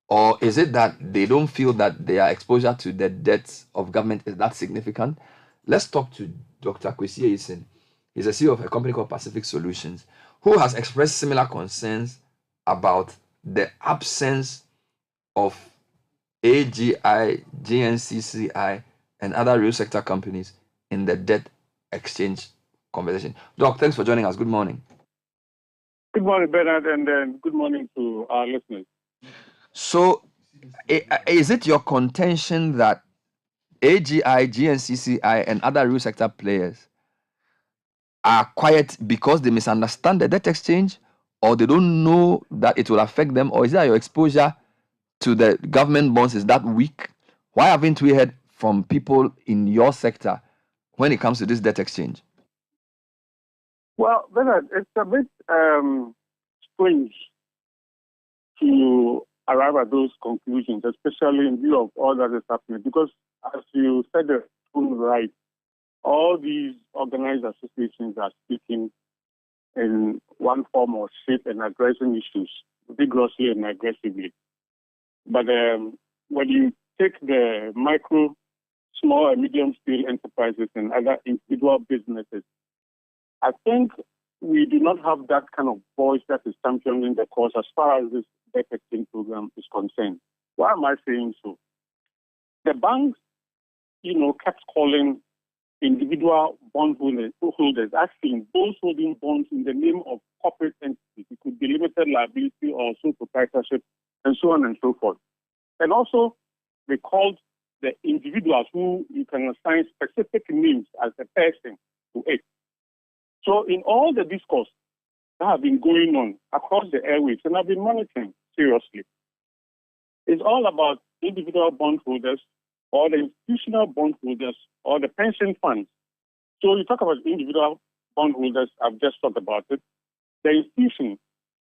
S3: Or is it that they don't feel that their exposure to the debts of government is that significant? Let's talk to Dr. Kwesi Eisen. He's a CEO of a company called Pacific Solutions, who has expressed similar concerns about the absence of AGI, GNCCI, and other real sector companies in the debt exchange conversation. Doc, thanks for joining us. Good morning.
S7: Good morning, Bernard, and good morning to our listeners.
S3: So, is it your contention that AGI, GNCCI, and other real sector players are quiet because they misunderstand the debt exchange, or they don't know that it will affect them, or is that your exposure to the government bonds is that weak? Why haven't we heard from people in your sector when it comes to this debt exchange?
S7: Well, Bernard, it's a bit strange to arrive at those conclusions, especially in view of all that is happening, because as you said, right, all these organized associations are speaking in one form or shape and addressing issues vigorously and aggressively. But when you take the micro, small and medium-scale enterprises and other individual businesses, I think we do not have that kind of voice that is championing the cause as far as this debt exchange program is concerned. Why am I saying so? The banks, kept calling individual bondholders, asking those holding bonds in the name of corporate entities. It could be limited liability or sole proprietorship, and so on and so forth. And also, they called the individuals who you can assign specific names as a person to it. So in all the discourse that have been going on across the airwaves, and I've been monitoring seriously, it's all about individual bondholders or the institutional bondholders or the pension funds. So you talk about individual bondholders, I've just talked about it. The institution,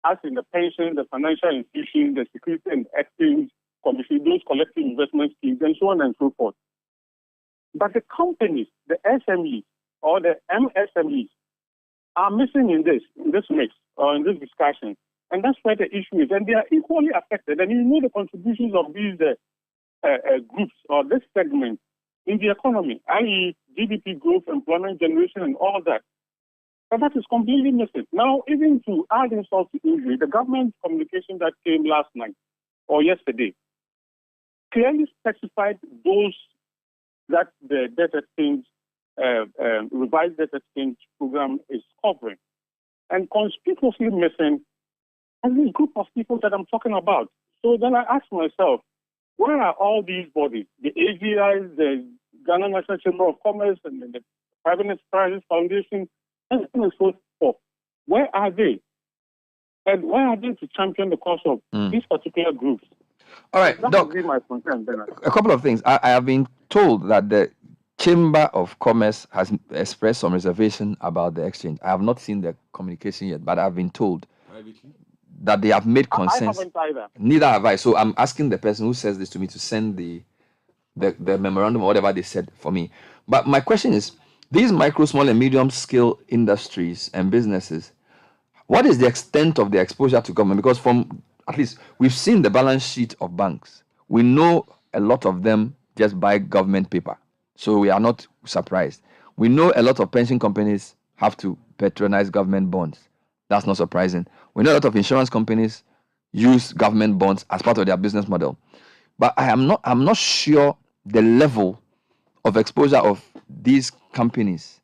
S7: as in the pension, the financial institution, the Security and Exchange Commission, those collective investment schemes, and so on and so forth. But the companies, the SMEs or the MSMEs, are missing in this mix or in this discussion. And that's where the issue is. And they are equally affected. And the contributions of these groups or this segment in the economy, i.e. GDP growth, employment generation, and all that. But that is completely missing. Now, even to add insult to injury, the government communication that came last night or yesterday clearly specified those that the debt exchange, revised debt exchange program is covering. And conspicuously missing is this group of people that I'm talking about. So then I ask myself, where are all these bodies? The AGIs, the Ghana National Chamber of Commerce, and the Private Enterprises Foundation, and so forth. Where are they? And why are they to champion the cause of these particular groups?
S3: All right,
S7: that
S3: Doc,
S7: would be my concern, Bernard.
S3: a couple of things. I have been told that the Chamber of Commerce has expressed some reservation about the exchange. I have not seen the communication yet, but I've been told that they have made consensus.
S7: I haven't either.
S3: Neither have I. So I'm asking the person who says this to me to send the memorandum or whatever they said for me. But my question is, these micro, small, and medium scale industries and businesses, what is the extent of the exposure to government? Because from at least we've seen the balance sheet of banks. We know a lot of them just buy government paper. So we are not surprised. We know a lot of pension companies have to patronize government bonds. That's not surprising. We know a lot of insurance companies use government bonds as part of their business model. But I'm not sure the level of exposure of these companies.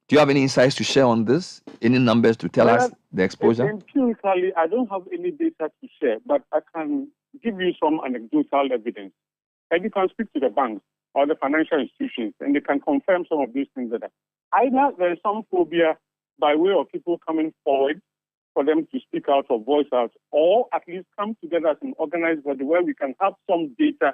S3: Do you have any insights to share on this? Any numbers to tell us the exposure?
S7: Empirically, I don't have any data to share, but I can give you some anecdotal evidence. And you can speak to the banks or the financial institutions, and they can confirm some of these things that either there is some phobia by way of people coming forward for them to speak out or voice out, or at least come together as an organized body where we can have some data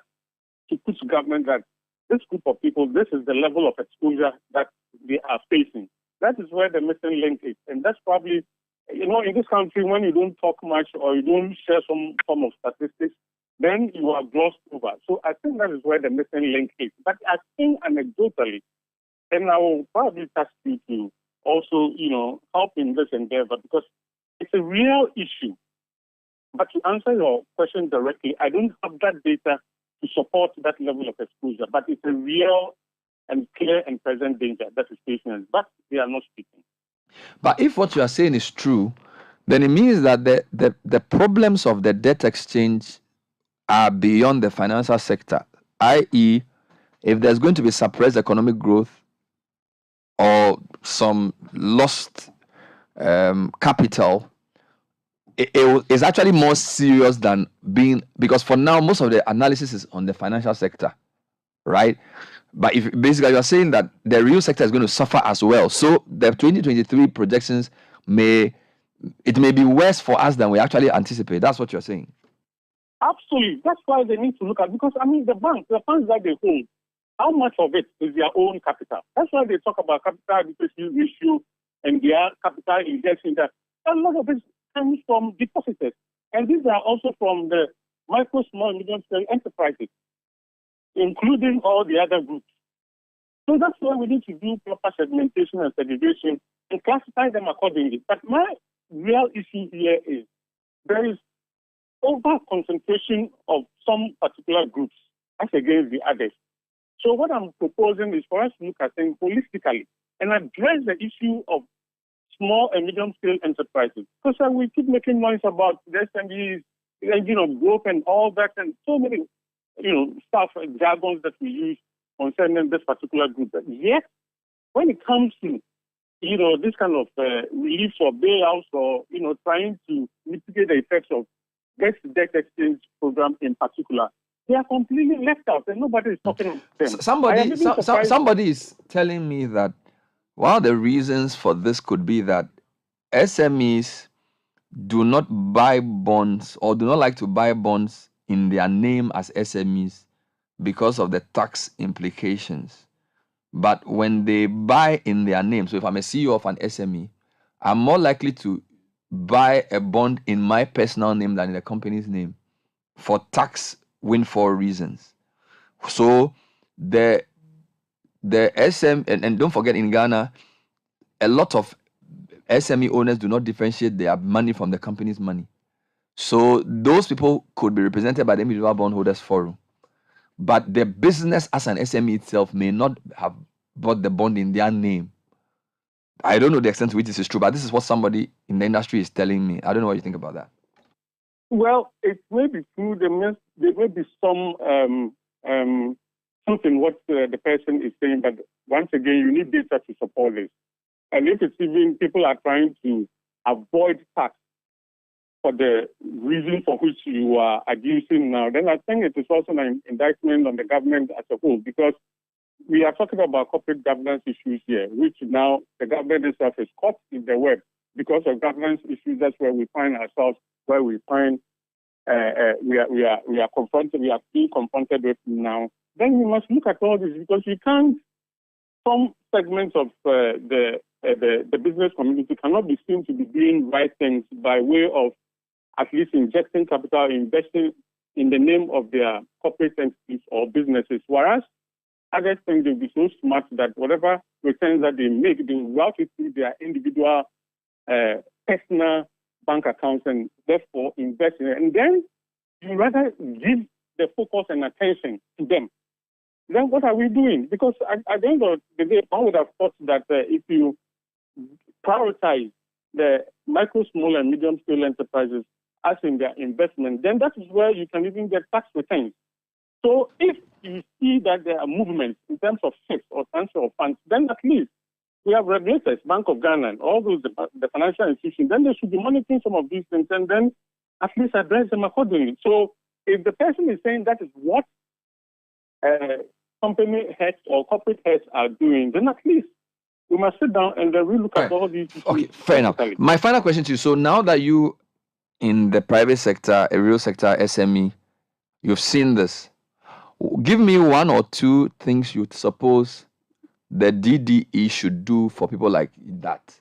S7: to put to government that this group of people, this is the level of exposure that they are facing. That is where the missing link is. And that's probably, in this country, when you don't talk much or you don't share some form of statistics, then you are glossed over. So I think that is where the missing link is. But I think anecdotally, and I will probably ask you to also, help in this endeavor because it's a real issue. But to answer your question directly, I don't have that data to support that level of exposure. But it's a real and clear and present danger that is facing us. But they are not speaking.
S3: But if what you are saying is true, then it means that the problems of the debt exchange are beyond the financial sector, i.e., if there's going to be suppressed economic growth or some lost capital, it is actually more serious than being, because for now, most of the analysis is on the financial sector, right? But if basically you're saying that the real sector is going to suffer as well. So the 2023 projections may be worse for us than we actually anticipate. That's what you're saying.
S7: Absolutely. That's why they need to look at, because the funds that they hold, how much of it is their own capital? That's why they talk about capital adequacy issue and their capital injection. That a lot of it comes from depositors. And these are also from the micro, small, and medium scale enterprises, including all the other groups. So that's why we need to do proper segmentation and segregation and classify them accordingly. But my real issue here is there is over-concentration of some particular groups as against the others. So what I'm proposing is for us to look at things holistically and address the issue of small and medium-scale enterprises. Because we keep making noise about the SMEs, engine of growth and all that, and so many, stuff and jargons that we use concerning this particular group. But yet, when it comes to, this kind of relief or bailouts or, trying to mitigate the effects of debt exchange program in particular, they are completely left out and nobody is talking about them.
S3: Somebody is telling me that one of the reasons for this could be that SMEs do not buy bonds or do not like to buy bonds in their name as SMEs because of the tax implications. But when they buy in their name, so if I'm a CEO of an SME, I'm more likely to buy a bond in my personal name than in the company's name for tax windfall reasons. So the SM, and don't forget, in Ghana, a lot of SME owners do not differentiate their money from the company's money. So those people could be represented by the Individual Bondholders Forum. But the business as an SME itself may not have bought the bond in their name. I don't know the extent to which this is true, but this is what somebody in the industry is telling me. I don't know what you think about that.
S7: Well, it may be true. There may be some truth in what the person is saying, but once again, you need data to support this. And if it's even people are trying to avoid tax for the reason for which you are adducing now, then I think it is also an indictment on the government as a whole, because we are talking about corporate governance issues here, which now the government itself is caught in the web because of governance issues. That's where we find ourselves, where we find we are being confronted with now. Then we must look at all this, because you can't. Some segments of the business community cannot be seen to be doing right things by way of at least injecting capital, investing in the name of their corporate entities or businesses, whereas others think they'll be so smart that whatever returns that they make, they will route it through their individual personal bank accounts and therefore invest in it. And then you rather give the focus and attention to them. Then what are we doing? Because at the end of the day, one would have thought that if you prioritize the micro, small, and medium-scale enterprises as in their investment, then that is where you can even get tax returns. So if you see that there are movements in terms of shifts or transfer of funds, then at least we have regulators, Bank of Ghana, and all those, the financial institutions, then they should be monitoring some of these things and then at least address them accordingly. So if the person is saying that is what company heads or corporate heads are doing, then at least we must sit down and then relook at all these issues.
S3: Okay, fair enough. My final question to you. So now that you, in the private sector, a real sector SME, you've seen this, give me one or two things you'd suppose the DDE should do for people like that.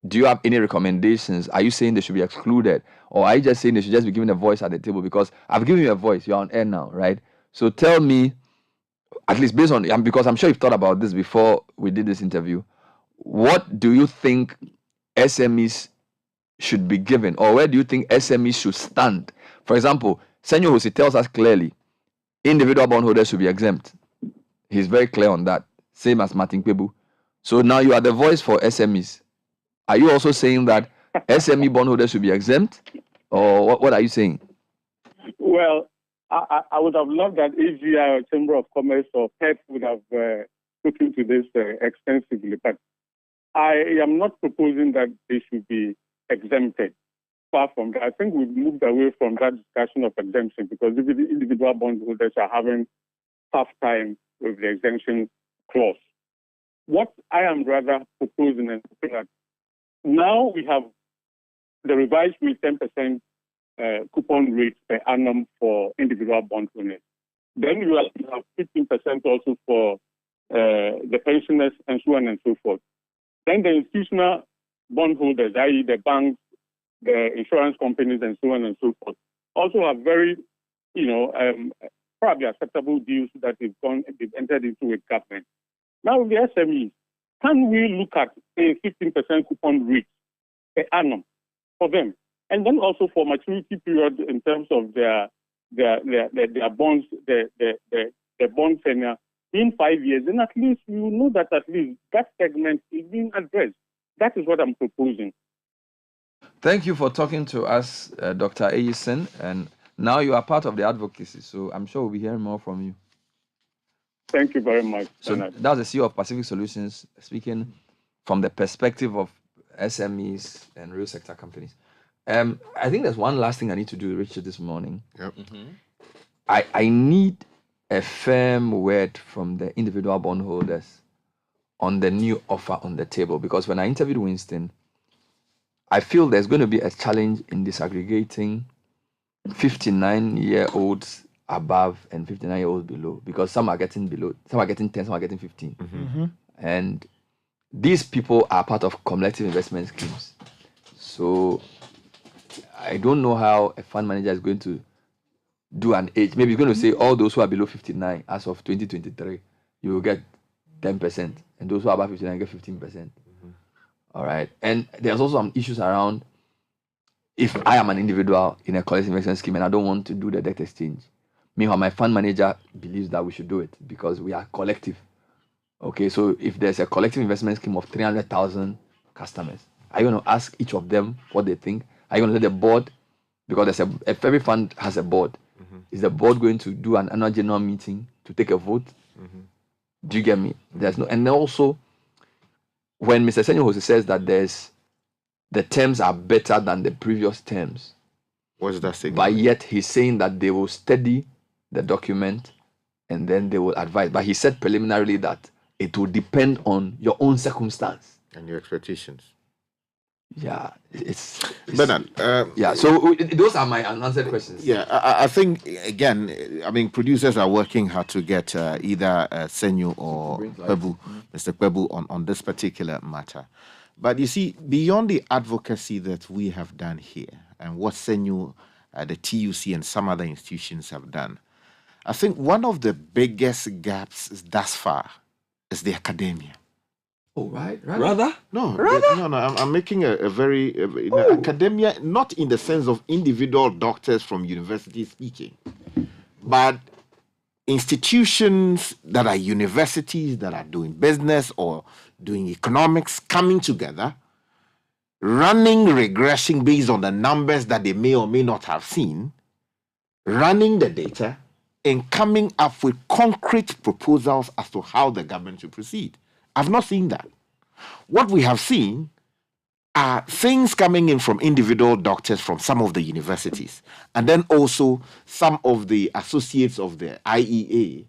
S3: Do you have any recommendations? Are you saying they should be excluded? Or are you just saying they should just be given a voice at the table? Because I've given you a voice, you're on air now, right? So tell me, at least based on, because I'm sure you've thought about this before we did this interview, what do you think SMEs should be given? Or where do you think SMEs should stand? For example, Senor Jose tells us clearly, individual bondholders should be exempt. He's very clear on that. Same as Martin Kwebu. So now you are the voice for SMEs. Are you also saying that SME bondholders should be exempt? Or what are you saying?
S7: Well, I would have loved that AGI or Chamber of Commerce or PEP would have looked into this extensively. But I am not proposing that they should be exempted. Far from that. I think we've moved away from that discussion of exemption, because if the individual bondholders are having tough time with the exemption clause. What I am rather proposing is that now we have the revised rate 10% coupon rate per annum for individual bondholders. Then you have 15% also for the pensioners and so on and so forth. Then the institutional bondholders, i.e. the banks, the insurance companies, and so on and so forth, also have very, probably acceptable deals that they've entered into with government. Now, with the SMEs, can we look at a 15% coupon rate per annum for them? And then also for maturity period in terms of their bonds, their bond tenure in 5 years, then at least you know that at least that segment is being addressed. That is what I'm proposing.
S3: Thank you for talking to us, Dr. Ayison, and now you are part of the advocacy, so I'm sure we'll be hearing more from you.
S7: Thank you very much.
S3: So
S7: Bernard.
S3: that's the CEO of Pacific Solutions speaking from the perspective of SMEs and real sector companies. I think there's one last thing I need to do, Richard, this morning.
S2: Yep.
S3: I need a firm word from the individual bondholders on the new offer on the table, because when I interviewed Winston, I feel there's going to be a challenge in disaggregating 59-year-olds above and 59-year-olds below, because some are getting below, some are getting 10, some are getting 15. And these people are part of collective investment schemes. So I don't know how a fund manager is going to do an age. Maybe he's going to say all those who are below 59 as of 2023, you will get 10%, and those who are above 59 get 15%. All right. And there's also some issues around if I am an individual in a collective investment scheme and I don't want to do the debt exchange. Meanwhile, my fund manager believes that we should do it because we are collective. Okay, so if there's a collective investment scheme of 300,000 customers, are you going to ask each of them what they think? Are you going to let the board, because if every fund has a board, is the board going to do an annual general meeting to take a vote? Do you get me? There's no, and also when Mr. Senyo says that the terms are better than the previous terms.
S2: What's that saying?
S3: But yet he's saying that they will study the document and then they will advise. But he said preliminarily that it will depend on your own circumstance
S2: and your expectations.
S3: Yeah, it's
S2: Bernard.
S3: Yeah, so those are my unanswered questions.
S2: Yeah, I think again, I mean, producers are working hard to get either Senyo or Kwebu, Mr. Kwebu, on this particular matter. But you see, beyond the advocacy that we have done here and what Senyo, the TUC, and some other institutions have done, I think one of the biggest gaps thus far is the academia.
S3: Oh, right.
S16: Rather?
S2: No, I'm making a very academia, not in the sense of individual doctors from universities speaking, but institutions that are universities that are doing business or doing economics coming together, running regression based on the numbers that they may or may not have seen, running the data, and coming up with concrete proposals as to how the government should proceed. I've not seen that. What we have seen are things coming in from individual doctors from some of the universities, and then also some of the associates of the IEA,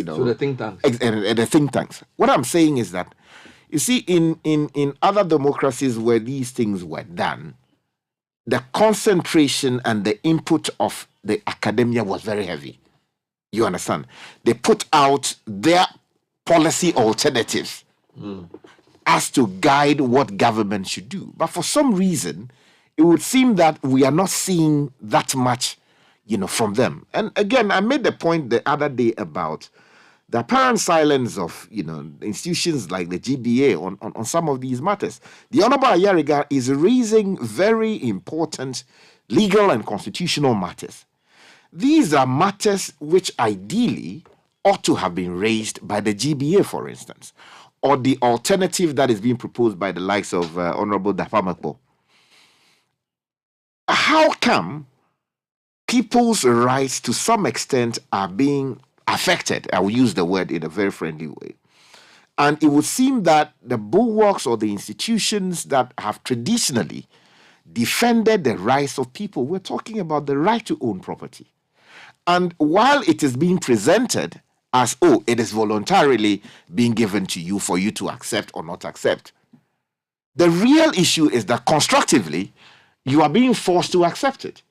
S3: So the think tanks.
S2: And the think tanks. What I'm saying is that, you see, in other democracies where these things were done, the concentration and the input of the academia was very heavy. You understand? They put out their policy alternatives as to guide what government should do. But for some reason, it would seem that we are not seeing that much, from them. And again, I made the point the other day about the apparent silence of, institutions like the GBA on some of these matters. The Honorable Ayariga is raising very important legal and constitutional matters. These are matters which ideally ought to have been raised by the GBA, for instance, or the alternative that is being proposed by the likes of Honorable Dapamakbo. How come people's rights to some extent are being affected? I will use the word in a very friendly way. And it would seem that the bulwarks or the institutions that have traditionally defended the rights of people, we're talking about the right to own property. And while it is being presented as, it is voluntarily being given to you for you to accept or not accept, the real issue is that constructively, you are being forced to accept it.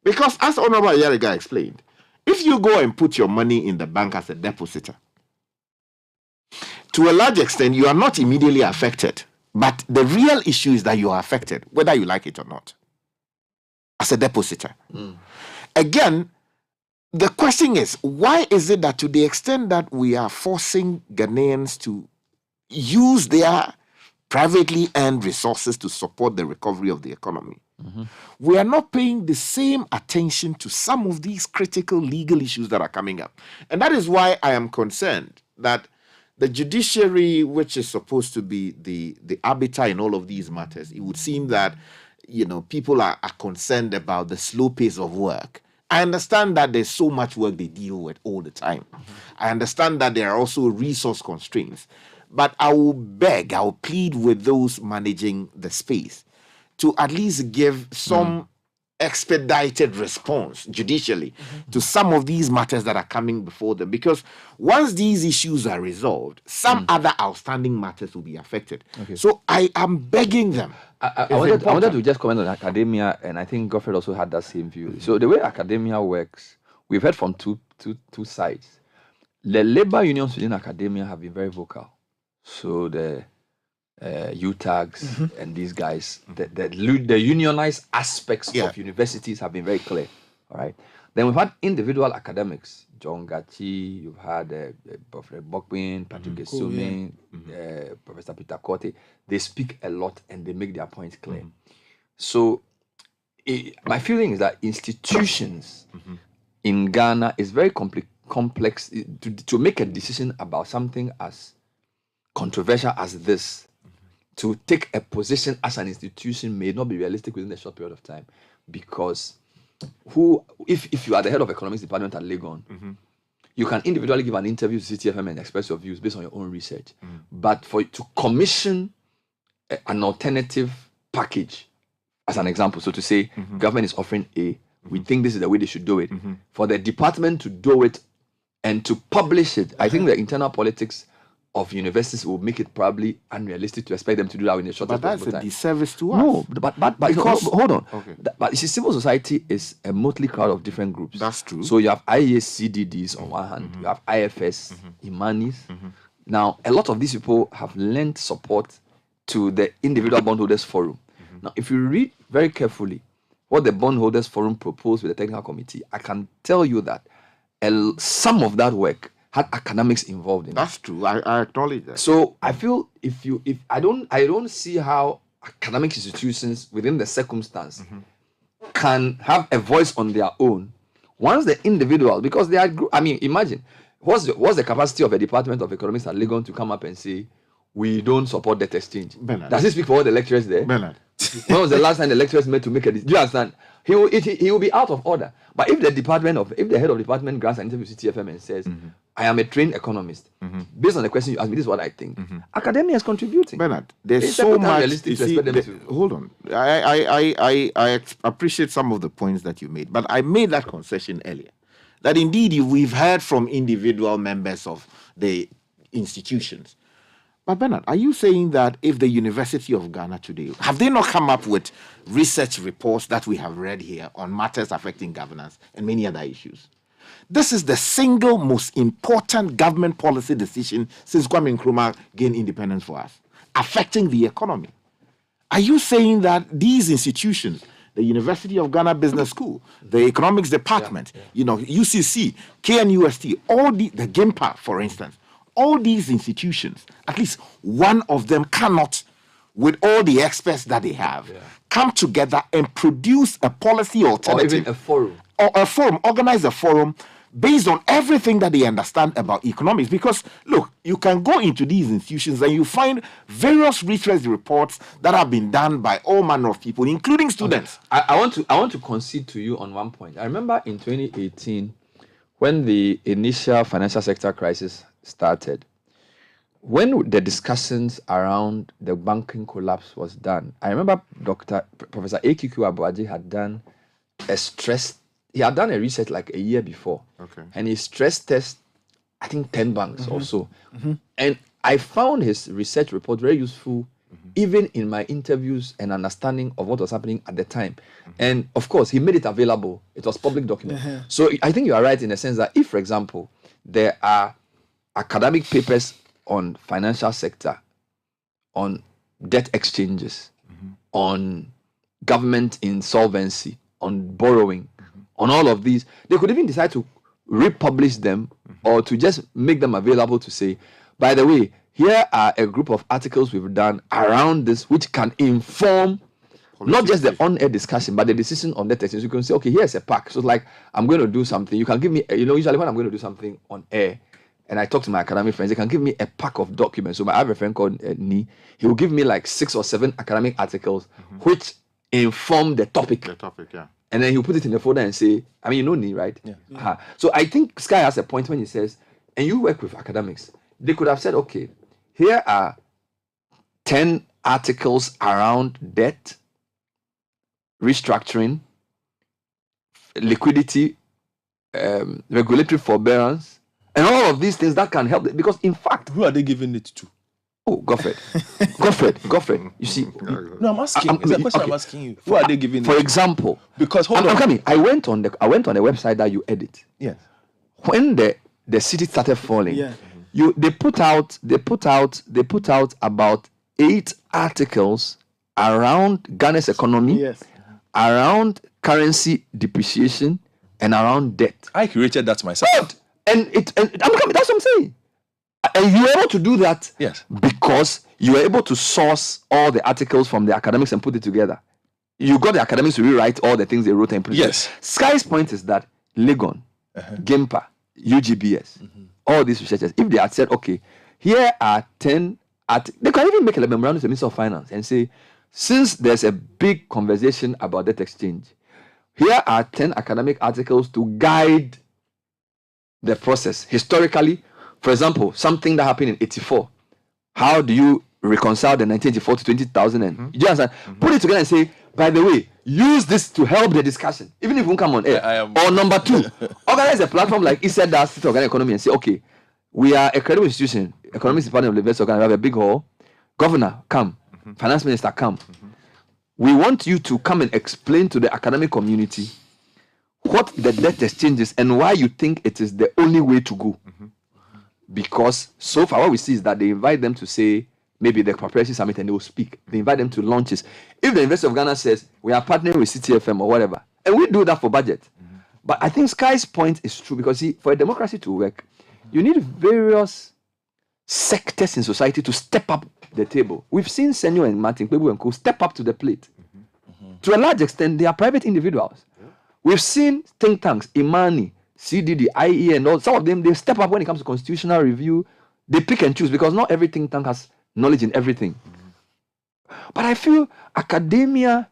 S2: Because as Honorable Ayariga explained, if you go and put your money in the bank as a depositor, to a large extent, you are not immediately affected. But the real issue is that you are affected, whether you like it or not, as a depositor. Again, the question is, why is it that to the extent that we are forcing Ghanaians to use their privately earned resources to support the recovery of the economy, we are not paying the same attention to some of these critical legal issues that are coming up? And that is why I am concerned that the judiciary, which is supposed to be the arbiter in all of these matters, it would seem that people are concerned about the slow pace of work I understand that there's so much work they deal with all the time. I understand that there are also resource constraints. But I will plead with those managing the space to at least give some expedited response judicially to some of these matters that are coming before them, because once these issues are resolved, some other outstanding matters will be affected. So I am begging them.
S3: I wanted to just comment on academia, and I think Godfred also had that same view. So the way academia works, we've heard from two sides. The labor unions within academia have been very vocal. So the UTAGs and these guys, the unionized aspects of universities have been very clear. All right. Then we've had individual academics, John Gachi, you've had Professor Bokwin, Patrick Gesumi, Professor Peter Korte. They speak a lot and they make their points clear. So my feeling is that institutions in Ghana is very complex to make a decision about something as controversial as this. To take a position as an institution may not be realistic within a short period of time, because if you are the head of economics department at Legon, you can individually give an interview to CTFM and express your views based on your own research. But to commission an alternative package, as an example, so to say, government is offering A, we think this is the way they should do it. For the department to do it and to publish it, I think the internal politics of universities will make it probably unrealistic to expect them to do that in a short time.
S2: But that's a disservice to us.
S3: No, but because, hold on.
S2: Okay.
S3: But you see, civil society is a motley crowd of different groups.
S2: That's true.
S3: So you have IACDDs on one hand, you have IFS, Imanis. Now, a lot of these people have lent support to the Individual Bondholders Forum. Now, if you read very carefully what the Bondholders Forum proposed with the technical committee, I can tell you that some of that work had academics involved in it.
S2: That's true. I acknowledge that.
S3: So I feel if I don't see how academic institutions within the circumstance can have a voice on their own once the individual, because they are, I mean, imagine what's the capacity of a department of economics at Legon to come up and say we don't support debt exchange?
S2: Bernard.
S3: Does he speak for all the lecturers there?
S2: Bernard.
S3: When was the last time the lecturers met to make a decision? Do you understand? He will be out of order. But if the head of department grants an interview to CTFM and says, I am a trained economist, based on the question you asked me, this is what I think. Academia is contributing.
S2: Bernard, there's so much. You see, hold on. I appreciate some of the points that you made, but I made that concession earlier. That indeed we've heard from individual members of the institutions. But Bernard, are you saying that if the University of Ghana today, have they not come up with research reports that we have read here on matters affecting governance and many other issues? This is the single most important government policy decision since Kwame Nkrumah gained independence for us, affecting the economy. Are you saying that these institutions, the University of Ghana Business School, the Economics Department, UCC, KNUST, all the GIMPA, for instance, all these institutions, at least one of them cannot, with all the experts that they have, come together and produce a policy alternative.
S3: Or even a forum.
S2: Or a forum, organize a forum based on everything that they understand about economics. Because, look, you can go into these institutions and you find various research reports that have been done by all manner of people, including students.
S3: Okay. I want to concede to you on one point. I remember in 2018, when the initial financial sector crisis started, when the discussions around the banking collapse was done, I remember Professor Ekiku Abuaji had done he had done a research like a year before.
S2: Okay.
S3: And he stress test, I think 10 banks or so. And I found his research report very useful, even in my interviews and understanding of what was happening at the time. And of course, he made it available. It was public document. So I think you are right in the sense that if, for example, there are academic papers on financial sector, on debt exchanges, on government insolvency, on borrowing, on all of these, they could even decide to republish them or to just make them available to say, by the way, here are a group of articles we've done around this which can inform not just the on-air discussion, but the decision on debt exchange. You can say, okay, here's a pack. So it's like, I'm going to do something. You can give me, usually when I'm going to do something on air, and I talk to my academic friends, they can give me a pack of documents. So I have a friend called Ni. He will give me like 6 or 7 academic articles which inform the topic. And then he'll put it in the folder and say, I mean, you know me, right? Yeah. So I think Sky has a point when he says, and you work with academics, they could have said, okay, here are 10 articles around debt, restructuring, liquidity, regulatory forbearance, and all of these things that can help. Because in fact,
S16: who are they giving it to?
S3: Oh, Godfred. You see,
S16: no, I'm asking. It's a question I'm asking you. Who are they giving it
S3: for
S16: to?
S3: example,
S16: Because
S3: I'm coming. I went on the website that you edit.
S16: Yes.
S3: When the city started falling, they put out about 8 articles around Ghana's economy, around currency depreciation, and around debt.
S16: I created that myself.
S3: And I'm coming. That's what I'm saying. And you were able to do that because you were able to source all the articles from the academics and put it together. You got the academics to rewrite all the things they wrote and put it together. Sky's point is that Legon, GIMPA, UGBS, all these researchers, if they had said, okay, here are 10 they can even make a memorandum to the Minister of Finance and say, since there's a big conversation about debt exchange, here are 10 academic articles to guide the process historically. For example, something that happened in 84. How do you reconcile the 1984 to 20,000? And you understand? Put it together and say, by the way, use this to help the discussion, even if you won't come on air. Or number 2, organize a platform like ESET that State Organic Economy and say, okay, we are a credible institution. Economics Department of the University of Ghana. We have a big hall. Governor, come. Finance Minister, come. We want you to come and explain to the academic community what the debt exchange is and why you think it is the only way to go. Because so far what we see is that they invite them to say maybe the Preparation Summit and they will speak. They invite them to launches. If the University of Ghana says we are partnering with CTFM or whatever, and we do that for budget. But I think Sky's point is true because for a democracy to work, you need various sectors in society to step up the table. We've seen Senyo and Martin Kwebu and Co step up to the plate. To a large extent, they are private individuals. We've seen think tanks, Imani, CDD, IE, and all. Some of them, they step up when it comes to constitutional review. They pick and choose because not every think tank has knowledge in everything. But I feel academia,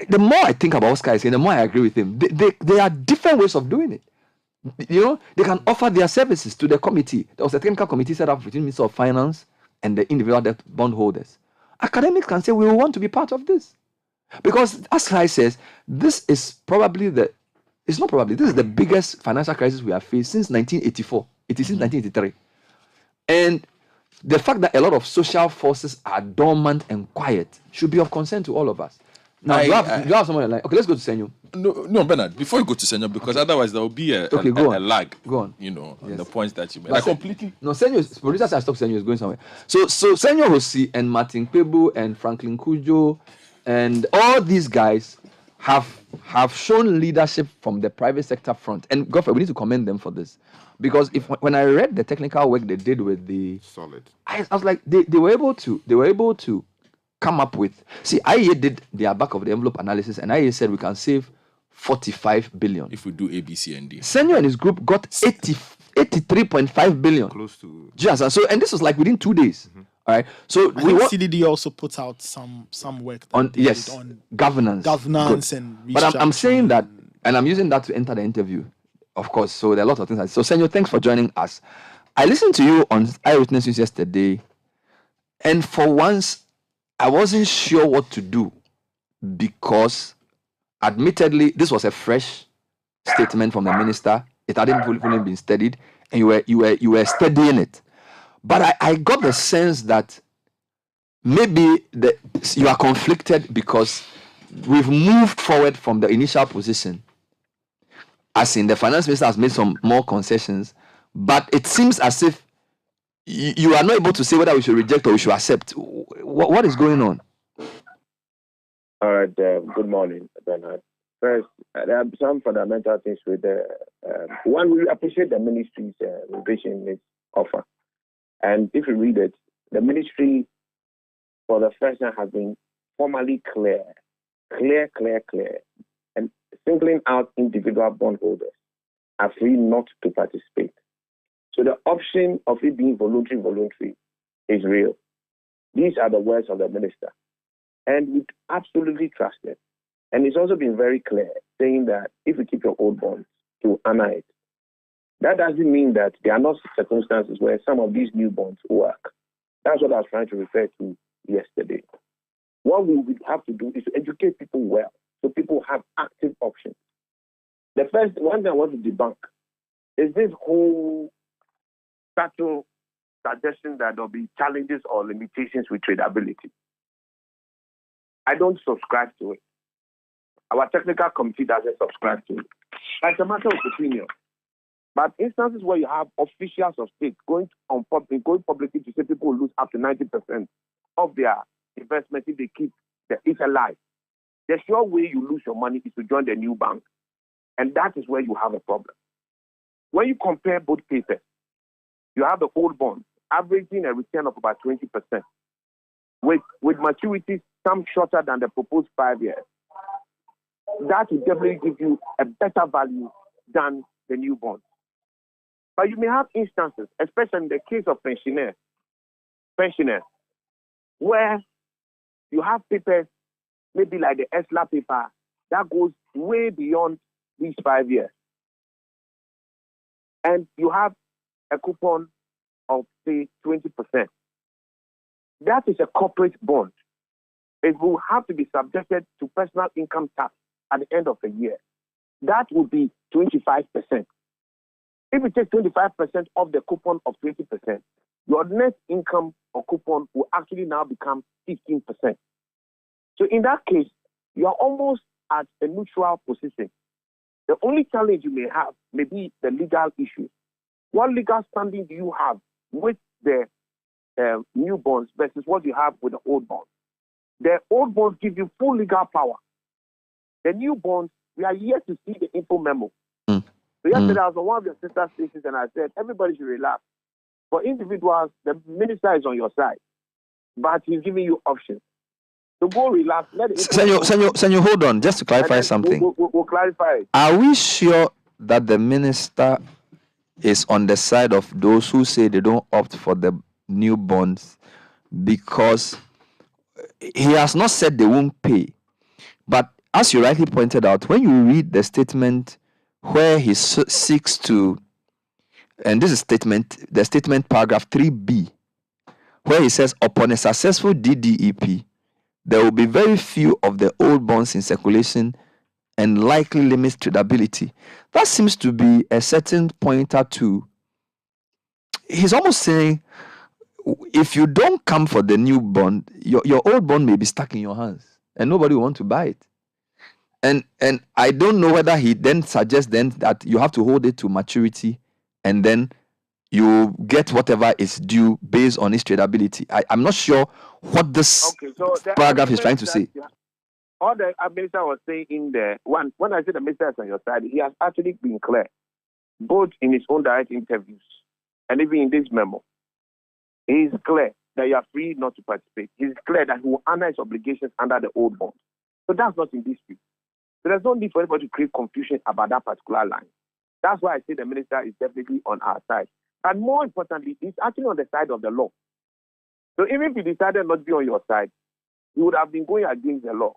S3: the more I think about what Sky is saying, the more I agree with him. There are different ways of doing it. You know, they can offer their services to the committee. There was a technical committee set up between Minister of Finance and the individual debt bondholders. Academics can say, we want to be part of this. Because, as Sky says, this is this is the biggest financial crisis we have faced since 1984. It is since 1983. And the fact that a lot of social forces are dormant and quiet should be of concern to all of us. Now, you have someone like, okay, let's go to Senyo.
S16: No, Bernard, before you go to Senyo, because otherwise there will be a lag.
S3: Go on.
S16: You know, on the points that you made.
S3: Like completely. No, Senyo, producers have stopped Senyo is going somewhere. So Senyo Hosi and Martin Kwebu and Franklin Kujo and all these guys have shown leadership from the private sector front. And Godfrey, we need to commend them for this. Because when I read the technical work they did with the
S2: solid,
S3: I was like, they were able to come up with. See, IEA did their back of the envelope analysis, and IEA said we can save 45 billion
S16: if we do A, B, C, and D.
S3: Senyo and his group got 83.5 billion.
S2: Close to.
S3: Just so, and this was like within 2 days. All right. So
S1: I think CDD also put out some work
S3: on governance
S1: and
S3: but I'm saying that, and I'm using that to enter the interview, of course. So there are a lot of things. So Senyo, thanks for joining us. I listened to you on Eyewitness News yesterday, and for once I wasn't sure what to do because, admittedly, this was a fresh statement from the minister. It hadn't fully been studied, and you were studying it. But I got the sense that maybe you are conflicted because we've moved forward from the initial position. As in, the finance minister has made some more concessions, but it seems as if you are not able to say whether we should reject or we should accept. What is going on?
S8: All right. Good morning, Bernard. First, there are some fundamental things with the one. We appreciate the ministry's revision offer, and if you read it, the ministry for the first time has been formally clear, and singling out individual bondholders are free not to participate. So the option of it being voluntary is real. These are the words of the minister. And we absolutely trust it. And it's also been very clear, saying that if you keep your old bonds to honor it, that doesn't mean that there are not circumstances where some of these new bonds work. That's what I was trying to refer to yesterday. What we would have to do is to educate people well, so people have active options. The first one thing I want to debunk is this whole subtle suggestion that there'll be challenges or limitations with tradability. I don't subscribe to it. Our technical committee doesn't subscribe to it. It's a matter of opinion. But instances where you have officials of state going publicly to say people will lose up to 90% of their investment if they keep it alive. The sure way you lose your money is to join the new bank. And that is where you have a problem. When you compare both papers, you have the old bonds averaging a return of about 20%, with maturities some shorter than the proposed 5 years. That will definitely give you a better value than the new bonds. But you may have instances, especially in the case of pensioners, where you have papers, maybe like the ESLA paper, that goes way beyond these 5 years. And you have a coupon of, say, 20%. That is a corporate bond. It will have to be subjected to personal income tax at the end of the year. That would be 25%. If you take 25% of the coupon of 20%, your net income or coupon will actually now become 15%. So in that case, you are almost at a neutral position. The only challenge you may have may be the legal issue. What legal standing do you have with the new bonds versus what you have with the old bonds? The old bonds give you full legal power. The new bonds, we are yet to see the info memo. So yesterday I was on one of your sister stations and I said, everybody should relax. For individuals, the minister is on your side, but he's giving you options. So go relax.
S3: Senor, hold on, just to clarify something.
S8: We'll clarify it.
S3: Are we sure that the minister is on the side of those who say they don't opt for the new bonds because he has not said they won't pay? But as you rightly pointed out, when you read the statement where he seeks to, and this is the statement paragraph 3b, where he says, upon a successful DDEP, there will be very few of the old bonds in circulation and likely limits tradability. That seems to be a certain pointer to, he's almost saying, if you don't come for the new bond, your old bond may be stuck in your hands and nobody will want to buy it. And I don't know whether he then suggests then that you have to hold it to maturity and then you get whatever is due based on its tradability. I'm not sure what this paragraph is trying to say.
S8: All the minister was saying in there, when I say the minister is on your side, he has actually been clear, both in his own direct interviews and even in this memo. He is clear that you are free not to participate. He is clear that he will honor his obligations under the old bond. So that's not in dispute. So there's no need for anybody to create confusion about that particular line. That's why I say the minister is definitely on our side. And more importantly, he's actually on the side of the law. So even if he decided not to be on your side, he would have been going against the law.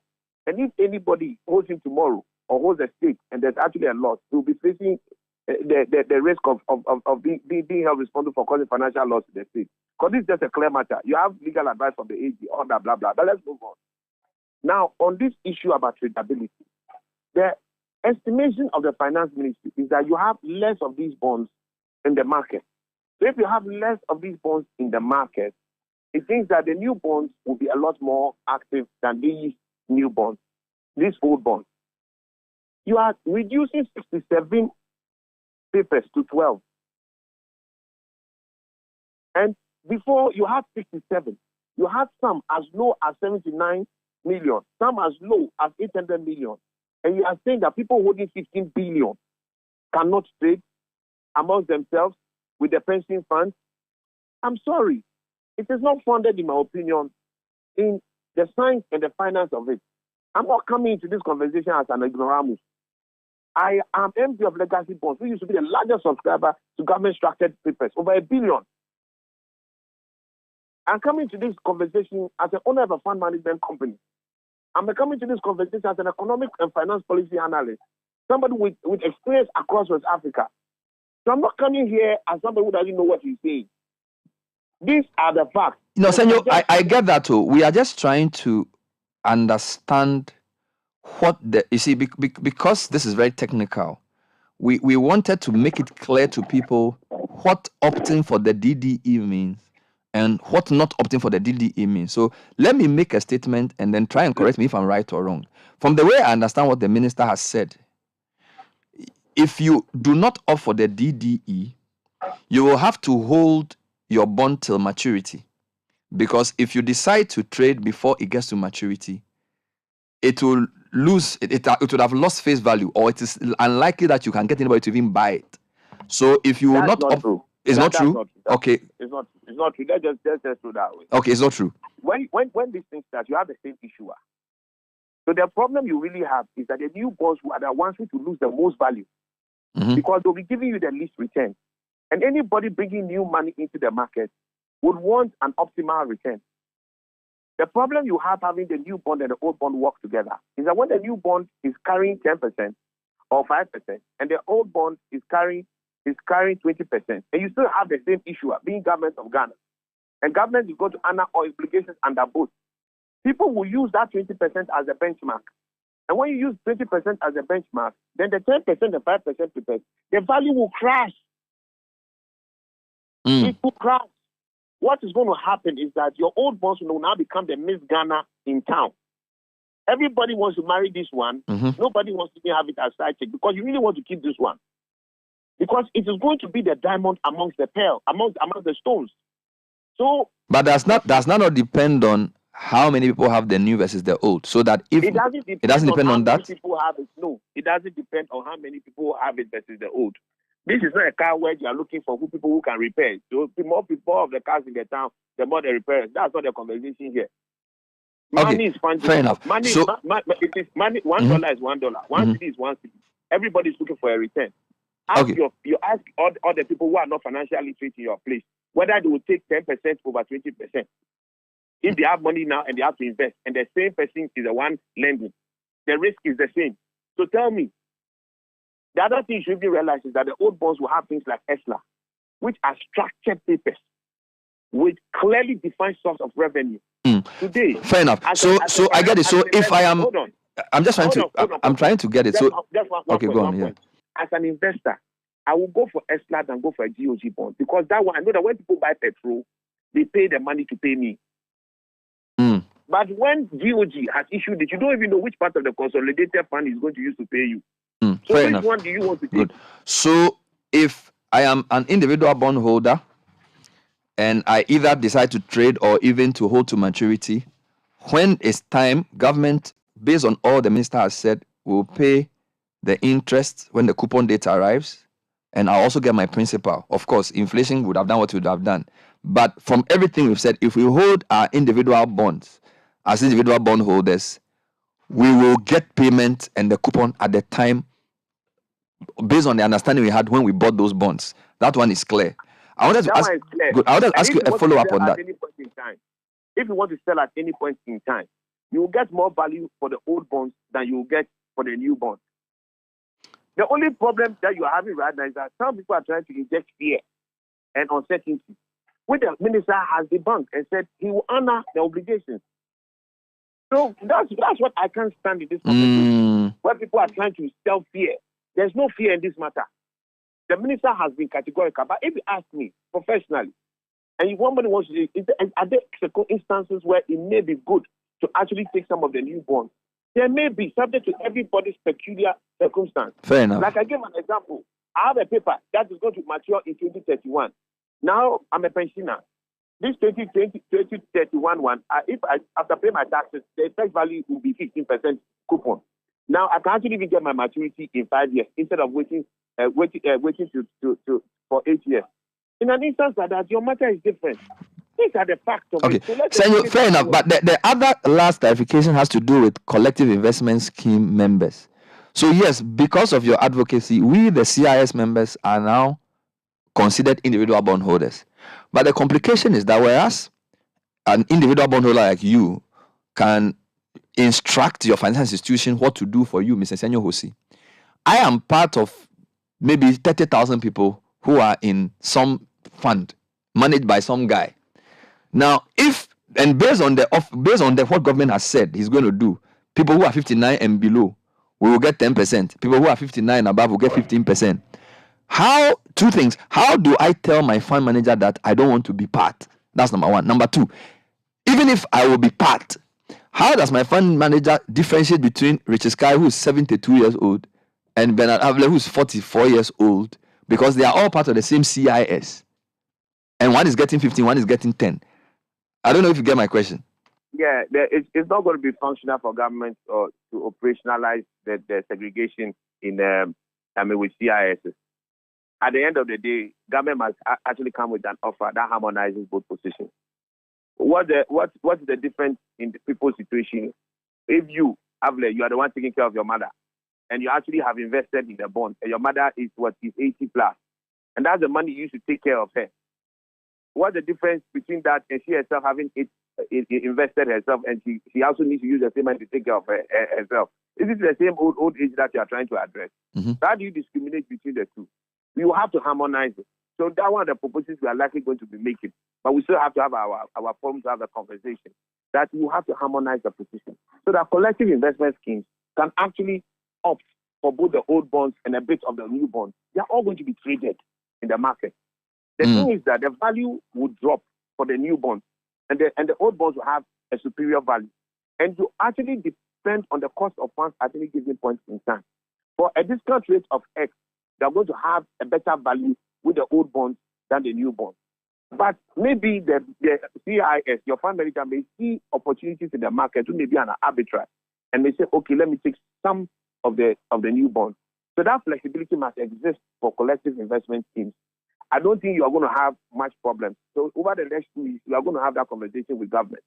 S8: And if anybody holds him tomorrow or holds a state and there's actually a loss, he will be facing the risk of being held responsible for causing financial loss to the state. Because this is just a clear matter. You have legal advice from the AG, all that, blah, blah. But let's move on. Now, on this issue about tradability, the estimation of the finance ministry is that you have less of these bonds in the market. So if you have less of these bonds in the market, it means that the new bonds will be a lot more active than these new bonds, these old bonds. You are reducing 67 papers to 12. And before you had 67, you had some as low as 79 million, some as low as 800 million. And you are saying that people holding 15 billion cannot trade amongst themselves with the pension funds? I'm sorry. It is not founded, in my opinion, in the science and the finance of it. I'm not coming into this conversation as an ignoramus. I am MD of Legacy Bonds, who used to be the largest subscriber to government-structured papers, over $1 billion. I'm coming to this conversation as an owner of a fund management company. I'm coming to this conversation as an economic and finance policy analyst, somebody with experience across West Africa. So I'm not coming here as somebody who doesn't know what he's saying. These are the facts.
S3: No, Senor, I get that too. We are just trying to understand what you see, because this is very technical. We wanted to make it clear to people what opting for the DDE means and what not opting for the DDE means. So let me make a statement and then try and correct me if I'm right or wrong. From the way I understand what the minister has said, if you do not opt for the DDE, you will have to hold your bond till maturity. Because if you decide to trade before it gets to maturity, it will lose, it would have lost face value, or it is unlikely that you can get anybody to even buy it. So if you will not
S8: true.
S3: It's not true? Okay.
S8: It's not true. Let's just do that way.
S3: Okay, it's not true.
S8: When these things start, you have the same issue. So the problem you really have is that the new bonds are the ones who lose the most value, because they'll be giving you the least return. And anybody bringing new money into the market would want an optimal return. The problem you have having the new bond and the old bond work together is that when the new bond is carrying 10% or 5%, and the old bond is carrying 20%, and you still have the same issue being government of Ghana, and government is going to honor obligations under both. People will use that 20% as a benchmark. And when you use 20% as a benchmark, then the 10% and 5%, the value will crash. It will crash. What is going to happen is that your old bonds will now become the Miss Ghana in town. Everybody wants to marry this one. Nobody wants to have it as side chick, because you really want to keep this one. Because it is going to be the diamond amongst the pearl, amongst the stones. So,
S3: but does not depend on how many people have the new versus the old. So that if it doesn't depend on that.
S8: People have it. No, it doesn't depend on how many people have it versus the old. This is not a car where you are looking for people who can repair it. So the more people of the cars in the town, the more they repair it. That's not the conversation here. Money is fungible.
S3: Fair enough.
S8: Money,
S3: so,
S8: it is money. $1 is $1. One city is one city. Everybody is looking for a return. You ask all the people who are not financially literate in your place whether they will take 10% over 20%. If they have money now and they have to invest, and the same person is the one lending, the risk is the same. So tell me, the other thing you should be realize is that the old bonds will have things like ESLA, which are structured papers with clearly defined source of revenue. Today,
S3: fair enough. So I get it. So if I am, I'm just trying to, I'm trying to get it. So okay, go on. Yeah.
S8: As an investor, I will go for ESLA than go for a GOG bond, because that one, I know that when people buy petrol, they pay the money to pay me. But when GOG has issued it, you don't even know which part of the consolidated fund is going to use to pay you. So
S3: fair
S8: which
S3: enough.
S8: one do you want to take?
S3: Good. So if I am an individual bond holder and I either decide to trade or even to hold to maturity, when it's time, government, based on all the minister has said, will pay the interest when the coupon date arrives, and I'll also get my principal. Of course, inflation would have done what it would have done. But from everything we've said, if we hold our individual bonds as individual bond holders, we will get payment and the coupon at the time based on the understanding we had when we bought those bonds. That one is clear. I wanted to ask, good. I wanted to ask you a follow-up on that.
S8: If you want to sell at any point in time, you will get more value for the old bonds than you will get for the new bonds. The only problem that you are having right now is that some people are trying to inject fear and uncertainty, which the minister has debunked and said he will honor the obligations. So that's what I can't stand in this conversation, where people are trying to sell fear. There's no fear in this matter. The minister has been categorical. But if you ask me professionally, and if somebody wants to, are there instances where it may be good to actually take some of the new bonds? There may be, subject to everybody's peculiar circumstance.
S3: Fair enough.
S8: Like I gave an example. I have a paper that is going to mature in 2031. Now I'm a pensioner. This 2031 one, if I after pay my taxes, the effect value will be 15% coupon. Now I can actually even get my maturity in 5 years instead of waiting for 8 years. In an instance like that, your matter is different. These are the facts of it.
S3: So fair enough. But the other last clarification has to do with collective investment scheme members. So yes, because of your advocacy, we the CIS members are now considered individual bondholders. But the complication is that whereas an individual bondholder like you can instruct your financial institution what to do for you, Mr. Senyo Hosi. I am part of maybe 30,000 people who are in some fund managed by some guy. Now, if and based on the what government has said he's going to do, people who are 59 and below will get 10%. People who are 59 and above will get 15%. Two things. How do I tell my fund manager that I don't want to be part? That's number one. Number two, even if I will be part, how does my fund manager differentiate between Richard Sky, who is 72 years old, and Bernard Avle, who is 44 years old, because they are all part of the same CIS? And one is getting 15, one is getting 10. I don't know if you get my question.
S8: Yeah, it's not going to be functional for government or to operationalize the segregation in with CIS. At the end of the day, government must actually come with an offer that harmonizes both positions. What's the difference in the people's situation? If you, Avle, you are the one taking care of your mother, and you actually have invested in a bond, and your mother is 80 plus, and that's the money you used to take care of her. What's the difference between that and she herself having invested herself, and she also needs to use the same money to take care of herself? Is it the same old age that you are trying to address?
S3: Mm-hmm.
S8: How do you discriminate between the two? We will have to harmonize it. So that one of the proposals we are likely going to be making, but we still have to have our forum to have a conversation, that we will have to harmonize the position so that collective investment schemes can actually opt for both the old bonds and a bit of the new bonds. They are all going to be traded in the market. The thing is that the value would drop for the new bonds, and the old bonds will have a superior value. And to actually depend on the cost of funds at any given point in time. For a discount rate of X, they are going to have a better value with the old bonds than the new bonds. But maybe the CIS, your fund manager, may see opportunities in the market, who may be an arbitrage, and may say, okay, let me take some of the new bonds. So that flexibility must exist for collective investment schemes. I don't think you are going to have much problem. So over the next 2 weeks, you are going to have that conversation with government.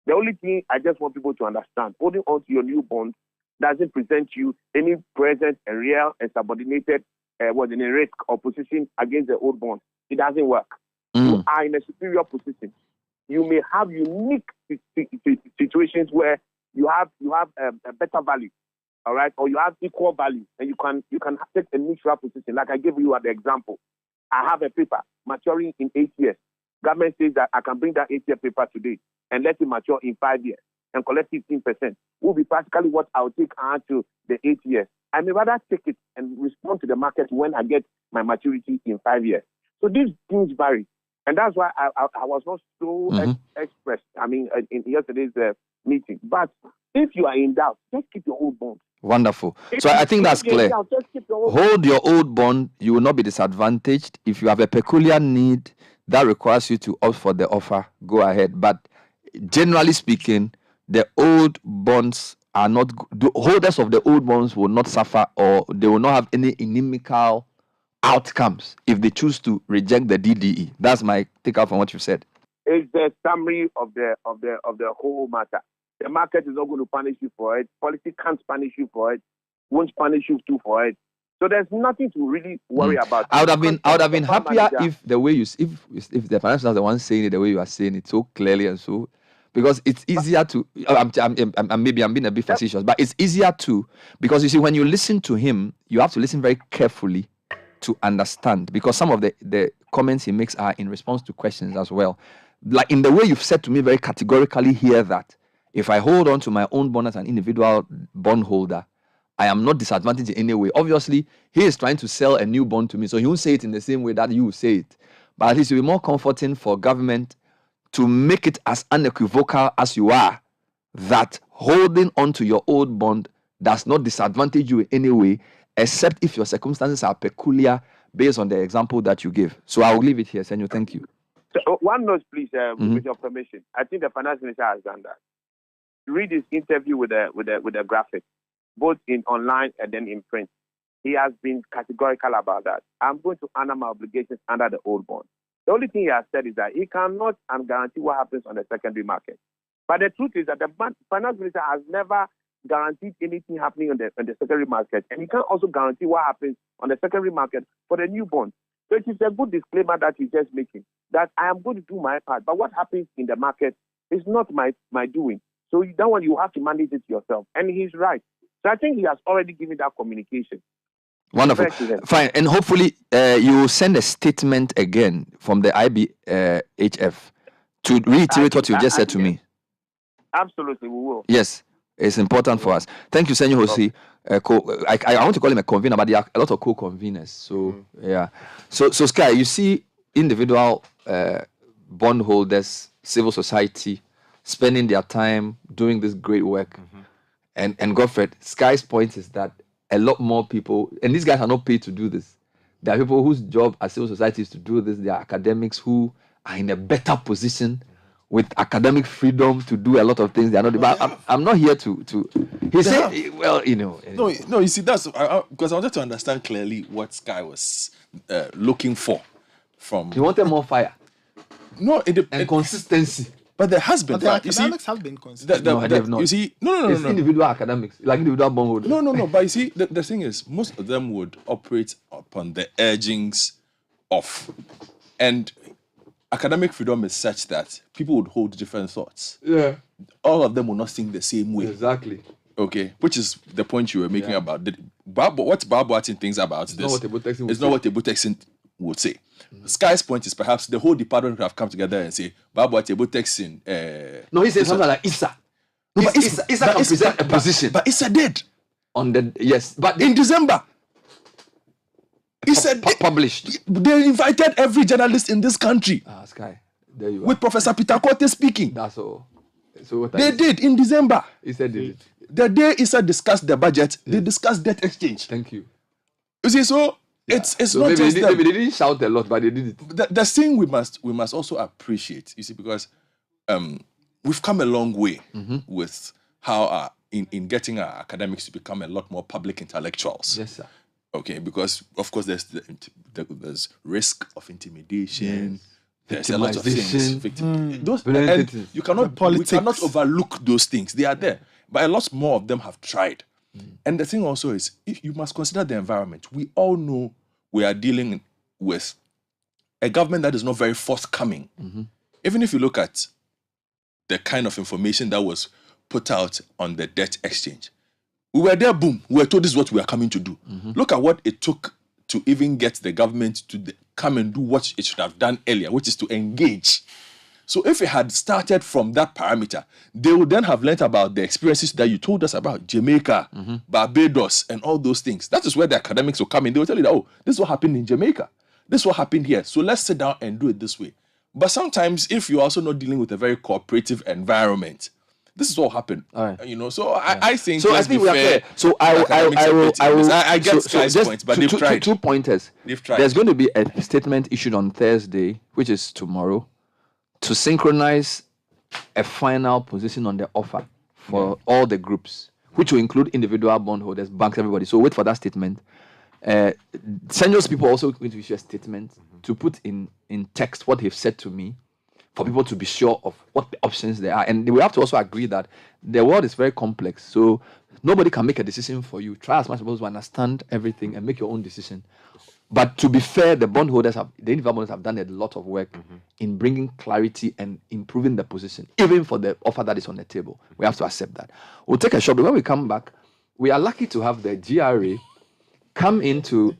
S8: The only thing I just want people to understand, holding on to your new bond doesn't present you any present and real and subordinated in a risk or position against the old bond. It doesn't work. You are in a superior position. You may have unique situations where you have a better value, all right, or you have equal value, and you can take a neutral position. Like I gave you the example. I have a paper maturing in 8 years. Government says that I can bring that 8-year paper today and let it mature in 5 years and collect 15%. Will be practically what I'll take on to the 8 years. I may rather take it and respond to the market when I get my maturity in 5 years. So these things vary. And that's why I was not so expressed, in yesterday's meeting. But if you are in doubt, just keep your old bond.
S3: Wonderful. So I think that's clear. Hold your old bond. You will not be disadvantaged. If you have a peculiar need that requires you to opt for the offer, go ahead. But generally speaking, the old bonds are not, the holders of the old bonds will not suffer, or they will not have any inimical outcomes if they choose to reject the DDE. That's my take out from what you said.
S8: It's the summary of the whole matter. The market is not going to punish you for it. Policy can't punish you for it. Won't punish you too for it. So there's nothing to really worry about.
S3: I would have been happier if the way if the financial is the one saying it the way you are saying it so clearly and so, because it's easier to. Maybe I'm being a bit facetious, but it's easier to, because you see, when you listen to him, you have to listen very carefully to understand, because some of the comments he makes are in response to questions as well. Like in the way you've said to me very categorically here that if I hold on to my own bond as an individual bondholder, I am not disadvantaged in any way. Obviously, he is trying to sell a new bond to me, so he won't say it in the same way that you will say it. But at least it will be more comforting for government to make it as unequivocal as you are, that holding on to your old bond does not disadvantage you in any way, except if your circumstances are peculiar based on the example that you give. So I will leave it here, Senor. Thank you.
S8: So one note, please, with your permission. I think the finance minister has done that. Read his interview with the graphic, both in online and then in print. He has been categorical about that. I'm going to honor my obligations under the old bond. The only thing he has said is that he cannot guarantee what happens on the secondary market. But the truth is that the finance minister has never guaranteed anything happening on the secondary market, and he can't also guarantee what happens on the secondary market for the new bond. So it is a good disclaimer that he's just making, that I am going to do my part, but what happens in the market is not my doing. So that one, you have to manage it yourself. And he's right. So I think he has already given that communication.
S3: Wonderful. Fine. And hopefully you will send a statement again from the IBHF to reiterate what you just said to me.
S8: Absolutely, we will.
S3: Yes, it's important for us. Thank you, Senor Jose. I want to call him a convener, but there are a lot of co-conveners. So, yeah. So Sky, you see individual bondholders, civil society, spending their time doing this great work. And Godfred, Sky's point is that a lot more people, and these guys are not paid to do this. There are people whose job as civil society is to do this. There are academics who are in a better position with academic freedom to do a lot of things. They are not. But I'm not here to. He said, well, you know.
S16: No. You see, that's because I wanted to understand clearly what Sky was looking for from.
S3: He wanted more fire.
S16: No,
S3: and consistency.
S16: But there has been.
S1: But the academics have been consistent.
S3: No, they have not.
S16: You see, no.
S3: It's individual academics, like individual bondholders.
S16: No. But you see, the thing is, most of them would operate upon the urgings of, and academic freedom is such that people would hold different thoughts.
S3: Yeah.
S16: All of them will not think the same way.
S3: Exactly.
S16: Okay, which is the point you were making about what Bob Watson thinks about this. It's not what Ebo Texan would say. Sky's point is perhaps the whole department would have come together and say, Babu Ebo Texan.
S3: No, he said something like Issa. No, but Issa can present a position.
S16: But Issa did.
S3: But
S16: in December. Issa
S3: published.
S16: They invited every journalist in this country.
S3: Sky. There you are.
S16: With Professor Peter Korte speaking.
S3: That's all. So what
S16: they did in December.
S3: Issa did it.
S16: The day Issa discussed the budget, they discussed debt exchange.
S3: Thank you.
S16: You see, so it's
S3: so
S16: not
S3: maybe
S16: just
S3: maybe they didn't shout a lot, but they did it.
S16: The thing we must also appreciate, you see, because we've come a long way with how in getting our academics to become a lot more public intellectuals.
S3: Yes, sir.
S16: Okay, because of course there's risk of intimidation. There's a lot of things. You cannot overlook those things. They are there, but a lot more of them have tried. And the thing also is, you must consider the environment. We all know we are dealing with a government that is not very forthcoming. Even if you look at the kind of information that was put out on the debt exchange, we were there, boom, we were told this is what we are coming to do. Look at what it took to even get the government to come and do what it should have done earlier, which is to engage. So if it had started from that parameter, they would then have learnt about the experiences that you told us about, Jamaica, Barbados, and all those things. That is where the academics will come in. They will tell you that, oh, this is what happened in Jamaica. This is what happened here. So let's sit down and do it this way. But sometimes, if you're also not dealing with a very cooperative environment, this is what happened. You know, so I think.
S3: So I think we are fair. So
S16: I get Sky's point, but they've tried.
S3: 2 pointers.
S16: They've tried.
S3: There's going to be a statement issued on Thursday, which is tomorrow, to synchronize a final position on the offer for all the groups, which will include individual bondholders, banks, everybody. So wait for that statement. Seniors people also going to issue a statement to put in text what they've said to me, for people to be sure of what the options there are. And we have to also agree that the world is very complex. So nobody can make a decision for you. Try as much as possible to understand everything and make your own decision. But to be fair, the individual bondholders have done a lot of work in bringing clarity and improving the position, even for the offer that is on the table. We have to accept that. We'll take a short break. When we come back, we are lucky to have the GRA come in to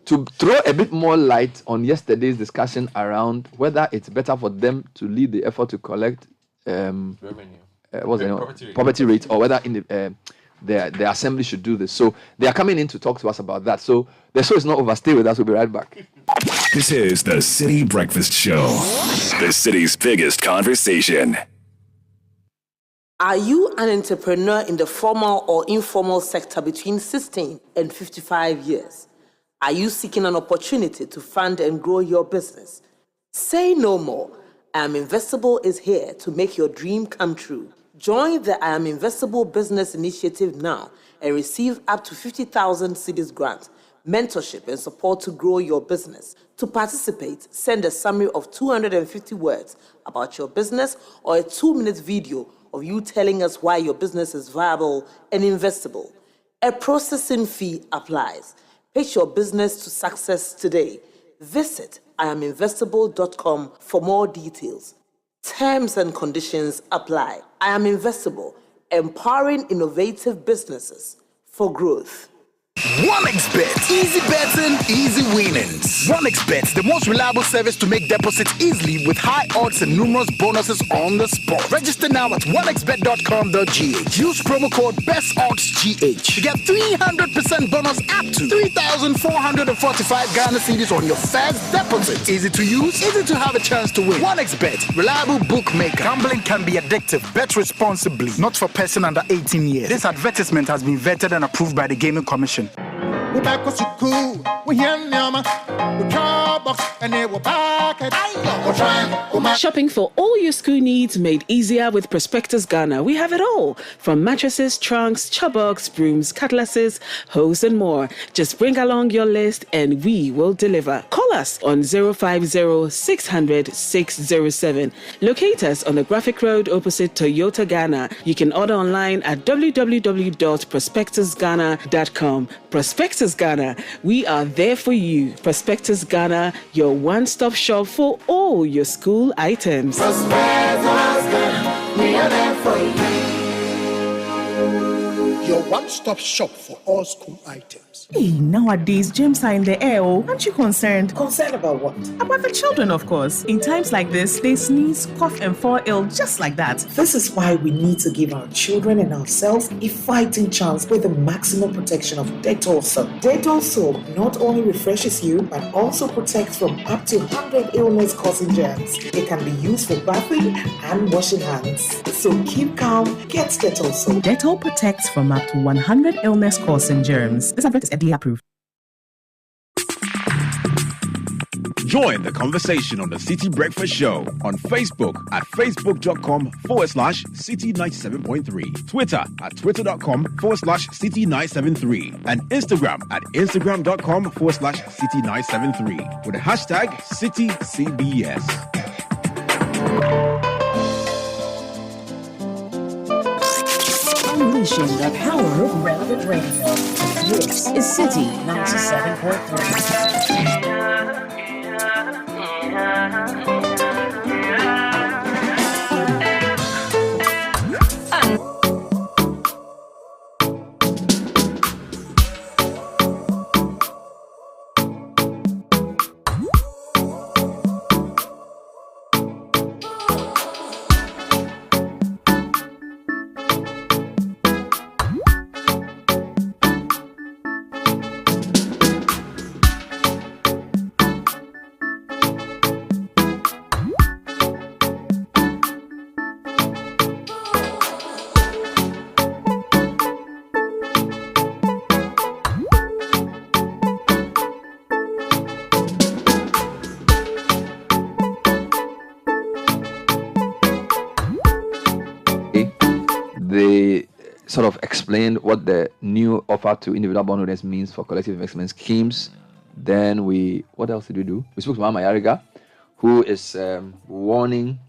S3: throw a bit more light on yesterday's discussion around whether it's better for them to lead the effort to collect property rate, or whether the assembly should do this. So they are coming in to talk to us about that. So the show is not over. Stay with us. We'll be right back.
S9: This is the Citi Breakfast Show, the city's biggest conversation.
S10: Are you an entrepreneur in the formal or informal sector between 16 and 55 years? Are you seeking an opportunity to fund and grow your business? Say no more. I Am Investable is here to make your dream come true. Join the I Am Investable Business Initiative now and receive up to 50,000 cedis grant, mentorship and support to grow your business. To participate, send a summary of 250 words about your business or a 2-minute video of you telling us why your business is viable and investable. A processing fee applies. Pitch your business to success today. Visit IamInvestable.com for more details. Terms and conditions apply. I am Investable, empowering innovative businesses for growth.
S11: 1xBet. Easy betting, easy winnings. 1xBet, the most reliable service to make deposits easily with high odds and numerous bonuses on the spot. Register now at 1xBet.com.gh. Use promo code BESTODDSGH to get 300% bonus up to 3,445 Ghana cedis on your first deposit. Easy to use, easy to have a chance to win. 1xBet, reliable bookmaker. Gambling can be addictive. Bet responsibly. Not for person under 18 years. This advertisement has been vetted and approved by the Gaming Commission.
S12: We back with school. We here now, we draw box and they will pack it.
S23: Shopping for all your school needs made easier with Prospectus Ghana. We have it all, from mattresses, trunks, choboks, brooms, cutlasses, hose and more. Just bring along your list and we will deliver. Call us on 050-600-607. Locate us on the Graphic Road opposite Toyota Ghana. You can order online at www.prospectusghana.com. Prospectus Ghana, we are there for you. Prospectus Ghana, your one-stop shop for all your school items.
S12: Prospectus Ghana, we are there for you. Your one-stop shop for all school items.
S24: Hey, nowadays, germs are in the air. Aren't you concerned?
S12: Concerned about what?
S24: About the children, of course. In times like this, they sneeze, cough, and fall ill just like that.
S25: This is why we need to give our children and ourselves a fighting chance with the maximum protection of Dettol soap. Dettol soap not only refreshes you, but also protects from up to 100 illness-causing germs. It can be used for bathing and washing hands. So keep calm, get Dettol soap.
S24: Dettol protects from up to 100 illness-causing germs. This advert is FDA approved.
S26: Join the conversation on the Citi Breakfast Show on Facebook at facebook.com/Citi97.3, Twitter at twitter.com/Citi973, and Instagram at instagram.com/Citi973 with the hashtag CitiCBS.
S27: Unleashing the power of relevant radio. This is Citi 97.3.
S3: They sort of explained what the new offer to individual bondholders means for collective investment schemes. Then what else did we do? We spoke to Mama Yariga, who is warning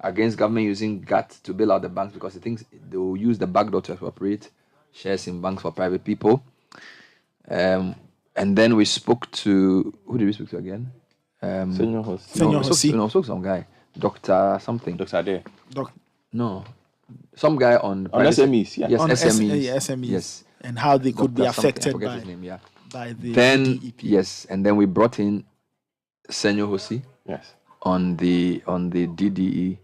S3: against government using GAT to bail out the banks because he thinks they will use the backdoor to appropriate shares in banks for private people. And then we spoke to, who did we speak to again?
S1: Senor
S3: We spoke to some guy, Dr. something.
S16: Dr. Ade.
S3: No. Some guy on
S16: SMEs, yeah.
S3: Yes,
S1: on
S3: SMEs.
S1: SMEs.
S3: Yes.
S1: And how they could be affected
S3: by his name,
S1: by the
S3: then
S1: DEP.
S3: yes, and then we brought in Senor Hosi.
S16: Yes.
S3: On the DDE.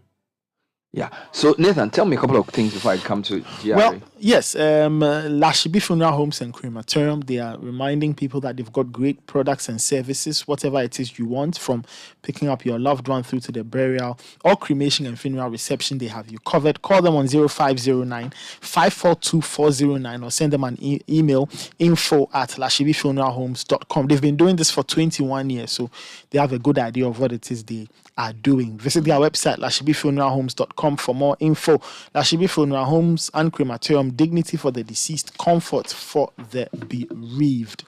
S3: Yeah. So Nathan, tell me a couple of things before I come to GRA.
S1: Well, yes, Lashibi Funeral Homes and Crematorium, they are reminding people that they've got great products and services, whatever it is you want, from picking up your loved one through to the burial or cremation and funeral reception. They have you covered. Call them on 0509-542-409 or send them an email, info@lashibifuneralhomes.com. They've been doing this for 21 years, so they have a good idea of what it is they are doing. Visit their website, lashibifuneralhomes.com, for more info. Lashibi Funeral Homes and Crematorium, dignity for the deceased, comfort for the bereaved.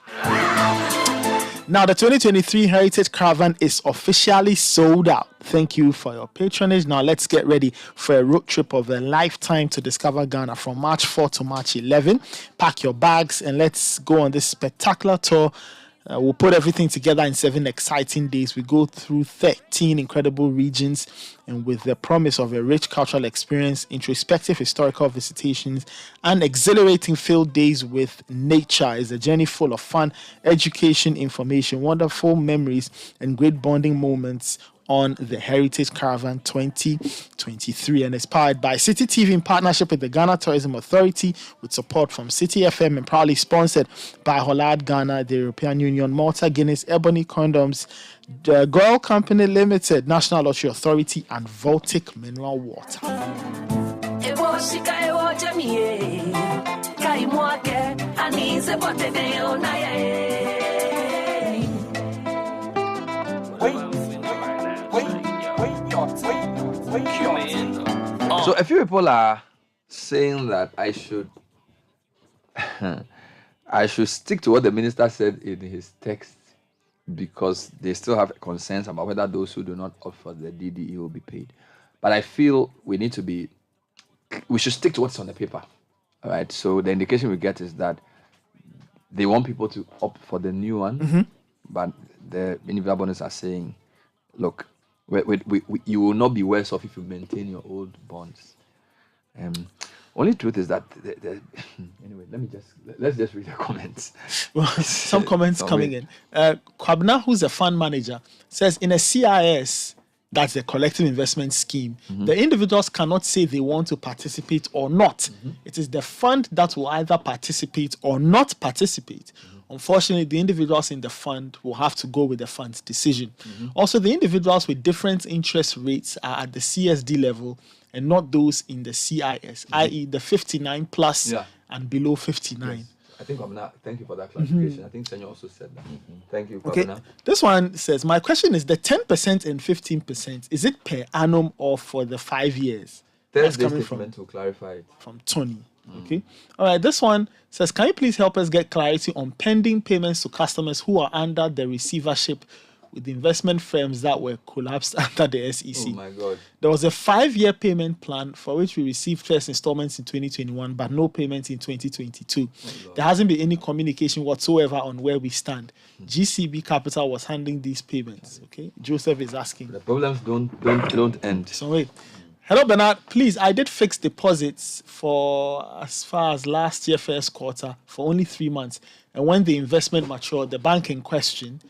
S1: Now, the 2023 Heritage Caravan is officially sold out. Thank you for your patronage. Now, let's get ready for a road trip of a lifetime to discover Ghana from March 4 to March 11. Pack your bags and let's go on this spectacular tour We'll put everything together in 7 exciting days. We go through 13 incredible regions, and with the promise of a rich cultural experience, introspective historical visitations, and exhilarating field days with nature. Is a journey full of fun, education, information, wonderful memories, and great bonding moments on the Heritage Caravan 2023, and it's powered by Citi TV in partnership with the Ghana Tourism Authority, with support from Citi FM, and proudly sponsored by Hollard Ghana, the European Union, Malta Guinness, Ebony Condoms, the Goil Company Limited, National Lottery Authority, and Voltic Mineral Water.
S3: So a few people are saying that I should stick to what the minister said in his text, because they still have concerns about whether those who do not opt for the DDE will be paid. But I feel we should stick to what's on the paper. All right. So the indication we get is that they want people to opt for the new one, but the individual bonds are saying, look, you will not be worse off if you maintain your old bonds. Only truth is that anyway, let's just read the comments.
S1: Well, some comments coming in. Kwabna, who's a fund manager, says in a CIS, that's a collective investment scheme, the individuals cannot say they want to participate or not. It is the fund that will either participate or not participate. Unfortunately, the individuals in the fund will have to go with the fund's decision. Also, the individuals with different interest rates are at the CSD level and not those in the CIS, i.e. the 59 plus and below 59.
S3: Yes. I think thank you for that clarification. I think Senor also said that. Thank you,
S1: Okay.
S3: Kwabna.
S1: This one says, my question is the 10% and 15%, is it per annum or for the 5 years? That's
S3: Thursday
S1: coming
S3: statement to clarify it.
S1: from Tony. Okay. All right. This one says, can you please help us get clarity on pending payments to customers who are under the receivership with the investment firms that were collapsed under the SEC?
S3: Oh my God.
S1: There was a 5-year payment plan for which we received first installments in 2021, but no payments in 2022. There hasn't been any communication whatsoever on where we stand. GCB Capital was handling these payments. Okay. Joseph is asking.
S3: The problems don't end.
S1: So wait. Hello, Bernard. Please, I did fix deposits for as far as last year first quarter for only 3 months. And when the investment matured, the bank in question,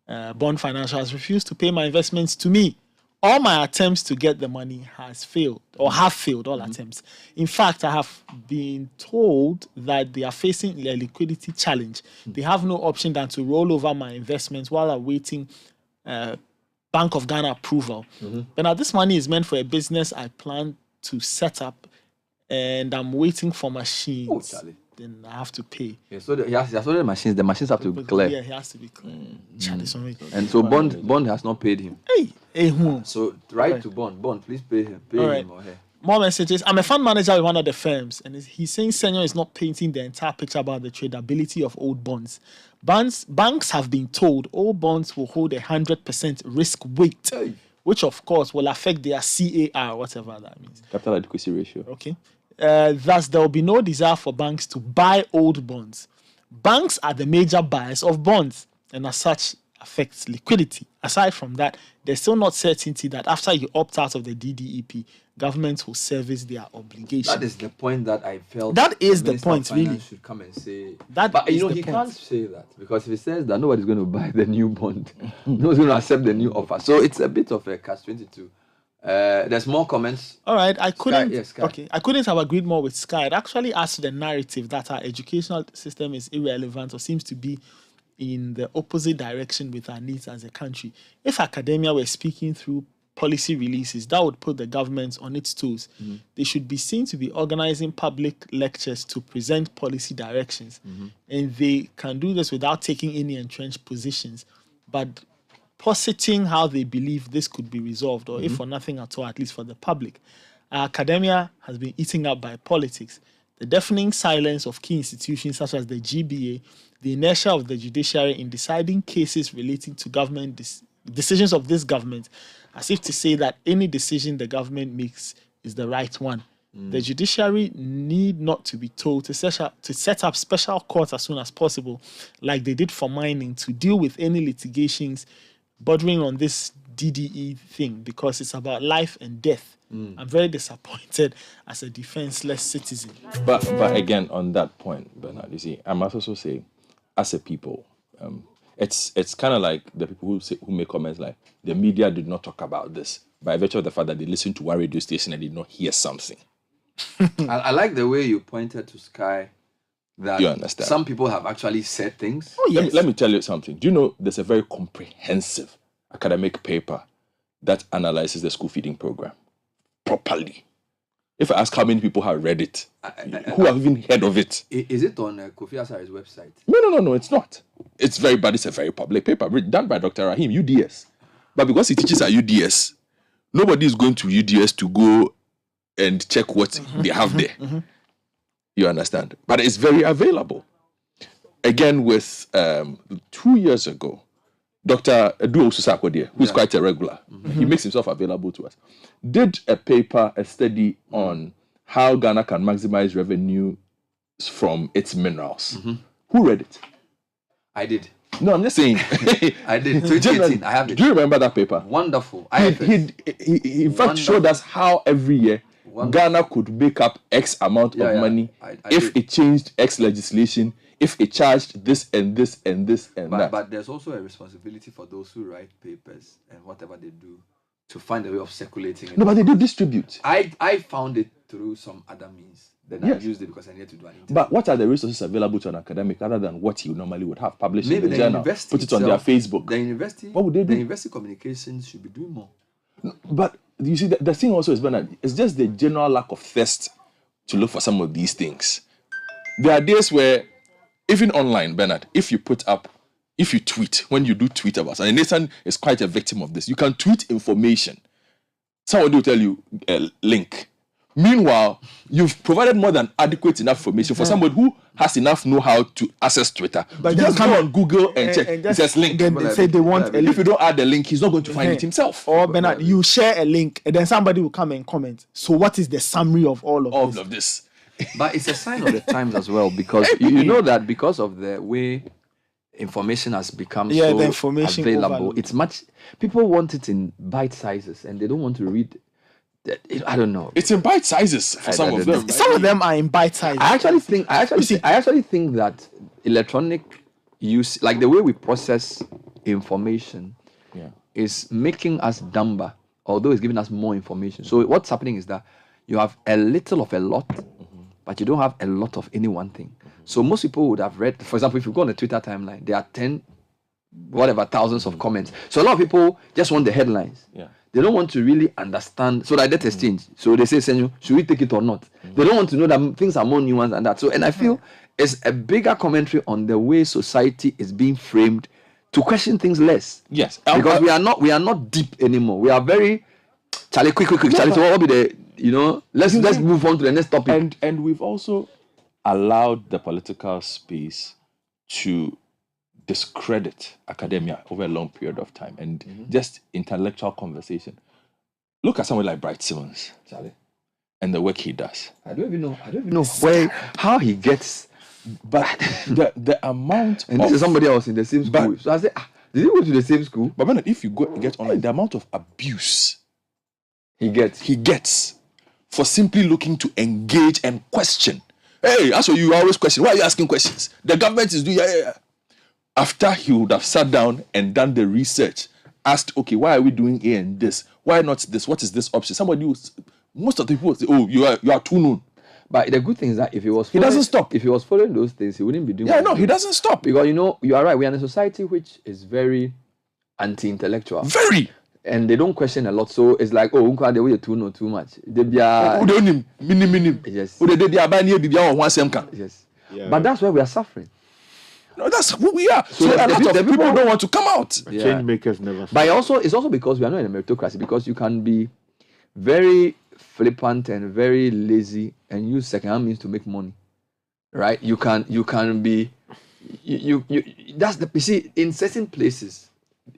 S1: Bond Financial, has refused to pay my investments to me. All my attempts to get the money have failed, all attempts. In fact, I have been told that they are facing a liquidity challenge. They have no option than to roll over my investments while awaiting Bank of Ghana approval. But now this money is meant for a business I plan to set up, and I'm waiting for machines.
S3: Oh, Charlie.
S1: Then I have to pay.
S3: Yeah, so he has the machines. The machines have to be clear.
S1: Yeah, he has to be clear. Charlie, sorry.
S3: And so Bond has not paid him.
S1: Hey, who?
S3: So write to Bond. Bond, please pay him. Pay
S1: All
S3: him
S1: right.
S3: or her.
S1: More messages. I'm a fund manager with one of the firms, and he's saying Senor is not painting the entire picture about the tradability of old bonds. Banks have been told all bonds will hold 100% risk weight, which of course will affect their CAR, whatever that means.
S16: Capital adequacy ratio.
S1: Okay. Thus, there will be no desire for banks to buy old bonds. Banks are the major buyers of bonds, and as such, affects liquidity. Aside from that, there's still not certainty that after you opt out of the DDEP, governments will service their obligations.
S3: That is the point that I felt.
S1: That is the
S3: Minister
S1: point,
S3: of Finance
S1: really.
S3: Should come and say
S1: That
S3: but
S1: is
S3: you know
S1: the
S3: he
S1: point.
S3: can't say that, because if he says that, nobody's going to buy the new bond, nobody's going to accept the new offer. So it's a bit of a catch-22. There's more comments.
S1: All right, I couldn't.
S3: Yes, Sky.
S1: Okay, I couldn't have agreed more with Sky. It actually adds to the narrative that our educational system is irrelevant or seems to be in the opposite direction with our needs as a country. If academia were speaking through policy releases, that would put the government on its toes. They should be seen to be organizing public lectures to present policy directions, and they can do this without taking any entrenched positions, but positing how they believe this could be resolved, or if for nothing at all, at least for the public. Our academia has been eaten up by politics. The deafening silence of key institutions such as the GBA, the inertia of the judiciary in deciding cases relating to government decisions of this government, as if to say that any decision the government makes is the right one. The judiciary need not to be told to set up special courts as soon as possible, like they did for mining, to deal with any litigations bordering on this DDE thing, because it's about life and death. I'm very disappointed as a defenseless citizen.
S16: But again, on that point, Bernard, you see, I must also say, as a people, it's kind of like the people who make comments like the media did not talk about this by virtue of the fact that they listened to one radio station and did not hear something.
S3: I like the way you pointed to Sky, that
S16: you understand?
S3: Some people have actually said things.
S16: Oh, yes. Let me tell you something. Do you know there's a very comprehensive academic paper that analyzes the school feeding program properly? If I ask how many people have read it, who have even heard of it?
S3: Is it on Kofi Asari's website?
S16: No, it's not. It's a very public paper done by Dr. Rahim, UDS. But because he teaches at UDS, nobody is going to UDS to go and check what they have there. You understand? But it's very available. Again, with 2 years ago, Dr. Edu Osusakodie, who is quite a regular, he makes himself available to us, did a study on how Ghana can maximize revenue from its minerals. Who read it?
S3: I did.
S16: No, I'm just saying.
S3: I did. 2018. I have it.
S16: Do you remember that paper?
S3: Wonderful.
S16: He in fact showed us how every year Ghana could make up X amount of money if it changed X legislation, if it charged this and this and this and that.
S3: But there's also a responsibility for those who write papers and whatever they do to find a way of circulating it.
S16: No, but they do distribute.
S3: I found it through some other means. Then I used it because I needed to do an interview.
S16: But what are the resources available to an academic other than what you normally would have published
S3: Maybe
S16: in the journal? Put it on their Facebook.
S3: The university,
S16: what would they do?
S3: The university communications should be doing more.
S16: But you see, the thing also is, Bernard, it's just the general lack of thirst to look for some of these things. There are days where, even online, Bernard, if you tweet, when you do tweet about something, and Nathan is quite a victim of this, you can tweet information. Somebody will tell you a link. Meanwhile, you've provided more than adequate enough information for somebody who has enough know-how to access Twitter.
S1: But
S16: just come on Google and check. It says link.
S1: Then they say they want a link.
S16: If you don't add the link, he's not going to find it himself.
S1: Or Bernard, you share a link and then somebody will come and comment. So what is the summary of all of
S16: this?
S3: But it's a sign of the times as well, because you know that because of the way information has become so
S1: the information
S3: available,
S1: overload.
S3: it's much. People want it in bite sizes and they don't want to read. I don't know.
S16: It's in bite sizes for some of them.
S1: Some of them are in bite sizes.
S3: I actually think that electronic use, like the way we process information, is making us dumber, although it's giving us more information. So what's happening is that you have a little of a lot, but you don't have a lot of any one thing. So most people would have read, for example, if you go on the Twitter timeline, there are 10, thousands of comments. So a lot of people just want the headlines. They don't want to really understand, so that data exchange. So they say, Senyo, should we take it or not? They don't want to know that things are more nuanced than that. So, and I feel it's a bigger commentary on the way society is being framed to question things less.
S16: Yes.
S3: Because we are not deep anymore. We are very, Charlie, quick. Charlie, so what will be the, let's move on to the next topic.
S16: And we've also allowed the political space to discredit academia over a long period of time and just intellectual conversation. Look at someone like Bright Simmons, Charlie, and the work he does.
S3: I don't even know how he gets,
S16: but the amount.
S3: And this is somebody else in the same school. So I said, did he go to the same school?
S16: But Bernard, if you get online, the amount of abuse
S3: he gets
S16: for simply looking to engage and question. Hey, that's what you always question. Why are you asking questions? The government is doing. After he would have sat down and done the research, asked, okay, why are we doing A and this? Why not this? What is this option? Most of the people would say, oh, you are too known.
S3: But the good thing is that he
S16: doesn't stop.
S3: If he was following those things, he wouldn't be doing.
S16: He doesn't stop.
S3: Because you are right. We are in a society which is very anti-intellectual.
S16: Very.
S3: And they don't question a lot. So it's like, oh, they will too know too much. They be Yes. Yes. But that's why we are suffering.
S16: No, that's who we are. So a lot of people don't want to come out.
S2: Change makers never.
S3: But it's also because we are not in a meritocracy. Because you can be very flippant and very lazy and use second-hand means to make money, right? You can be that's the. You see, in certain places,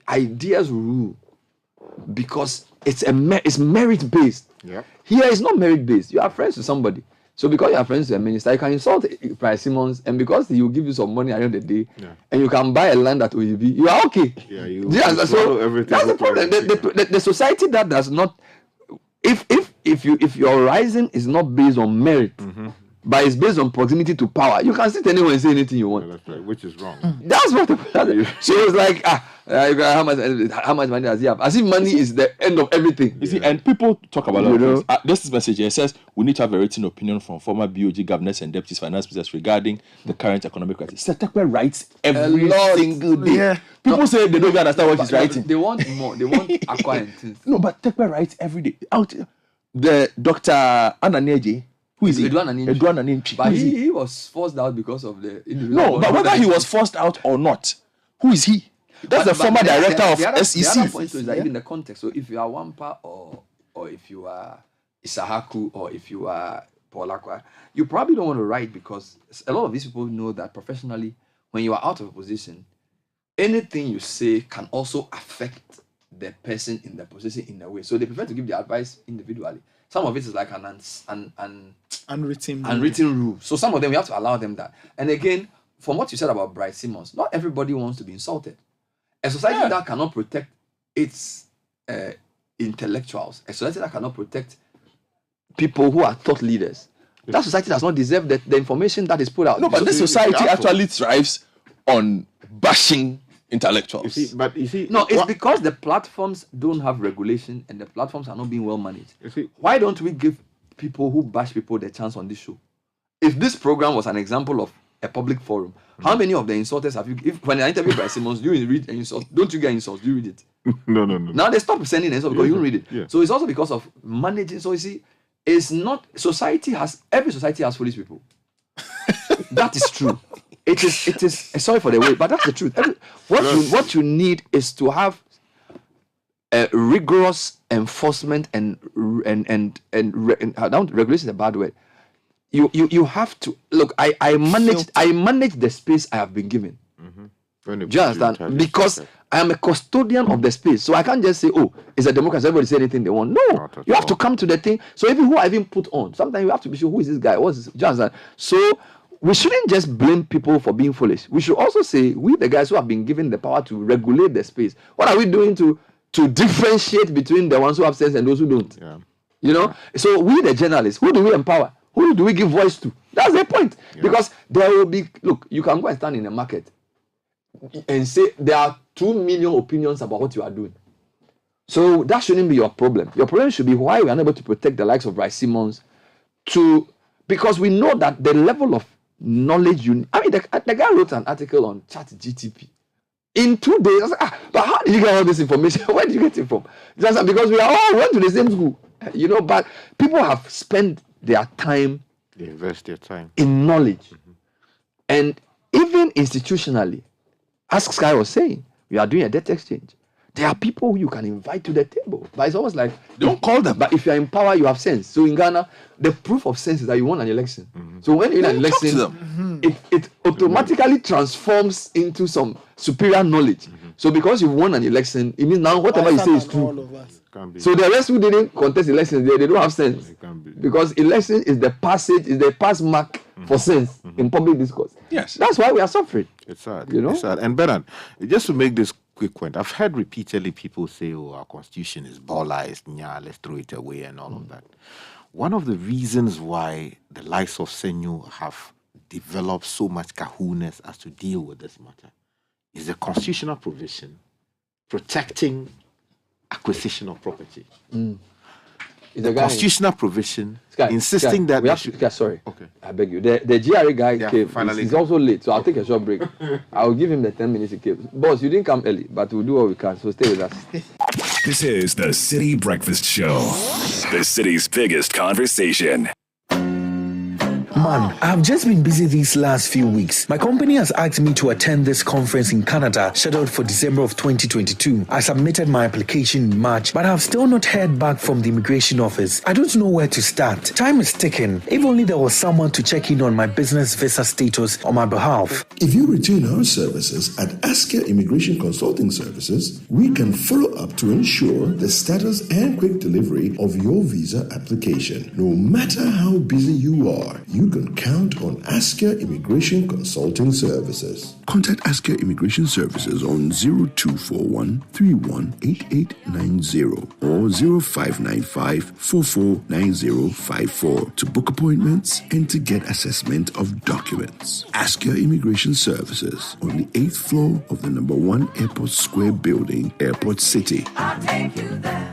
S3: ideas rule because it's merit based.
S2: Yeah.
S3: Here it's not merit-based. You are friends with somebody. So because you are friends with a minister, you can insult Bryce Simmons, and because he will give you some money at the end of the day, and you can buy a land at OEB, you are okay.
S2: Yeah, you
S3: so
S2: everything.
S3: that's the problem. The society that does not, if your rising is not based on merit, but it's based on proximity to power, you can sit anywhere and say anything you want.
S2: Yeah, that's right, which is wrong.
S3: That's what she was like. How much money does he have? As if money is the end of everything.
S16: You see, and people talk about a lot of things. This message here says we need to have a written opinion from former BOG governors and deputies finance ministers regarding the current economic crisis. Setekwe writes every single day.
S1: Yeah.
S16: People say they don't even understand what he's writing.
S3: They want more. They want acquire things.
S16: No, but Tekwe writes every day. Out the Dr. Ananeji. Who is he?
S3: Edouard Anenchi. But he was forced out because of the
S16: No, but whether he was forced out or not, who is he? That's the former director of SEC.
S3: The other point is that even the context. So if you are Wampa or if you are Isahaku or if you are Paul Akwa, you probably don't want to write because a lot of these people know that professionally, when you are out of a position, anything you say can also affect the person in the position in a way. So they prefer to give the advice individually. Some of it is like an unwritten rule. So some of them, we have to allow them that. And again, from what you said about Bryce Simmons, not everybody wants to be insulted. A society that cannot protect its intellectuals, a society that cannot protect people who are thought leaders, that society does not deserve the information that is put out.
S16: No, but this society actually thrives on bashing intellectuals.
S3: It's because the platforms don't have regulation and the platforms are not being well managed. Why don't we give people who bash people the chance on this show? If this program was an example of a public forum, how many of the insulters have you? When I interview Bryce Simmons, do you read an insult? Don't you get insults? Do you read it?
S2: No.
S3: Now they stop sending insults because you don't read it.
S2: Yeah.
S3: So it's also because of managing. So you see, it's not every society has foolish people. That is true. It is sorry for the way, but that's the truth. What you need is to have a rigorous enforcement and regulation is a bad word. You have to look. I manage the space I have been given. Do you understand? Because I am a custodian of the space, so I can't just say, "Oh, it's a democracy. Everybody say anything they want." No, you have to come to the thing. So even who I even put on, sometimes you have to be sure who is this guy. What's this? Do you understand? So we shouldn't just blame people for being foolish. We should also say we, the guys who have been given the power to regulate the space, what are we doing to differentiate between the ones who have sense and those who don't?
S2: Yeah.
S3: You know. So we, the journalists, who do we empower? Who do we give voice to? That's the point. Yeah. Because there will be, look, you can go and stand in a market and say there are 2 million opinions about what you are doing. So that shouldn't be your problem. Your problem should be why we are unable to protect the likes of Bryce Simmons because we know that the level of knowledge the guy wrote an article on ChatGTP. In 2 days, I was like, but how did you get all this information? Where did you get it from? Just because we all went to the same school. But people have spent their time,
S2: they invest their time
S3: in knowledge. And even institutionally, as Sky was saying, we are doing a debt exchange. There are people who you can invite to the table, but it's almost like
S16: don't call them.
S3: But if you are in power, you have sense. So in Ghana, the proof of sense is that you won an election. So when you win an election, it automatically transforms into some superior knowledge. So because you won an election, it means now whatever you say is true. So the rest who didn't contest elections, they don't have sense. Because election is the pass mark for sense in public discourse.
S16: Yes.
S3: That's why we are suffering.
S2: It's sad. It's sad. And Bernard, just to make this quick point, I've heard repeatedly people say, oh, our constitution is ballized, let's throw it away and all of that. One of the reasons why the likes of Senyo have developed so much kahunas as to deal with this matter is the constitutional provision protecting acquisition of property. The constitutional provision insisting that
S3: okay, I beg you. The GRA guy came. He's also late, so I'll take a short break. I'll give him the 10 minutes he came. Boss, you didn't come early, but we'll do what we can. So stay with us.
S9: This is the Citi Breakfast Show, the city's biggest conversation.
S11: Man, I've just been busy these last few weeks. My company has asked me to attend this conference in Canada scheduled for December of 2022. I submitted my application in March, but I've still not heard back from the immigration office. I don't know where to start. Time is ticking. If only there was someone to check in on my business visa status on my behalf.
S6: If you retain our services at Askia Immigration Consulting Services, we can follow up to ensure the status and quick delivery of your visa application. No matter how busy you are, you can count on Askia Immigration Consulting Services. Contact Askia Immigration Services on 0241 318890 or 0595 449054 to book appointments and to get assessment of documents. Askia Immigration Services on the 8th floor of the number 1 Airport Square building, Airport City.
S11: I'll take you there.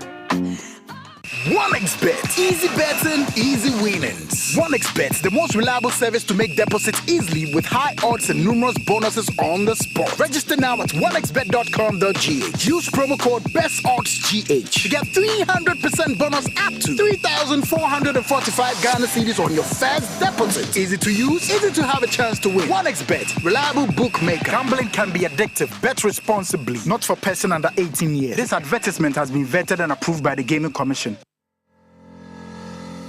S11: 1xBet. Easy betting, easy winnings. 1xBet, the most reliable service to make deposits easily with high odds and numerous bonuses on the spot. Register now at 1xBet.com.gh. Use promo code BESTODDSGH to get 300% bonus up to 3,445 Ghana cedis on your first deposit. Easy to use, easy to have a chance to win. 1xBet, reliable bookmaker. Gambling can be addictive. Bet responsibly. Not for person under 18 years. This advertisement has been vetted and approved by the Gaming Commission.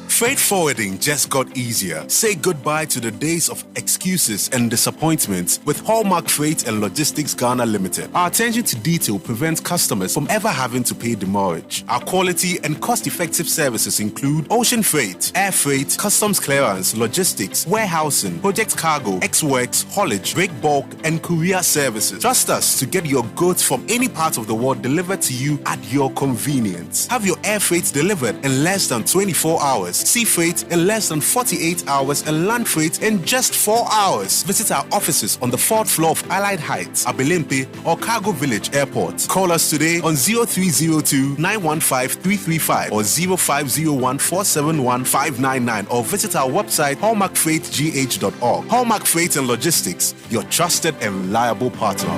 S13: Freight forwarding just got easier. Say goodbye to the days of excuses and disappointments with Hallmark Freight and Logistics Ghana Limited. Our attention to detail prevents customers from ever having to pay demurrage. Our quality and cost-effective services include ocean freight, air freight, customs clearance, logistics, warehousing, project cargo, ex-works, haulage, break bulk, and courier services. Trust us to get your goods from any part of the world delivered to you at your convenience. Have your air freight delivered in less than 24 hours. Sea freight in less than 48 hours and land freight in just 4 hours. Visit our offices on the 4th floor of Allied Heights, Abelempe, or Cargo Village Airport. Call us today on 0302 915 335 or 0501 471 599 or visit our website hallmarkfreightgh.org. Hallmark Freight and Logistics, your trusted and reliable partner.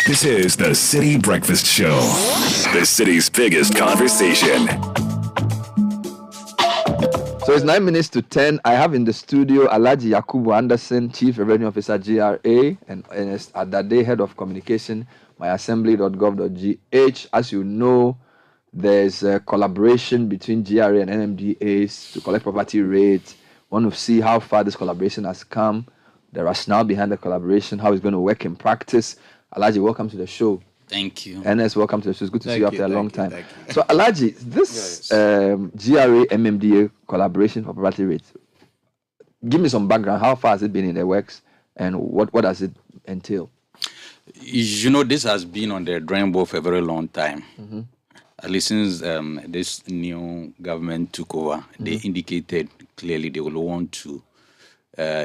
S9: This is the Citi Breakfast Show, the city's biggest conversation.
S3: So it's 9 minutes to 10. I have in the studio Alhaji Yakubu Anderson, Chief Revenue Officer, GRA, and Ernest Adade, Head of Communication, myassembly.gov.gh. As you know, there's a collaboration between GRA and NMDAs to collect property rates. Want to see how far this collaboration has come, the rationale behind the collaboration, how it's going to work in practice. Alhaji, welcome to the show.
S14: Thank you.
S3: Ernest, welcome to the show. It's good to see you after a long time. So, Alhaji, this GRA MMDA collaboration for property rates, give me some background. How far has it been in the works, and what does it entail?
S14: You know, this has been on the drawing board for a very long time. Mm-hmm. At least since this new government took over, they indicated clearly they will want to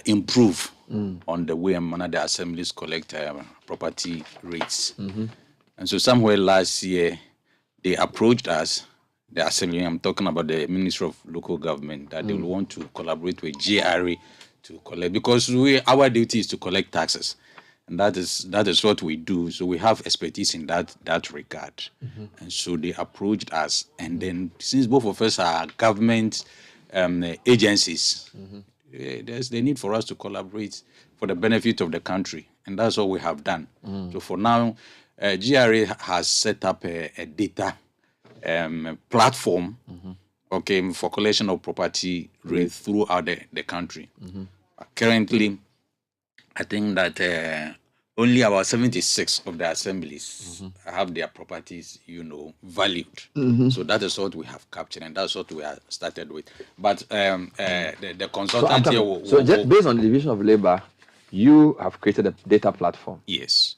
S14: improve on the way and manner the assemblies collect property rates. Mm-hmm. And so somewhere last year, they approached us, the assembly, I'm talking about the Ministry of Local Government, that they will want to collaborate with GRA to collect, because our duty is to collect taxes. And that is what we do. So we have expertise in that regard. Mm-hmm. And so they approached us. And then since both of us are government agencies, there's the need for us to collaborate for the benefit of the country. And that's what we have done. So for now, GRA has set up a data platform for collection of property rates throughout the country. Currently, I think that only about 76 of the assemblies have their properties, valued. So that is what we have captured, and that's what we have started with. But the consultant here will...
S3: So just based on the division of labor, you have created a data platform.
S14: Yes.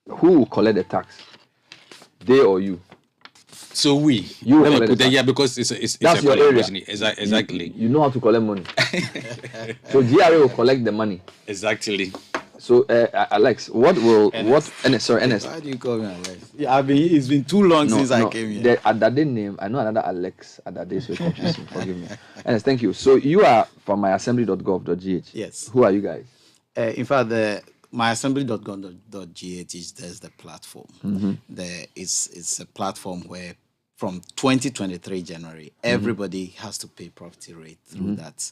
S3: Who will collect the tax? They or you?
S14: So we.
S3: You
S14: let me put that, because it's
S3: that's
S14: a
S3: your area.
S14: Exactly.
S3: You know how to collect money. So GRA will collect the money.
S14: Exactly.
S3: So Alex, Ernest?
S14: Why do you call me Alex? Yeah, it's been too long since I came here.
S3: The Adade name, I know another Alex Adade, so it's confusing. Forgive me. Ernest, thank you. So you are from myassembly.gov.gh.
S14: Yes.
S3: Who are you guys?
S14: In fact, myassembly.gov.gh is the platform. It's a platform where
S5: from 2023 January, everybody has to pay property rate through that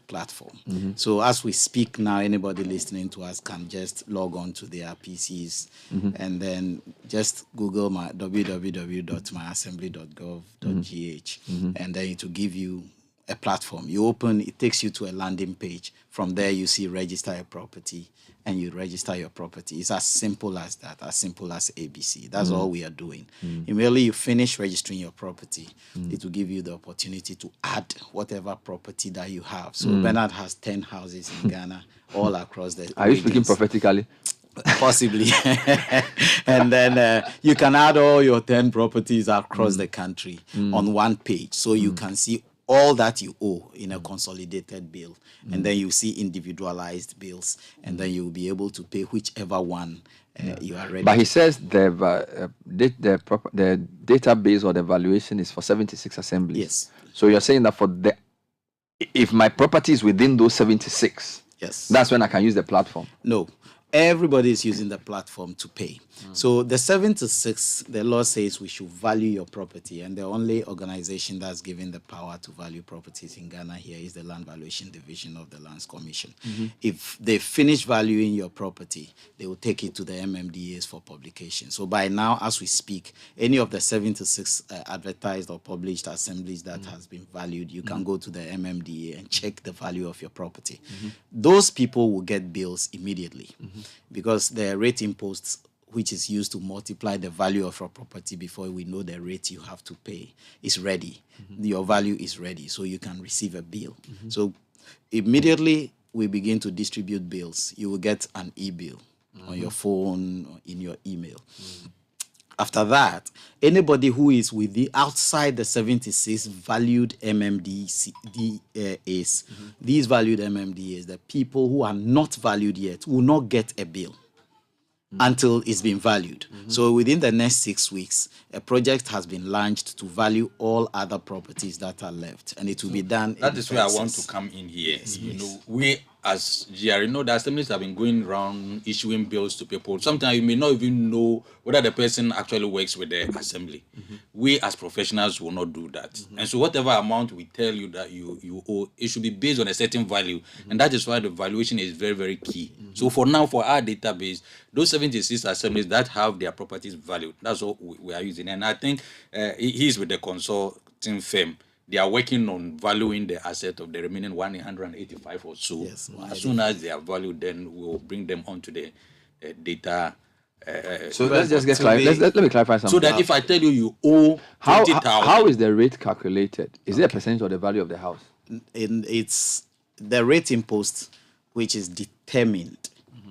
S5: platform. So as we speak now, anybody listening to us can just log on to their PCs and then just Google www.myassembly.gov.gh and then it will give you a platform. You open, it takes you to a landing page. From there, you see register a property and you register your property. It's as simple as that, as simple as ABC. That's all we are doing. Immediately you finish registering your property, it will give you the opportunity to add whatever property that you have. So Bernard has 10 houses in Ghana, all across the
S3: Are you speaking prophetically?
S5: Possibly. And then you can add all your 10 properties across the country on one page. So you can see all that you owe in a consolidated bill. And then you see individualized bills. And then you'll be able to pay whichever one you are ready.
S3: But he says the database or the valuation is for 76 assemblies.
S5: Yes.
S3: So you're saying that if my property is within those 76,
S5: yes,
S3: that's when I can use the platform.
S5: No. Everybody is using the platform to pay. So the 76, the law says we should value your property, and the only organization that's given the power to value properties in Ghana here is the Land Valuation Division of the Lands Commission. If they finish valuing your property, they will take it to the MMDAs for publication. So by now, as we speak, any of the 76 advertised or published assemblies that has been valued, you can go to the MMDA and check the value of your property. Those people will get bills immediately because the rate imposed, which is used to multiply the value of your property before we know the rate you have to pay, is ready. Your value is ready, so you can receive a bill. So immediately we begin to distribute bills. You will get an e-bill on your phone or in your email. After that, anybody who is outside the 76 valued MMDAs, these valued MMDAs, the people who are not valued yet will not get a bill until it's been valued. So within the next 6 weeks, a project has been launched to value all other properties that are left, and it will be done.
S14: That is where I want to come in here. You know, we as GR, the assemblies have been going around issuing bills to people. Sometimes you may not even know whether the person actually works with the assembly. We as professionals will not do that. And so whatever amount we tell you that you owe, it should be based on a certain value. And that is why the valuation is very, very key. So for now, for our database, those 76 assemblies that have their properties valued, that's what we are using. And I think he's with the consulting firm. They are working on valuing the asset of the remaining 185 or so.
S5: Yes,
S14: as soon as they are valued, then we'll bring them onto the data.
S3: So let's just get let me clarify something.
S14: So that if I tell you owe 20,000,
S3: how is the rate calculated? Is it a percentage of the value of the house?
S5: It's the rate imposed, which is determined.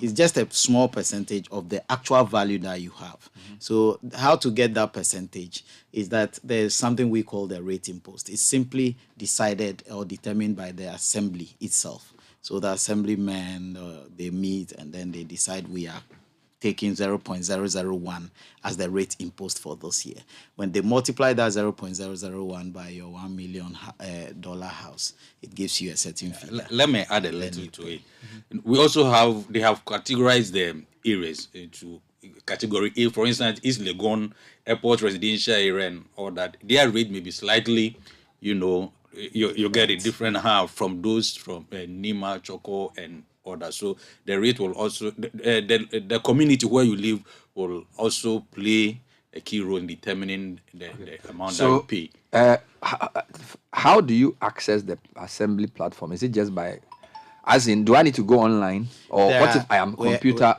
S5: It's just a small percentage of the actual value that you have. So how to get that percentage is that there's something we call the rate imposed. It's simply decided or determined by the assembly itself. So the assemblymen, they meet and then they decide we are taking 0.001 as the rate imposed for this year. When they multiply that 0.001 by your $1 million house, it gives you a certain figure.
S14: Let me add a little to it. We also they have categorized the areas into category A. For instance, East Legon, Airport Residential Area and all that. Their rate may be slightly, you get a different half from those from Nima, Choco, and others. So the rate will also, the community where you live will also play a key role in determining the amount that you pay.
S3: How do you access the assembly platform? Is it just by, as in, do I need to go online? Or what if I am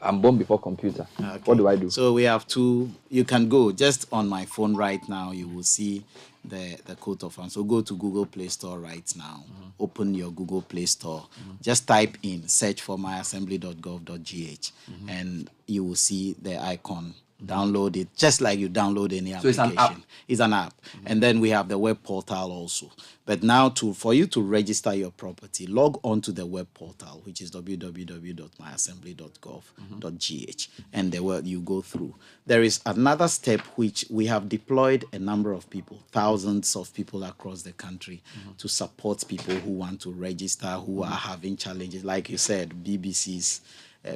S3: I'm born before computer? Okay. What do I do?
S5: So we have two. You can go just on my phone right now. You will see the coat of arms. So go to Google Play Store right now. Open your Google Play Store. Just type in, search for myassembly.gov.gh, and you will see the icon. Download it just like you download any application.
S3: So it's an app.
S5: It's an app. And then we have the web portal also. But now for you to register your property, log on to the web portal, which is www.myassembly.gov.gh, and you go through. There is another step which we have deployed a number of people, thousands of people across the country, to support people who want to register, who are having challenges. Like you said, BBCs,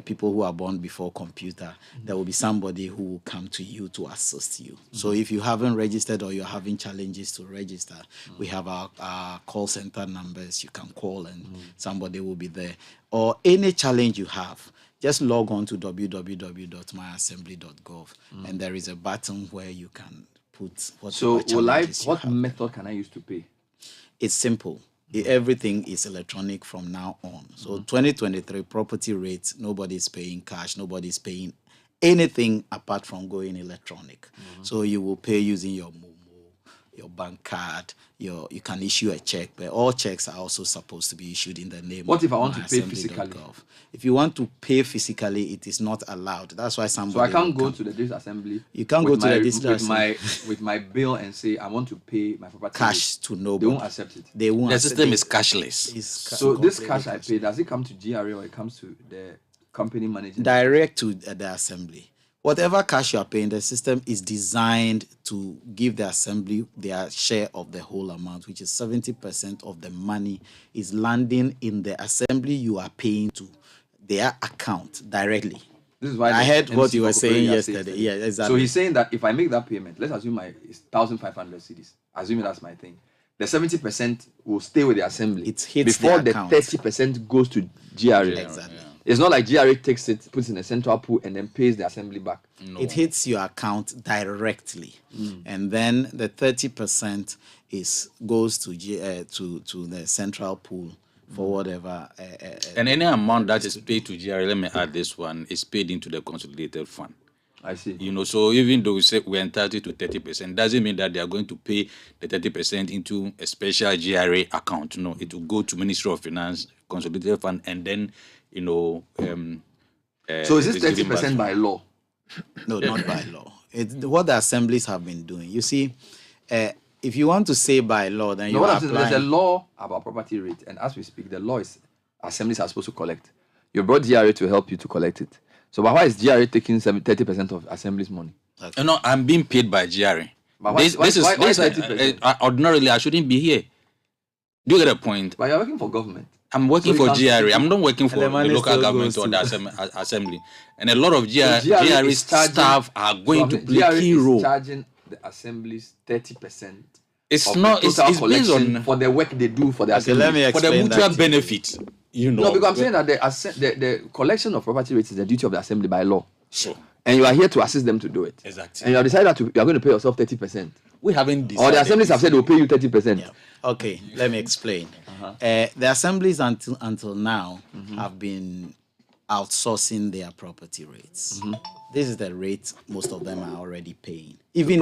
S5: people who are born before computer, there will be somebody who will come to you to assist you. So if you haven't registered or you're having challenges to register, we have our call center numbers. You can call and somebody will be there. Or any challenge you have, just log on to www.myassembly.gov and there is a button where you can put what
S3: method can I use to pay?
S5: It's simple. Everything is electronic from now on. So 2023 property rates, nobody's paying cash, nobody's paying anything apart from going electronic. So you will pay using your Momo, your bank card, you can issue a check, but all checks are also supposed to be issued in the name
S3: What
S5: of
S3: if I want to pay physically?
S5: If you want to pay physically, it is not allowed. That's why somebody.
S3: So I can't go to the district assembly.
S5: You can't go to the district assembly
S3: with my bill and say I want to pay my property
S5: cash to nobody.
S3: They won't accept it.
S5: They won't.
S14: The system is cashless.
S3: So this cash I pay, does it come to GRA or it comes to the company manager?
S5: Direct to the assembly. Whatever cash you are paying, the system is designed to give the assembly their share of the whole amount, which is 70% of the money is landing in the assembly you are paying to their account directly.
S3: This is why
S5: I heard what you were saying yesterday. Yeah, exactly.
S3: So he's saying that if I make that payment, let's assume it's 1,500 cedis. Assuming that's my thing. The 70% will stay with the assembly.
S5: It hits
S3: before
S5: the account.
S3: 30% goes to GRA.
S5: Exactly.
S3: It's not like GRA takes it, puts it in a central pool, and then pays the assembly back.
S5: No. It hits your account directly, and then the 30% goes to the central pool for whatever.
S14: And any amount that is paid to GRA, let me add this one, is paid into the consolidated fund.
S3: I see.
S14: So even though we say we're entitled to 30%, doesn't mean that they are going to pay the 30% into a special GRA account. No, it will go to Ministry of Finance, consolidated fund, and then.
S3: So is this 30% by law?
S5: No, not by law. It's what the assemblies have been doing. You see, if you want to say by law, then you are applying.
S3: There's a law about property rate, and as we speak, the law is assemblies are supposed to collect. You brought GRA to help you to collect it. So why is GRA taking 30% of assemblies' money?
S14: Okay. No, I'm being paid by GRA.
S3: But why 30%?
S14: Ordinarily, I shouldn't be here. Do you get a point?
S3: But you're working for government.
S14: I'm working for GRA. I'm not working for the local government or the assembly. And a lot of GRA staff are going to play a key role.
S3: Charging the assemblies 30%.
S14: It's not. It's based on
S3: for the work they do for the assembly.
S14: For the mutual benefit.
S3: No, because I'm saying that the collection of property rates is the duty of the assembly by law. Sure. And you are here to assist them to do it.
S14: Exactly.
S3: And you have decided that you are going to pay yourself 30%.
S14: We haven't decided.
S3: Or the assemblies have said they will pay you 30%.
S5: Yeah. Okay, let me explain. The assemblies until now have been outsourcing their property rates. This is the rate most of them are already paying, even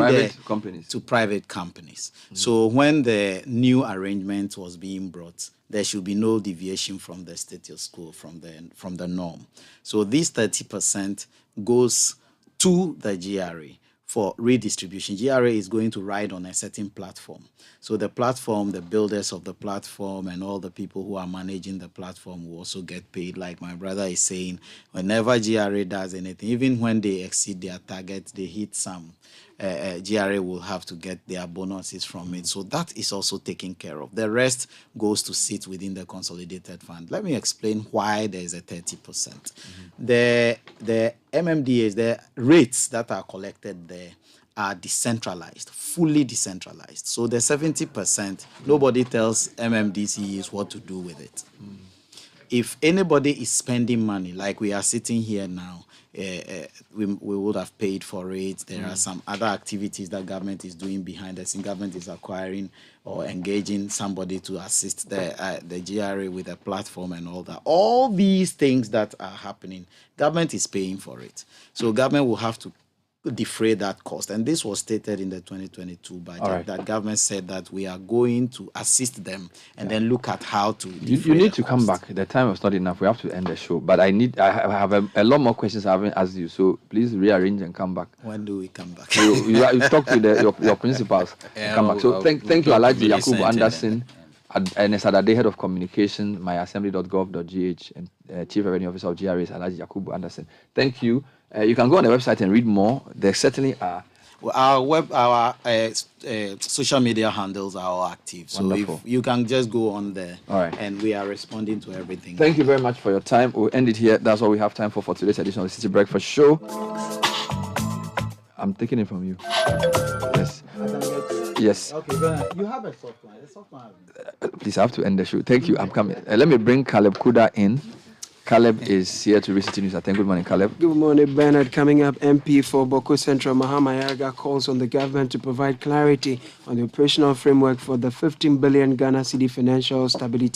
S5: to private companies. So when the new arrangement was being brought, there should be no deviation from the status quo, from the norm. So this 30% goes to the GRA for redistribution. GRA is going to ride on a certain platform. So the platform, the builders of the platform, and all the people who are managing the platform will also get paid. Like my brother is saying, whenever GRA does anything, even when they exceed their target, they hit some, GRA will have to get their bonuses from it. So that is also taken care of. The rest goes to sit within the consolidated fund. Let me explain why there is a 30%. The MMDAs, the rates that are collected there are decentralized, fully decentralized. So the 70%, nobody tells MMDCs what to do with it. If anybody is spending money, like we are sitting here now, we would have paid for it. There are some other activities that government is doing behind the scene. Government is acquiring or engaging somebody to assist the GRA with a platform and all that. All these things that are happening, government is paying for it. So government will have to defray that cost. And this was stated in the 2022 budget, that government said that we are going to assist them and then look at how to
S3: You need to come back. The time was not enough. We have to end the show. But I have a lot more questions I haven't asked you. So please rearrange and come back.
S5: When do we come back?
S3: You talk to your principals and come back. So thank you, Alaji Yakubu Anderson, and Sadade, Head of Communication, myassembly.gov.gh, and Chief Revenue Officer of GRA is Alaji Yakubu Anderson. Thank you. You can go on the website and read more. There certainly are
S5: Our social media handles are all active. So
S3: Wonderful.
S5: if you can just go on there,
S3: all right,
S5: and we are responding to everything.
S3: Thank you very much for your time. We'll end it here. That's all we have time for today's edition of the Citi Breakfast Show. I'm taking it from you. Yes. Yes.
S5: Okay, but you have a soft line.
S3: Please, I have to end the show. Thank you. I'm coming. Let me bring Caleb Kuda in. Caleb is here to read Citi News. Good morning, Caleb.
S15: Good morning, Bernard. Coming up, MP for Boko Central, Mahama Yaga, calls on the government to provide clarity on the operational framework for the 15 billion Ghana Cedi Financial Stability